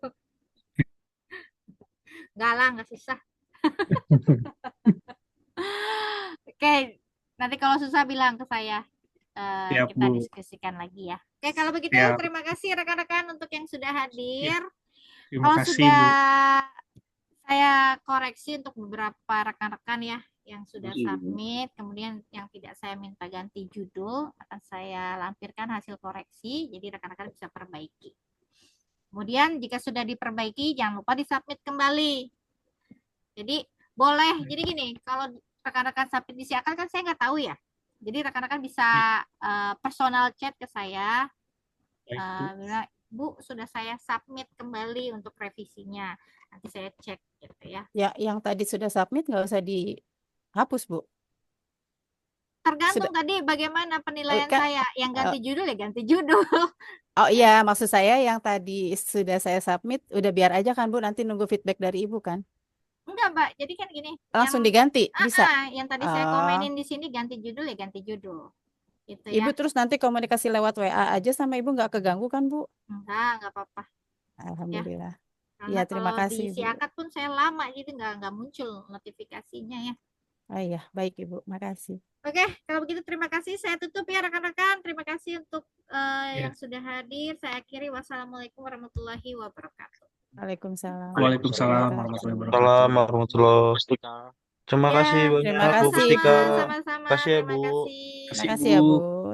A: Nggak lah, nggak susah. Oke, nanti kalau susah bilang ke saya.
E: Siap,
A: Kita
E: Bu.
A: diskusikan lagi ya. Oke, kalau begitu
E: Siap.
A: terima kasih rekan-rekan untuk yang sudah hadir.
E: Terima
A: Kalau
E: kasih,
A: sudah
E: Bu.
A: saya koreksi untuk beberapa rekan-rekan ya yang sudah submit, kemudian yang tidak saya minta ganti judul akan saya lampirkan hasil koreksi, jadi rekan-rekan bisa perbaiki. Kemudian jika sudah diperbaiki jangan lupa disubmit kembali. Jadi boleh, jadi gini, kalau rekan-rekan submit disiakan kan saya nggak tahu ya. Jadi rekan-rekan bisa personal chat ke saya, bilang, Bu, sudah saya submit kembali untuk revisinya. Nanti saya cek gitu ya.
G: Ya, yang tadi sudah submit nggak usah dihapus, Bu.
A: Tergantung tadi bagaimana penilaian
G: kan,
A: saya. Yang ganti judul ya ganti judul.
G: Oh iya, maksud saya yang tadi sudah saya submit, udah biar aja kan, Bu, nanti nunggu feedback dari Ibu kan?
A: enggak, Mbak. Jadi kan gini,
G: Langsung
A: yang
G: diganti, bisa.
A: yang tadi saya
G: Oh,
A: komenin di sini ganti judul ya ganti judul. Gitu ya.
G: Ibu terus nanti komunikasi lewat WA aja sama Ibu nggak keganggu kan, Bu?
A: Enggak apa-apa.
G: Alhamdulillah.
A: Karena
G: Iya, terima
A: kalau
G: kasih,
A: di
G: Bu.
A: siakat pun saya lama gitu nggak muncul notifikasinya ya.
G: Oh iya, baik Ibu, makasih.
A: Oke, kalau begitu terima kasih. Saya tutup ya rekan-rekan. Terima kasih untuk
E: Ya.
A: yang sudah hadir. Saya akhiri. Wassalamualaikum warahmatullahi wabarakatuh.
G: Waalaikumsalam
E: Waalaikumsalam
G: warahmatullahi
E: warahmatullahi
G: wabarakatuh.
C: Salam
E: wabarakatuh.
C: warahmatullahi.
H: Pustika.
C: Terima
A: Ya,
C: kasih
G: Terima
C: banyak Bu
G: kasih,
C: Pustika.
G: Bu.
A: sama-sama.
C: Kasih ya
A: Terima
C: Bu.
A: kasih.
G: Terima
E: Kasih,
G: kasih ya,
E: Bu.
G: Bu.